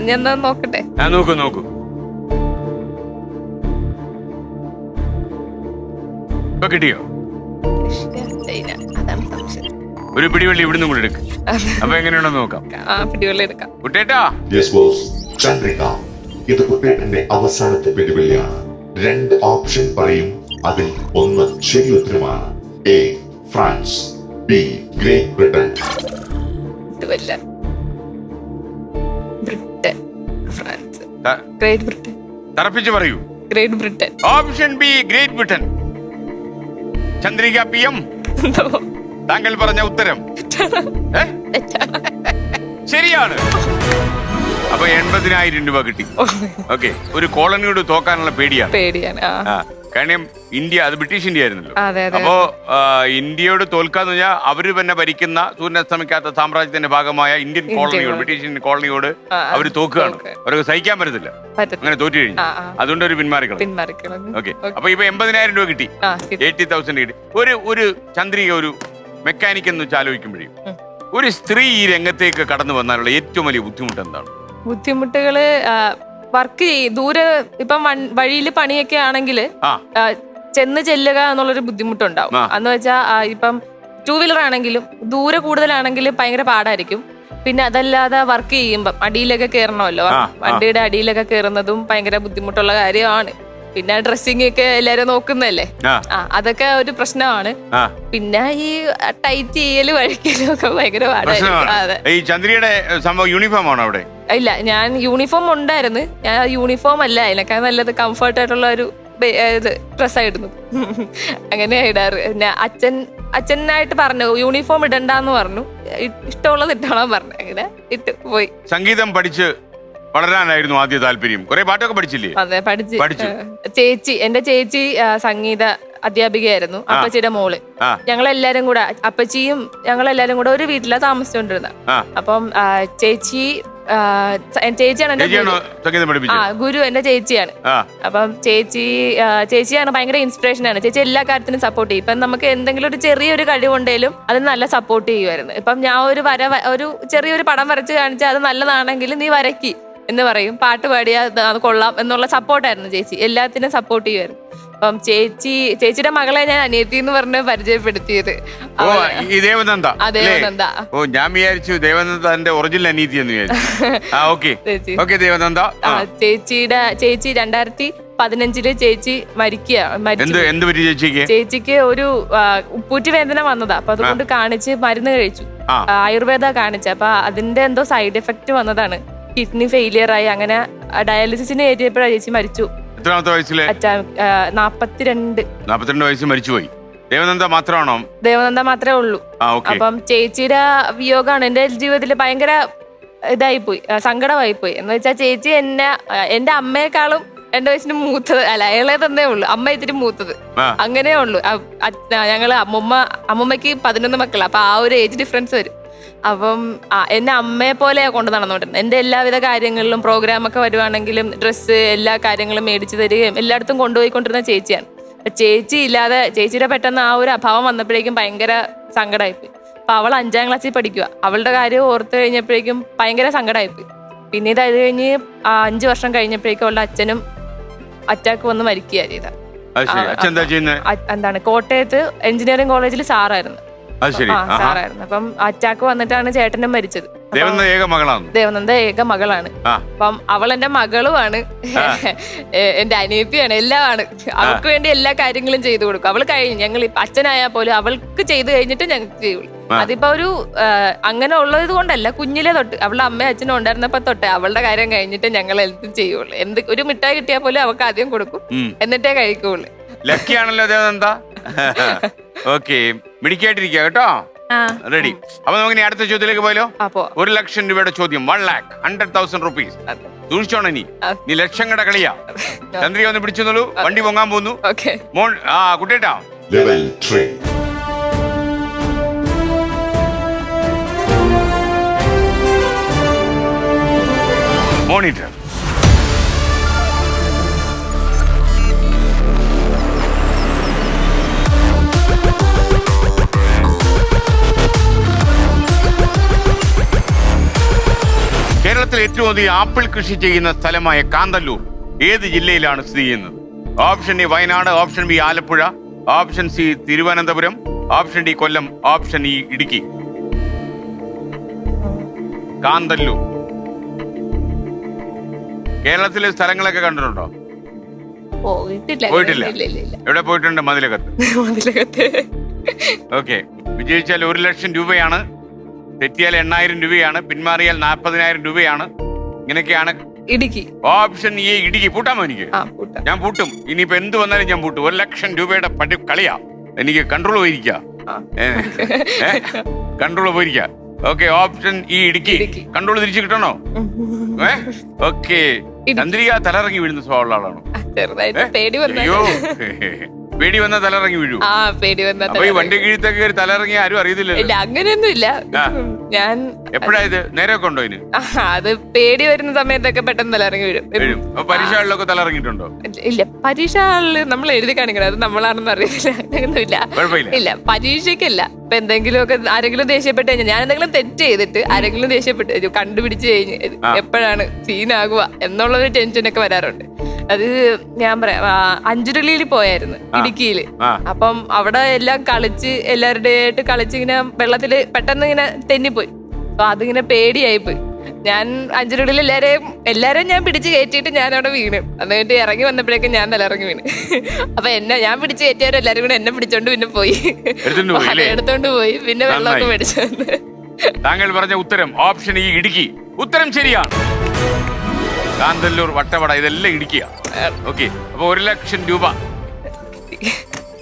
ഞാൻ നോക്കട്ടെ. നോക്കൂ. ഇപ്പൊ കിട്ടിയോ? ഒരു പിടിവള്ളി ഇവിടുന്ന് കൂടെ എടുക്കും. അപ്പൊ എങ്ങനെയാണോ നോക്കാം. പിടിവള്ളി എടുക്കാം. കുട്ടേട്ടാ. ചന്ദ്രിക, ഇത് കുട്ടേട്ടന്റെ അവസാനത്തെ പിടിവള്ളിയാണ്. 2 ഓപ്ഷൻ പറയും, അതിൽ ഒന്ന് ശരി ഉത്തരമാണ്. A France, B Great Britain. Britain, France, Great Britain. തറപ്പിച്ച് പറയൂ. Great Britain. Option B Great Britain. Chandrika PM, താങ്കൾ പറഞ്ഞ ഉത്തരം ശരിയാണ്. അപ്പൊ 80,000 രൂപ കിട്ടി. ഓക്കെ. ഒരു കോളനിയോട് തോക്കാനുള്ള പേടിയാണ്. കാരണം ഇന്ത്യ അത് ബ്രിട്ടീഷ് ഇന്ത്യ ആയിരുന്നല്ലോ. അപ്പോ ഇന്ത്യയോട് തോൽക്കാന്ന് പറഞ്ഞാൽ അവര് തന്നെ ഭരിക്കുന്ന സൂര്യനസ്തമിക്കാത്ത സാമ്രാജ്യത്തിന്റെ ഭാഗമായ ഇന്ത്യൻ കോളനിയോട്, ബ്രിട്ടീഷ് ഇന്ത്യൻ കോളനിയോട് അവര് തോക്കുകയാണ്. അവർക്ക് സഹിക്കാൻ പറ്റത്തില്ല അങ്ങനെ തോറ്റു കഴിഞ്ഞു. അതുകൊണ്ട് ഒരു പിന്മാറിക്കണം. ഓക്കെ. അപ്പൊ ഇപ്പൊ 80,000 രൂപ കിട്ടി. 80,000 കിട്ടി. ഒരു ചന്ദ്രിക ഒരു മെക്കാനിക് എന്ന് വെച്ച് ആലോചിക്കുമ്പോഴേ ഒരു സ്ത്രീ ഈ രംഗത്തേക്ക് കടന്നു വന്നാലുള്ള ഏറ്റവും വലിയ ബുദ്ധിമുട്ട് എന്താണ്? ബുദ്ധിമുട്ടുകള് വർക്ക് ദൂരെ ഇപ്പം വഴിയിൽ പണിയൊക്കെ ആണെങ്കിൽ ചെന്ന് ചെല്ലുക എന്നുള്ളൊരു ബുദ്ധിമുട്ടുണ്ടാവും. എന്ന് വെച്ചാൽ ഇപ്പം 2 വീലർ ആണെങ്കിലും ദൂരെ കൂടുതലാണെങ്കിൽ ഭയങ്കര പാടായിരിക്കും. പിന്നെ അതല്ലാതെ വർക്ക് ചെയ്യുമ്പം അടിയിലൊക്കെ കയറണമല്ലോ, വണ്ടിയുടെ അടിയിലൊക്കെ കയറുന്നതും ഭയങ്കര ബുദ്ധിമുട്ടുള്ള കാര്യമാണ്. പിന്നെ ഡ്രസ്സിംഗ് ഒക്കെ എല്ലാരും നോക്കുന്നല്ലേ, അതൊക്കെ ഒരു പ്രശ്നമാണ്. പിന്നെ ഈ ടൈറ്റ് ചെയ്യല് വഴിക്കലും ഒക്കെ ഭയങ്കര പാടായിരിക്കും. ഈ ചന്ദ്രയുടെ സംഭവം യൂണിഫോം ആണോ അവിടെ? ഇല്ല, ഞാൻ യൂണിഫോം ഉണ്ടായിരുന്നു. ഞാൻ യൂണിഫോം അല്ല, അതിനൊക്കെ നല്ലത് കംഫർട്ട് ആയിട്ടുള്ള ഒരു ഡ്രസ്സായിരുന്നു. അങ്ങനെ ഇടാറ്. പിന്നെ അച്ഛനായിട്ട് പറഞ്ഞു യൂണിഫോം ഇടണ്ടെന്ന് പറഞ്ഞു, ഇഷ്ടമുള്ളത് ഇട്ടോളാൻ പറഞ്ഞു. അങ്ങനെ ഇട്ട് പോയി. സംഗീതം പഠിച്ച് വളരാനായിരുന്നു ആദ്യ താല്പര്യം. കുറെ പാട്ടൊക്കെ പഠിച്ചില്ലേ? അതെ, പഠിച്ചു. എന്റെ ചേച്ചി സംഗീത അധ്യാപികയായിരുന്നു. അപ്പച്ചിയുടെ മോള്. ഞങ്ങളെല്ലാരും കൂടെ, അപ്പച്ചിയും ഞങ്ങളെല്ലാരും കൂടെ ഒരു വീട്ടിലാണ് താമസിച്ചോണ്ടിരുന്നത്. അപ്പം ചേച്ചിയാണ് ഗുരു, എന്റെ ചേച്ചിയാണ്. അപ്പം ചേച്ചിയാണ് ഭയങ്കര ഇൻസ്പിറേഷനാണ്. ചേച്ചി എല്ലാ കാര്യത്തിനും സപ്പോർട്ട് ചെയ്യും. ഇപ്പം നമുക്ക് എന്തെങ്കിലും ഒരു ചെറിയൊരു കഴിവുണ്ടെങ്കിലും അത് നല്ല സപ്പോർട്ട് ചെയ്യുമായിരുന്നു. ഇപ്പം ഞാൻ ഒരു ചെറിയൊരു പടം വരച്ച് കാണിച്ചാൽ അത് നല്ലതാണെങ്കിൽ നീ വരയ്ക്ക് എന്ന് പറയും. പാട്ട് പാടിയാൽ അത് കൊള്ളാം എന്നുള്ള സപ്പോർട്ടായിരുന്നു ചേച്ചി. എല്ലാത്തിനും സപ്പോർട്ട് ചെയ്യുമായിരുന്നു. അപ്പം ചേച്ചിയുടെ മകളെ ഞാൻ അനിയത്തി എന്ന് പറഞ്ഞ് പരിചയപ്പെടുത്തിയത്. ദേവനന്ദ. ഞാൻ വിചാരിച്ചു ദേവനന്ദന്റെ ഒറിജിനൽ അനിയത്തി എന്ന് വിചാരിച്ചു. ചേച്ചി 2015 ചേച്ചി മരിക്കുക. ചേച്ചിക്ക് ഒരു ഉപ്പൂറ്റി വേദന വന്നതാ. അപ്പൊ അതുകൊണ്ട് കാണിച്ച് മരുന്ന് കഴിച്ചു, ആയുർവേദ കാണിച്ച. അപ്പൊ അതിന്റെ എന്തോ സൈഡ് എഫക്ട് വന്നതാണ്. കിഡ്നി ഫെയിലിയർ ആയി. അങ്ങനെ ഡയാലിസിസിന് കയറ്റിയപ്പോഴാണ് ചേച്ചി മരിച്ചു. എത്രാമത്തെ വയസ്സിലെ? 42 വയസ്സ് മരിച്ചുപോയി. ദേവനന്ദ മാത്രമാണോ? ദേവനന്ദ മാത്രമേ ഉള്ളൂ. അപ്പം ചേച്ചിയുടെ വിയോഗമാണ് എന്റെ ജീവിതത്തിൽ ഭയങ്കര ഇതായിപ്പോയി, സങ്കടമായിപ്പോയി. എന്ന് വെച്ചാൽ ചേച്ചി എന്റെ അമ്മയെക്കാളും 2 വയസ്സിന് മൂത്തത്, അല്ല അയാളെ തന്നെ ഉള്ളു, അമ്മ ഇത്തിരി മൂത്തത്, അങ്ങനെ ഉള്ളു. ഞങ്ങള് അമ്മൂമ്മക്ക് 11 മക്കളാ, അപ്പൊ ആ ഒരു ഏജ് ഡിഫറൻസ് വരും. അപ്പം എന്നെ അമ്മയെ പോലെയാ കൊണ്ട് നടന്നുകൊണ്ടിരുന്നത്. എന്റെ എല്ലാവിധ കാര്യങ്ങളിലും പ്രോഗ്രാമൊക്കെ വരുവാണെങ്കിലും ഡ്രസ്സ് എല്ലാ കാര്യങ്ങളും മേടിച്ചു തരികയും എല്ലായിടത്തും കൊണ്ടുപോയിക്കൊണ്ടിരുന്ന ചേച്ചിയാണ്. ചേച്ചി ഇല്ലാതെ ചേച്ചിയുടെ പെട്ടെന്ന് ആ ഒരു അഭാവം വന്നപ്പോഴേക്കും ഭയങ്കര സങ്കടമായിപ്പോയി. അപ്പൊ അവൾ 5ാം ക്ലാസ്സിൽ പഠിക്കുക. അവളുടെ കാര്യം ഓർത്ത് കഴിഞ്ഞപ്പോഴേക്കും ഭയങ്കര സങ്കടമായിപ്പോയി. പിന്നീട് അത് കഴിഞ്ഞ് 5 വർഷം കഴിഞ്ഞപ്പോഴേക്കും അവളുടെ അച്ഛനും അറ്റാക്ക് വന്ന് മരിക്കുക ചെയ്ത. എന്താണ് കോട്ടയത്ത് എഞ്ചിനീയറിംഗ് കോളേജിൽ സാറായിരുന്നു. സാറായിരുന്നു. അപ്പം അറ്റാക്ക് വന്നിട്ടാണ് ചേട്ടനും മരിച്ചത്. ദേവനന്ദ ഏക മകളാണ്. അപ്പം അവൾ എന്റെ മകളുമാണ്, എന്റെ അനിയത്തിയാണ്, എല്ലാമാണ്. അവൾക്ക് വേണ്ടി എല്ലാ കാര്യങ്ങളും ചെയ്തു കൊടുക്കും. അവൾ കഴിഞ്ഞ് ഞങ്ങൾ അച്ഛനായാൽ പോലും അവൾക്ക് ചെയ്ത് കഴിഞ്ഞിട്ട് ഞങ്ങൾക്ക് ചെയ്യുള്ളൂ. അതിപ്പോ ഒരു അങ്ങനെ ഉള്ളത് കൊണ്ടല്ല, കുഞ്ഞിലെ തൊട്ട് അവളുടെ അമ്മയും അച്ഛനും ഉണ്ടായിരുന്നപ്പോ തൊട്ട് അവളുടെ കാര്യം കഴിഞ്ഞിട്ട് ഞങ്ങൾ എന്തും ചെയ്യുള്ളൂ. ഒരു മിഠായി കിട്ടിയാൽ പോലും അവൾക്ക് ആദ്യം കൊടുക്കും, എന്നിട്ടേ കഴിക്കുള്ളൂ. ലക്കിയാണല്ലോ ദേവനന്ദ. ഓക്കെ, മിടിക്കായിട്ടിരിക്കുക കേട്ടോ. റെഡി. അപ്പൊ നമുക്ക് ഇനി അടുത്ത ചോദ്യത്തിലേക്ക് പോയാലോ? 1 ലക്ഷം രൂപയുടെ ചോദ്യം. 1,100,000 rupees. സൂക്ഷിച്ചോണ നീ ലക്ഷങ്ങളുടെ കളിയാ. ചന്ദ്രിക ഒന്ന് പിടിച്ചോളൂ, വണ്ടി പൊങ്ങാൻ പോകുന്നു. മോൻ കുട്ടിയേട്ടാ. ലെവൽ 3. മോണിറ്റർ. കേരളത്തിൽ ഏറ്റവും അധികം ആപ്പിൾ കൃഷി ചെയ്യുന്ന സ്ഥലമായ കാന്തല്ലൂർ ഏത് ജില്ലയിലാണ് സ്ഥിതി ചെയ്യുന്നത്? Option A Wayanad, option B Alappuzha, option C Thiruvananthapuram, option D Kollam, option E Idukki. Kanthalloor. കേരളത്തിലെ സ്ഥലങ്ങളൊക്കെ കണ്ടിട്ടുണ്ടോ? പോയിട്ടില്ല. എവിടെ പോയിട്ടുണ്ട്? മതിലകത്ത്. ഓക്കെ, വിജയിച്ചാൽ 1 ലക്ഷം രൂപയാണ്, തെറ്റിയാൽ 8,000 രൂപയാണ്, പിന്മാറിയാൽ 40,000 രൂപയാണ്. ഇങ്ങനെയൊക്കെയാണ്. ഇടുക്കി. Option A Idukki. പൂട്ടാമോ? എനിക്ക് ഞാൻ പൂട്ടും. ഇനിയിപ്പോ എന്ത് വന്നാലും ഞാൻ പൂട്ടും. 1 ലക്ഷം രൂപയുടെ കളിയാ. എനിക്ക് കൺട്രോൾ പോയിരിക്ക. കൺട്രോൾ പോയിരിക്ക. Okay, option E Idukki. Control തിരിച്ചു കിട്ടണോ? ഓക്കെ. ചന്ദ്രിക തലറങ്ങി വീഴുന്ന സ്വഭാവമുള്ള ആളാണോ? അയ്യോ, പേടി വന്ന തലറങ്ങി വീഴൂ. അപ്പൊ ഈ വണ്ടി കീഴത്തൊക്കെ കയറി തലറങ്ങി ആരും അറിയത്തില്ലല്ലോ. അങ്ങനെയൊന്നും ഇല്ല. ഞാൻ എപ്പോഴാ ഇത് നേരമൊക്കെ ഉണ്ടോ ഇതിന്? അത് പേടി വരുന്ന സമയത്തൊക്കെ പെട്ടെന്ന് തലറങ്ങി വീഴും. പരീക്ഷകളിലൊക്കെ തലറങ്ങിയിട്ടുണ്ടോ? ഇല്ല, പരീക്ഷകളിൽ നമ്മൾ എഴുതി കാണിക്കണം, അത് നമ്മളാണെന്ന് അറിയത്തില്ല. അങ്ങനെയൊന്നുമില്ല. ഇല്ല, പരീക്ഷയ്ക്കല്ല. ഇപ്പൊ എന്തെങ്കിലുമൊക്കെ ആരെങ്കിലും ദേഷ്യപ്പെട്ട് കഴിഞ്ഞാൽ, ഞാൻ എന്തെങ്കിലും തെറ്റ് ചെയ്തിട്ട് ആരെങ്കിലും ദേഷ്യപ്പെട്ട് കണ്ടുപിടിച്ച് കഴിഞ്ഞ് എപ്പോഴാണ് സീനാകുക എന്നുള്ളൊരു ടെൻഷനൊക്കെ വരാറുണ്ട്. അത് ഞാൻ പറയാം, അഞ്ചുരുളിയിൽ പോയായിരുന്നു, ഇടുക്കിയില്. അപ്പം അവിടെ എല്ലാം കളിച്ച് എല്ലാവരുടെയായിട്ട് കളിച്ച് ഇങ്ങനെ വെള്ളത്തില് പെട്ടെന്ന് ഇങ്ങനെ തെന്നിപ്പോയി. അപ്പൊ അതിങ്ങനെ പേടിയായിപ്പോയി. ഞാൻ അഞ്ചുരുളിയിൽ എല്ലാരെയും ഞാൻ പിടിച്ച് കയറ്റിയിട്ട് ഞാൻ അവിടെ വീണ്. എന്നിട്ട് ഇറങ്ങി വന്നപ്പോഴേക്കും ഞാൻ തലയിറങ്ങി വീണ്. അപ്പൊ ഞാൻ പിടിച്ച് കയറ്റിയവരെല്ലാരും കൂടെ എന്നെ പിടിച്ചോണ്ട് പിന്നെ പോയി, എടുത്തോണ്ട് പോയി. പിന്നെ വെള്ളമൊക്കെ മേടിച്ചു. താങ്കൾ പറഞ്ഞ ഉത്തരം ഓപ്ഷൻ ഇ ഇടുക്കി. ഉത്തരം ശരിയാണ്. കാന്തല്ലൂർ, വട്ടവട ഇതെല്ലാം ഇടുക്കിയാ. ഓക്കെ, അപ്പൊ 1 ലക്ഷം രൂപ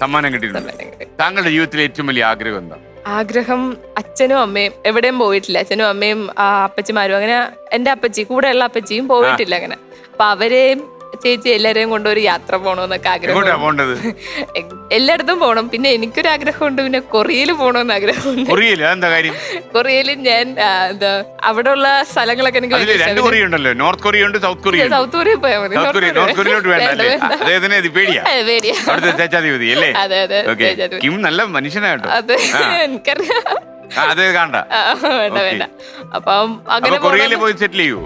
സമ്മാനം കിട്ടിയിട്ടുണ്ട്. താങ്കളുടെ ജീവിതത്തിലെ ഏറ്റവും വലിയ ആഗ്രഹം എന്താ? ആഗ്രഹം, അച്ഛനും അമ്മയും എവിടെയും പോയിട്ടില്ല. അച്ഛനും അമ്മയും അപ്പച്ചിമാരും, അങ്ങനെ എന്റെ അപ്പച്ചി കൂടെയുള്ള അപ്പച്ചിയും പോയിട്ടില്ല. അങ്ങനെ അപ്പൊ അവരെയും ചേച്ചി എല്ലാരെയും കൊണ്ട് ഒരു യാത്ര പോണോന്നൊക്കെ ആഗ്രഹം. എല്ലായിടത്തും പോണം. പിന്നെ എനിക്കൊരു ആഗ്രഹമുണ്ട്, പിന്നെ കൊറിയയിൽ പോണോന്ന് ആഗ്രഹമുണ്ട്. കൊറിയയിൽ ഞാൻ അവിടെ ഉള്ള സ്ഥലങ്ങളൊക്കെ എനിക്ക് നോർത്ത് കൊറിയ ഉണ്ട്, സൗത്ത് കൊറിയ. സൗത്ത് കൊറിയ പോയാൽ മതി. അതെ അതെ, നല്ല മനുഷ്യനായിട്ടോ. അതെ, എനിക്കറിയാം. വേണ്ട വേണ്ട. അപ്പം അങ്ങനെ കൊറിയയിൽ പോയി സെറ്റിൽ ചെയ്യൂ.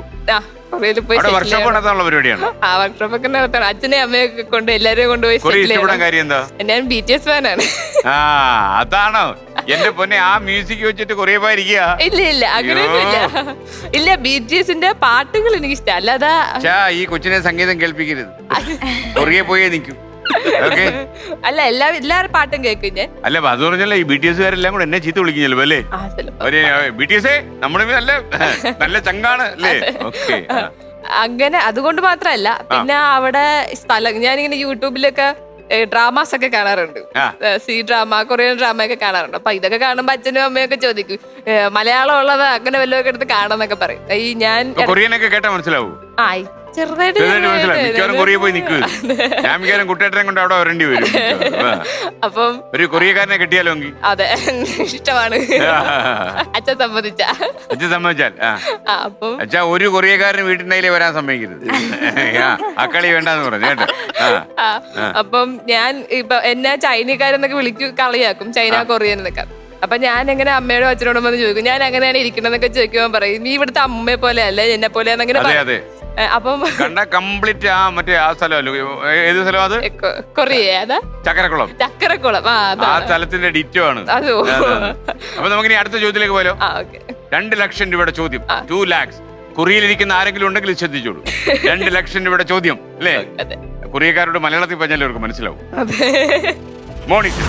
കൊറിയയിൽ പോയി പരിപാടിയാണ്. വർക്ക്ഷോപ്പൊക്കെ നടത്തണം. അച്ഛനെ അമ്മയൊക്കെ കൊണ്ട് എല്ലാരെയും കൊണ്ടുപോയി സെറ്റിൽ ചെയ്യണം. ഞാൻ BTS ഫാനാണ്. അതാണോ എന്റെ പൊന്നെ? ആ മ്യൂസിക് വെച്ചിട്ട് കൊറേ പോയിരിക്കുക? ഇല്ല ഇല്ല, അങ്ങനെയൊന്നുമില്ല. ഇല്ല, BTSന്റെ പാട്ടുകൾ എനിക്ക് ഇഷ്ടം. അല്ലാതെ ഈ കൊച്ചിനെ സംഗീതം കേൾപ്പിക്കരുത്. കൊറിയ പോയേ നിൽക്കും. അല്ല, എല്ലാവരും പാട്ടും കേൾക്കും ഞാൻ. അല്ല, അത് പറഞ്ഞല്ല, ഈ BTSകാരെല്ലാം കൂടെ എന്നെ ചീത്ത വിളിക്കും ചിലപ്പോ അല്ലേ? BTS നമ്മുടെ നല്ല നല്ല ചങ്കാണ് അല്ലേ? ഓക്കെ. അങ്ങനെ അതുകൊണ്ട് മാത്രല്ല, പിന്നെ അവിടെ സ്ഥലം ഞാനിങ്ങനെ യൂട്യൂബിലൊക്കെ ഡ്രാമാസ് ഒക്കെ കാണാറുണ്ട്. സി ഡ്രാമ, കൊറിയൻ ഡ്രാമ ഒക്കെ കാണാറുണ്ട്. അപ്പൊ ഇതൊക്കെ കാണുമ്പോ അച്ഛനും അമ്മയൊക്കെ ചോദിക്കും മലയാളം ഉള്ളത് അങ്ങനെ വല്ലതൊക്കെ എടുത്ത് കാണാന്നൊക്കെ പറയും. ഈ ഞാൻ കൊറിയനൊക്കെ കേട്ടാ മനസ്സിലാവൂ. ആ ചെറുതായിട്ട് കൊറിയ പോയി നിൽക്കുക. ഞാൻ മിക്കവാറും കുട്ടേട്ടനെ കൊണ്ട് അവിടെ വരേണ്ടി വരും. അപ്പം ഒരു കൊറിയക്കാരനെ കിട്ടിയാലോ? അതെ, ഇഷ്ടമാണ്. അച്ഛൻ സമ്മതിച്ചാൽ അപ്പം അച്ഛാ ഒരു കൊറിയക്കാരന് വീട്ടിൽ വരാൻ സമ്മതിക്കരുത്. ആ കളി വേണ്ടെന്ന് പറഞ്ഞു കേട്ടോ. അപ്പം ഞാൻ ഇപ്പൊ എന്നെ ചൈനക്കാരെന്നൊക്കെ കളിയാക്കും, ചൈന കൊറിയൻ എന്നൊക്കെ. അപ്പൊ ഞാൻ എങ്ങനെ അമ്മയോടും അച്ഛനോടും വന്ന് ചോദിക്കും ഞാൻ അങ്ങനെയാണ് ഇരിക്കണമെന്നൊക്കെ ചോദിക്കുമ്പോൾ പറയും നീ ഇവിടുത്തെ അമ്മയെ പോലെ അല്ലേ എന്നെ പോലെ എന്നങ്ങനെ പറയും. അപ്പം കണ്ട കംപ്ലീറ്റ് ആ മറ്റേ ആ സ്ഥലമല്ലോ, ഏത് സ്ഥലം അത്? കൊറിയ അതാ ചക്കരക്കുളം. ആ സ്ഥലത്തിന്റെ ഡിറ്റോ ആണ്. അപ്പൊ നമുക്കിനി അടുത്ത ചോദ്യത്തിലേക്ക് പോലോ. 2 ലക്ഷം രൂപയുടെ ചോദ്യം. 2 lakhs. കൊറിയയിലിരിക്കുന്ന ആരെങ്കിലും ഉണ്ടെങ്കിൽ ശ്രദ്ധിച്ചോളൂ. 2 ലക്ഷം രൂപയുടെ ചോദ്യം അല്ലേ? കൊറിയക്കാരോട് മലയാളത്തിൽ പറഞ്ഞാൽ അവർക്ക് മനസ്സിലാവും. മോണിറ്റർ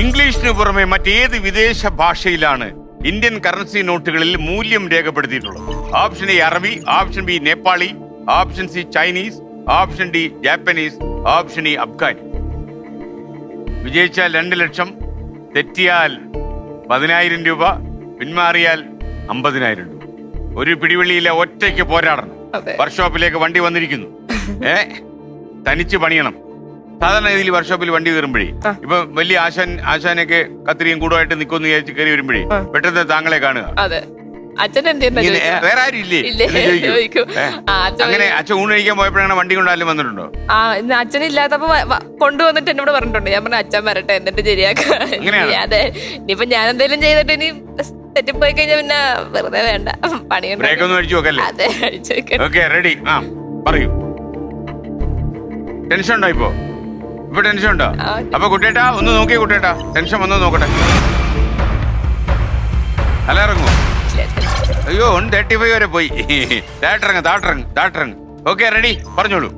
ഇംഗ്ലീഷിന് പുറമെ മറ്റേത് വിദേശ ഭാഷയിലാണ് ഇന്ത്യൻ കറൻസി നോട്ടുകളിൽ മൂല്യം രേഖപ്പെടുത്തിയിട്ടുള്ളത്? ഓപ്ഷൻ എ അറബി, option B Nepali, option C Chinese, option D Japanese, option E Afghani. വിജയിച്ചാൽ 2 ലക്ഷം, തെറ്റിയാൽ 10,000 രൂപ, പിന്മാറിയാൽ 50,000 രൂപ. ഒരു പിടിവള്ളിയിലെ ഒറ്റയ്ക്ക് പോരാടണം. വർക്ക്ഷോപ്പിലേക്ക് വണ്ടി വന്നിരിക്കുന്നു. തനിച്ച് പണിയണം. സാധാരണ രീതിയിൽ വർക്ക്ഷോപ്പിൽ വണ്ടി കയറുമ്പോഴേ ഇപ്പൊ വലിയ ആശാനൊക്കെ കത്തിരിയും കൂടുമായിട്ട് നിൽക്കുമെന്ന് വിചാരിച്ച് കയറി വരുമ്പോഴേ പെട്ടെന്ന് താങ്കളെ കാണുക. വേറെ ആരും ഇല്ലേ അങ്ങനെ? അച്ഛൻ ഊണ് കഴിക്കാൻ പോയപ്പോഴാണ് വണ്ടി കൊണ്ടാലും വന്നിട്ടുണ്ടോ? അച്ഛനില്ലാത്തപ്പോ കൊണ്ടുവന്നിട്ട് എന്നോട് പറഞ്ഞിട്ടുണ്ട്. ഞാൻ പറഞ്ഞ അച്ഛൻ വരട്ടെ എന്നിട്ട് ശരിയാക്കാം. അതെ, ഇനിയിപ്പൊ ഞാൻ എന്തെങ്കിലും ചെയ്തിട്ട് ഇനി തെറ്റിപ്പോയി കഴിഞ്ഞാൽ പിന്നെ വെറുതെ വേണ്ട, പണിയുണ്ട്. ബ്രേക്ക് ഒന്ന് അടിച്ചു നോക്കല്ലേ? അതെ, അടിച്ചു വെക്കാം. Okay, ready. പറയൂ. ടെൻഷൻ ഉണ്ടോ ഇപ്പൊ? ടെൻഷൻ ഉണ്ടോ? അപ്പൊ കുട്ടേട്ടാ ഒന്ന് നോക്കിയേ. കുട്ടേട്ടാ ടെൻഷൻ വന്നോ നോക്കട്ടെ. അല്ല ഇറങ്ങുമോ? അയ്യോ 135 വരെ പോയി. താട്ടിറങ്ങ്. ഓക്കെ, റെഡി, പറഞ്ഞോളൂ.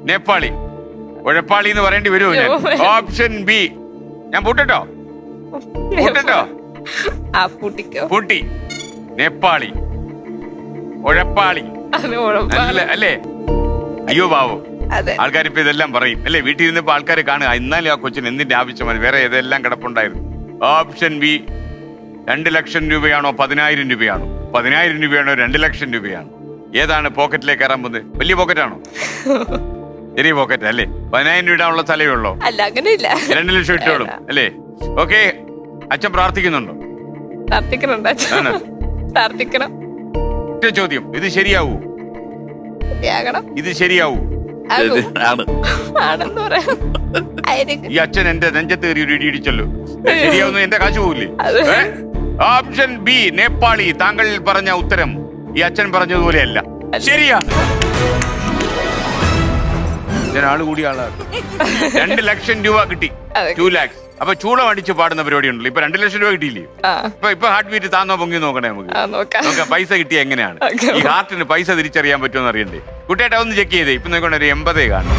നേപ്പാളി. ഉഴപ്പാളി എന്ന് പറയേണ്ടി വരുമോ ഞാൻ? Option B. ഞാൻ പൂട്ടോ? പൂട്ടി. നേപ്പാളി, ഉഴപ്പാളി അല്ലേ? അയ്യോ പാവോ, ആൾക്കാരിപ്പോ ഇതെല്ലാം പറയും അല്ലേ? വീട്ടിൽ നിന്നിപ്പോ ആൾക്കാർ കാണുക. എന്നാലും ആ കൊച്ചിന് എന്തിന്റെ ആവശ്യമാണ്? വേറെ ഏതെല്ലാം കിടപ്പുണ്ടായിരുന്നു. Option B. 2 ലക്ഷം രൂപയാണോ 10,000 രൂപയാണോ? 10,000 രൂപയാണോ 2 ലക്ഷം രൂപയാണോ? ഏതാണ് പോക്കറ്റിലേക്ക് കയറാൻ പോകുന്നത്? വലിയ പോക്കറ്റാണോ? ചെറിയ പോക്കറ്റ് അല്ലേ? 10,000 രൂപ ഇടാനുള്ള സ്ഥലമേ ഉള്ളോ? 2 ലക്ഷം ഇട്ടോളും അല്ലേ? ഓക്കെ, അച്ഛൻ പ്രാർത്ഥിക്കുന്നുണ്ടോ? ചോദ്യം, ഇത് ശരിയാവൂ? ഇത് ശരിയാവൂ? ഈ അച്ഛൻ എന്റെ നെഞ്ചത്ത് കയറി ഒരു ഇടി ഇടിച്ചല്ലോ. ശരിയാവുന്ന എന്റെ കാശ് പോവില്ലേ? Option B Nepali. താങ്കൾ പറഞ്ഞ ഉത്തരം ഈ അച്ഛൻ പറഞ്ഞതുപോലെയല്ല. ശരിയാ, ആള് കൂടിയ ആളാണ്. 2 ലക്ഷം രൂപ കിട്ടി. 2 lakhs. അപ്പൊ ചൂളം അടിച്ച് പാടുന്ന പരിപാടി ഉണ്ടല്ലോ. ഇപ്പൊ 2 ലക്ഷം രൂപ കിട്ടിയില്ലേ? ഇപ്പൊ ഹാർട്ട് ബീറ്റ് താന്നോ പൊങ്ങി നോക്കണേ നമുക്ക്. നോക്കാം പൈസ കിട്ടിയ എങ്ങനെയാണ്. ഈ ഹാർട്ടിന് പൈസ തിരിച്ചറിയാൻ പറ്റുമെന്ന് അറിയണ്ടേ? കുട്ടിയേട്ടാ ഒന്ന് ചെക്ക് ചെയ്തേ. ഇപ്പൊ നോക്കണ ഒരു 80 കാണും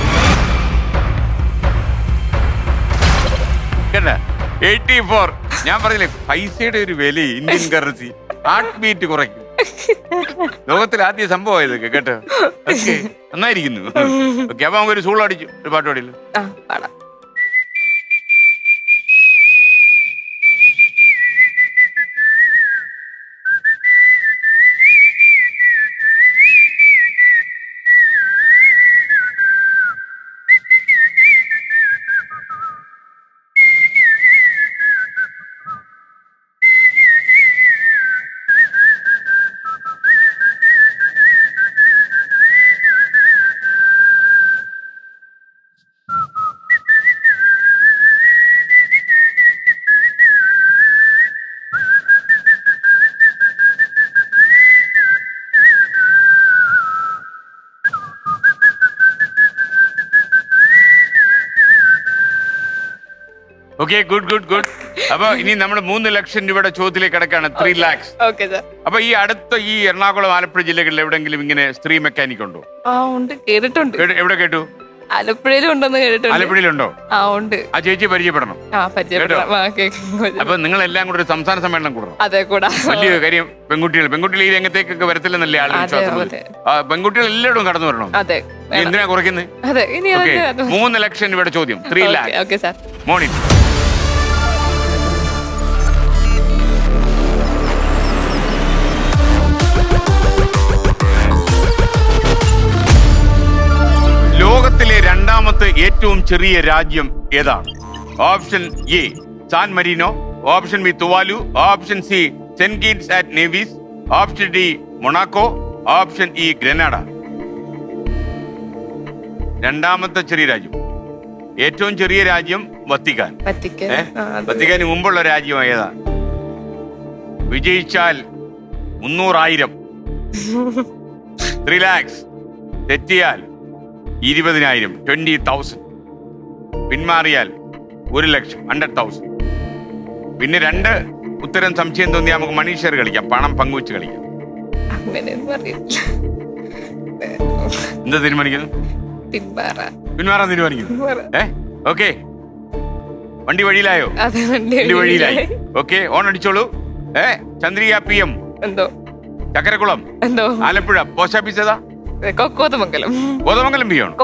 കേട്ടാ. 84. ഞാൻ പറഞ്ഞില്ലേ പൈസയുടെ ഒരു വില. ഇന്ത്യൻ കറൻസി ഹാർട്ട് ബീറ്റ് കുറയ്ക്കും. ലോകത്തിൽ ആദ്യ സംഭവം ഇതൊക്കെ കേട്ടോ. നന്നായിരിക്കുന്നു. ഓക്കെ, അപ്പൊ നമുക്കൊരു സൂളം അടിച്ചു ഒരു പാട്ട് പാടില്ലോ. Okay, good. അപ്പൊ ഇനി നമ്മൾ 3 ലക്ഷം രൂപയുടെ ചോദ്യത്തിലേക്ക് കിടക്കാണ്. 3 lakhs. അപ്പൊ ഈ അടുത്ത ഈ എറണാകുളം ആലപ്പുഴ ജില്ലകളിൽ എവിടെങ്കിലും ഇങ്ങനെ സ്ത്രീ മെക്കാനിക് ഉണ്ടോ? കേട്ടിട്ടുണ്ട്. എവിടെ കേട്ടു? ആലപ്പുഴയിലും ഉണ്ടെന്ന് കേട്ടിട്ടുണ്ട്. ആലപ്പുഴയിലുണ്ടോ? ആ ഉണ്ട്. ആ ചേച്ചി പരിചയപ്പെടണം. പരിചയപ്പെടാം. അപ്പൊ നിങ്ങൾ എല്ലാം കൂടെ ഒരു സംസ്ഥാന സമ്മേളനം കൂടണം. അതെ കൂടാ. വലിയ കാര്യം പെൺകുട്ടികൾ ഈ രംഗത്തേക്കൊക്കെ വരത്തില്ലെന്നല്ലേ ആളുകൾ വിശ്വാസം. പെൺകുട്ടികൾ എല്ലായിടും കടന്നു വരണം. അതെ. എന്തിനാ കുറയ്ക്കുന്നത്? അതെ. 3 ലക്ഷം രൂപയുടെ ചോദ്യം. 3 lakhs. Okay sir. മോർണിംഗ്. ലോകത്തിലെ രണ്ടാമത്തെ ഏറ്റവും ചെറിയ രാജ്യം ഏതാണ്? Option A San Marino, option B Tuvalu, option C Saint Kitts and Nevis, option D Monaco, option E Grenada. രണ്ടാമത്തെ ചെറിയ രാജ്യം, ഏറ്റവും ചെറിയ രാജ്യം വത്തിക്കാൻ. വത്തിക്കാന് മുമ്പുള്ള രാജ്യം ഏതാ? വിജയിച്ചാൽ 300,000, 3 lakhs. തെറ്റിയാൽ 20,000, 20,000. പിന്മാറിയാൽ 1 ലക്ഷം, 100,000. പിന്നെ 2 ഉത്തരം സംശയം തോന്നിയാൽ നമുക്ക് മണി ഷെയർ കളിക്കാം, പണം പങ്കുവെച്ച് കളിക്കാം. എന്താ തീരുമാനിക്കുന്നു? പിന്മാറാൻ തീരുമാനിക്കുന്നു. ഓക്കെ, വണ്ടി വഴിയിലായോ? വണ്ടി വഴിയിലായി. ഓക്കെ, ഓൺ അടിച്ചോളൂ. ചന്ദ്രിക PM എന്തോ ചക്കരക്കുളം എന്തോ ആലപ്പുഴ പോസ്റ്റ് ഓഫീസ് ഏതാ? കോതമംഗലം. കോതമംഗലം ബി ആണ്.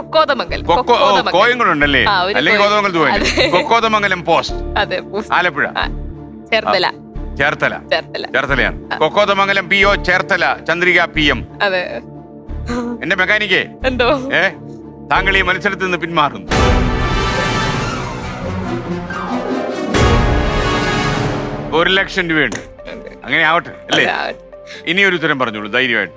കോയങ്ങളുണ്ടല്ലേ? അല്ലെങ്കിൽ കോതമംഗലത്ത് പോയത്. കോതമംഗലം പോസ്റ്റ്. ആലപ്പുഴ. ചേർത്തലയാണ്. Kothamangalam PO Cherthala Chandrika PM. എന്റെ മെക്കാനിക്കേ എന്തോ താങ്കൾ ഈ മത്സരത്തിൽ നിന്ന് പിന്മാറുന്നു. ഒരു ലക്ഷം രൂപയുണ്ട്. അങ്ങനെ ആവട്ടെ അല്ലേ? ഇനി ഒരു ഉത്തരം പറഞ്ഞോളൂ ധൈര്യമായിട്ട്.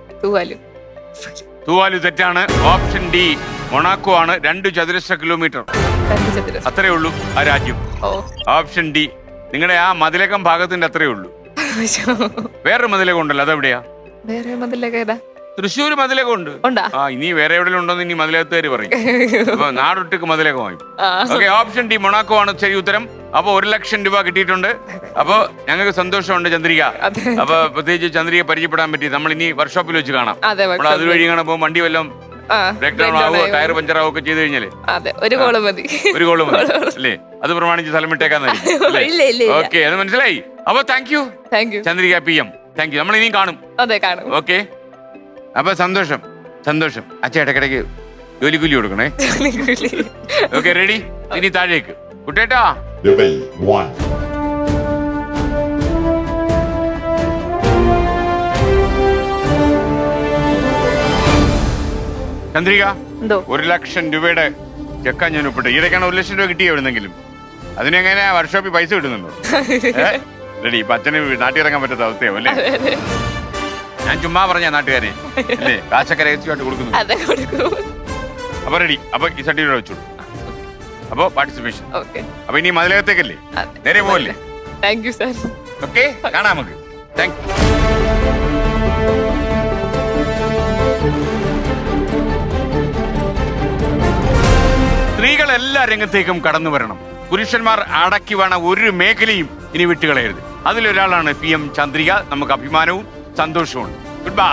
തൂവാലു തെറ്റാണ്. ഓപ്ഷൻ ഡി മൊണാക്കോ ആണ്. 2 ചതുരശ്ര കിലോമീറ്റർ, അത്രേ ഉള്ളൂ ആ രാജ്യം. Option D. നിങ്ങളുടെ ആ മതിലകം ഭാഗത്തിന്റെ അത്രേ ഉള്ളൂ. വേറൊരു മതിലകം ഉണ്ടല്ലോ, അതെവിടെയാ? തൃശ്ശൂർ മതിലകം ഉണ്ട്. ഇനി വേറെ എവിടെയും ഉണ്ടോന്ന് ഇനി മതിലകത്തുകാര് പറയും. അപ്പൊ നാടൊട്ടുക്ക് മതിലകമായി. ഓക്കെ, ഓപ്ഷൻ ഡി മൊണാക്കോ ആണ് ശരി ഉത്തരം. അപ്പൊ 1 ലക്ഷം രൂപ കിട്ടിയിട്ടുണ്ട്. അപ്പൊ ഞങ്ങൾക്ക് സന്തോഷമുണ്ട് ചന്ദ്രിക. അപ്പൊ പ്രത്യേകിച്ച് ചന്ദ്രിക പരിചയപ്പെടാൻ പറ്റി. നമ്മൾ ഇനി വർക്ക്ഷോപ്പിൽ വെച്ച് കാണാം. നമ്മൾ അതുവഴി കാണാൻ പോകും. വണ്ടി വല്ലതും ബ്രേക്ക് ഡൗൺ ആവോ ടയർ പഞ്ചർ ആവോ ഒക്കെ ചെയ്ത് കഴിഞ്ഞാല് ഒരു ഗോള് മതി അല്ലേ? അത് പ്രമാണിച്ച് സ്ഥലം വിട്ടേക്കാന്നായിരിക്കും. ഓക്കെ, അത് മനസ്സിലായി. അപ്പൊ thank you Chandrika PM. Thank you. നമ്മൾ ഇനിയും കാണും. ഓക്കെ, അപ്പൊ സന്തോഷം. അച്ഛ ഇടയ്ക്കിടയ്ക്ക് ജോലിക്കൂലി കൊടുക്കണേ. Okay, ready? ഇനി താഴേക്ക് കുട്ടേട്ടാ. Level 1. ചന്ദ്രിക, 1 ലക്ഷം രൂപയുടെ ചെക്കാൻ ഞാൻ ഒപ്പിട്ട്. ഈയിടയ്ക്കാണ് 1 ലക്ഷം രൂപ കിട്ടിയ എവിടുന്നെങ്കിലും. അതിനെങ്ങനെ വർക്ക്ഷോപ്പിൽ പൈസ കിട്ടുന്നുണ്ടോ? റെഡി? ഇപ്പൊ അച്ഛന് നാട്ടിലിറങ്ങാൻ പറ്റാത്ത അവസ്ഥയാവും അല്ലേ? ഞാൻ ചുമ്മാ പറഞ്ഞ നാട്ടുകാരെ അല്ലേ? കാശൊക്കെ രഹസ്യമായിട്ട് കൊടുക്കുന്നു. അപ്പൊ റെഡി? അപ്പൊ ഈ സർട്ടിഫിക്കറ്റ് വെച്ചോളൂ. അപ്പൊ പാർട്ടിസിപ്പേഷൻ. അപ്പൊ ഇനി മതിലകത്തേക്കല്ലേ? നേരെ പോവല്ലേ? ഓക്കെ, കാണാം നമുക്ക്. Thank you. സ്ത്രീകൾ എല്ലാ രംഗത്തേക്കും കടന്നു വരണം. പുരുഷന്മാർ അടക്കി വേണ ഒരു മേഖലയും ഇനി വിട്ടുകളയരുത്. അതിലൊരാളാണ് PM ചന്ദ്രിക. നമുക്ക് അഭിമാനവും സന്തോഷവും. Good bye.